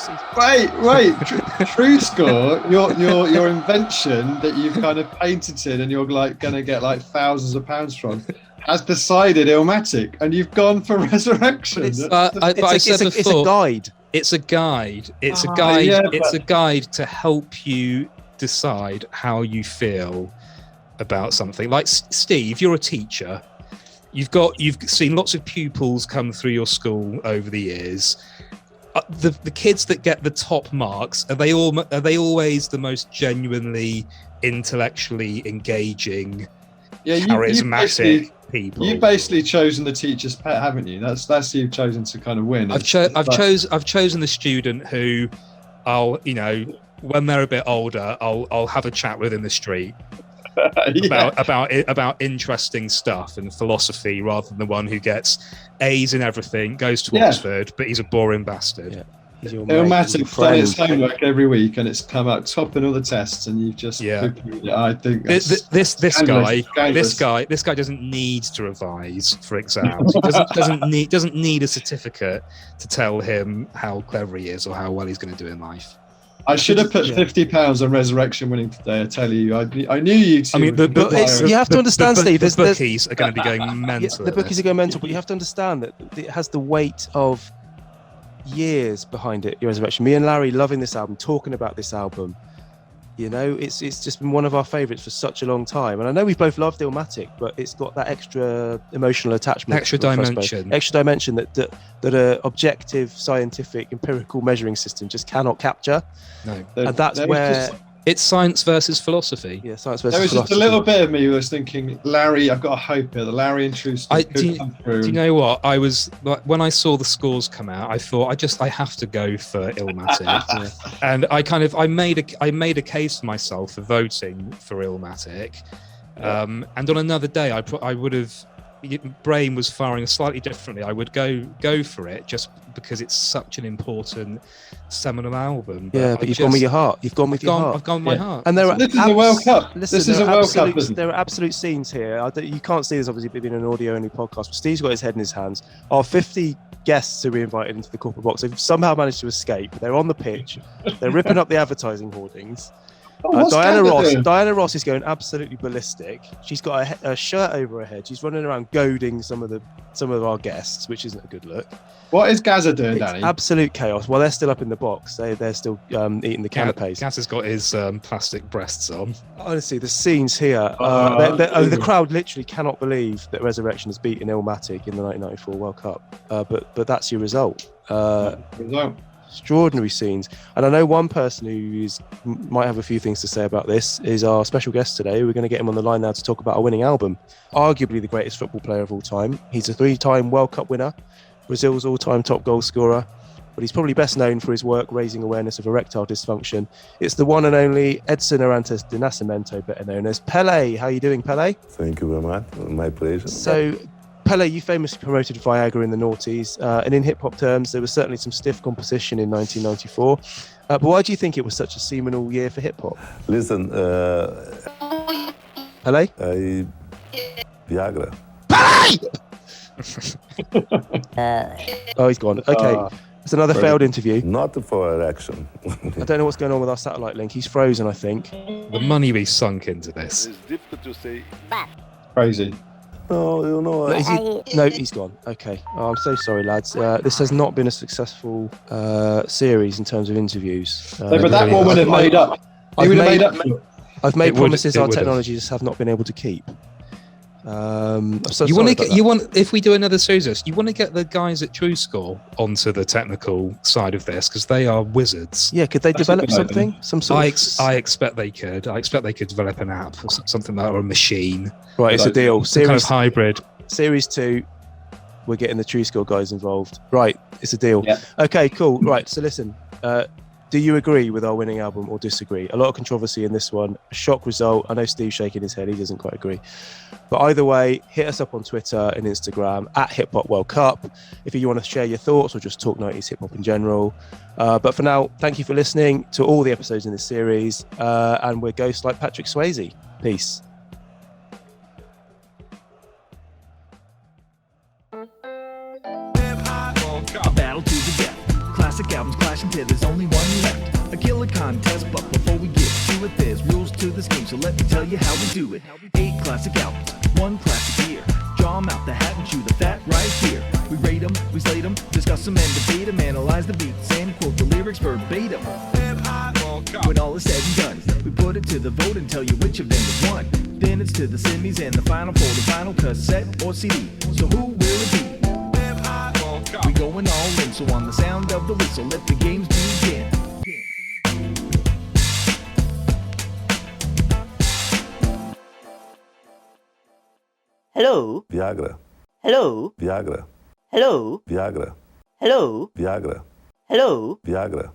Tru-Skore, your invention that you've kind of patented and you're like going to get like thousands of pounds from, has decided Illmatic, and you've gone for Resurrection. It's- I said it's a before, guide. it's a guide. It's a Ah, guide. yeah, it's but- a guide to help you decide how you feel about something. Like Steve, you're a teacher. You've seen lots of pupils come through your school over the years. The kids that get the top marks, are they always the most genuinely intellectually engaging, charismatic people? You've basically chosen the teacher's pet, haven't you? That's you've chosen to kind of win. I've chosen the student who I'll, when they're a bit older, I'll have a chat with in the street about interesting stuff and philosophy, rather than the one who gets A's in everything, goes to Oxford, but he's a boring bastard. Yeah. He's your Illmatic's done its homework every week, and it's come out top in all the tests, and you've just I think this guy doesn't need to revise for exams. He doesn't need a certificate to tell him how clever he is or how well he's going to do in life. I should have put £50 on Resurrection winning today. I tell you, I knew you. I mean, you have to understand, Steve. The bookies are going to be going mental. The bookies are going mental, but you have to understand that it has the weight of years behind it. Your Resurrection. Me and Larry loving this album, talking about this album. It's just been one of our favourites for such a long time. And I know we've both loved Illmatic, but it's got that extra emotional attachment, extra dimension that a objective, scientific, empirical measuring system just cannot capture. No, and that's where it's science versus philosophy. Yeah, science versus philosophy. There was just a little bit of me who was thinking, Larry, I've got a hope here. The Larry and Tru-Skore could come through. Do you know what? I was when I saw the scores come out, I thought I have to go for Illmatic, and I made a case for myself for voting for Illmatic, and on another day I would have. Brain was firing slightly differently. I would go for it just because it's such an important seminal album. But you've gone with your heart. I've gone with my heart. And this is a World Cup. This is a World Cup. There are absolute scenes here. You can't see this, obviously, being an audio-only podcast. But Steve's got his head in his hands. Our 50 guests who we invited into the corporate box, they've somehow managed to escape. They're on the pitch. They're ripping up the advertising hoardings. Diana Ross is going absolutely ballistic. She's got a shirt over her head. She's running around goading some of our guests, which isn't a good look. What is Gaza doing, Danny? Absolute chaos. Well, they're still up in the box. They're still eating the canapes. Gaz has got his plastic breasts on. Honestly, the scenes here. The crowd literally cannot believe that Resurrection has beaten Illmatic in the 1994 World Cup. But that's your result. Extraordinary scenes. And I know one person who might have a few things to say about this is our special guest today. We're going to get him on the line now to talk about our winning album. Arguably the greatest football player of all time. He's a 3-time World Cup winner, Brazil's all-time top goal scorer, but he's probably best known for his work raising awareness of erectile dysfunction. It's the one and only Edson Arantes de Nascimento, better known as Pele. How are you doing, Pele? Thank you very much. My pleasure. So, Pele, you famously promoted Viagra in the noughties, and in hip-hop terms, there was certainly some stiff composition in 1994. But why do you think it was such a seminal year for hip-hop? Listen, Pele? Viagra. Oh, he's gone. Okay. It's another failed interview. Not for erection. I don't know what's going on with our satellite link. He's frozen, I think. The money we sunk into this. It's difficult to say. Crazy. No, you know. No, he's gone. Okay. Oh, I'm so sorry, lads. This has not been a successful series in terms of interviews. But that one would have made up. I've made promises our technology just have not been able to keep. If we do another series, you want to get the guys at Tru-Skore onto the technical side of this because they are wizards. Yeah, could they develop something? I expect they could. I expect they could develop an app or something like, or a machine. Right, it's a deal. Series kind of hybrid. Series 2, we're getting the Tru-Skore guys involved. Right, it's a deal. Yeah. Okay, cool. Right, so listen. Do you agree with our winning album or disagree? A lot of controversy in this one. A shock result. I know Steve's shaking his head. He doesn't quite agree. But either way, hit us up on Twitter and Instagram at Hip Hop World Cup if you want to share your thoughts or just talk 90s hip hop in general. But for now, thank you for listening to all the episodes in this series. And we're ghosts like Patrick Swayze. Peace. A battle to the death. Classic albums clash until there's only one left. A killer contest, but before we get to it, there's rules to this game, so let me tell you how we do it. 8 classic albums, 1 classic year. Draw I'm out the hat and chew the fat right here. We rate them, we slate them, discuss them and debate them, analyze the beats and quote the lyrics verbatim. When all is said and done, we put it to the vote and tell you which of them has won. Then it's to the semis and the final for the final cassette or CD. So who will it be? We going all in, so on the sound of the whistle, let the games begin. Hello? Viagra. Hello? Viagra. Hello? Viagra. Hello? Viagra. Hello? Viagra.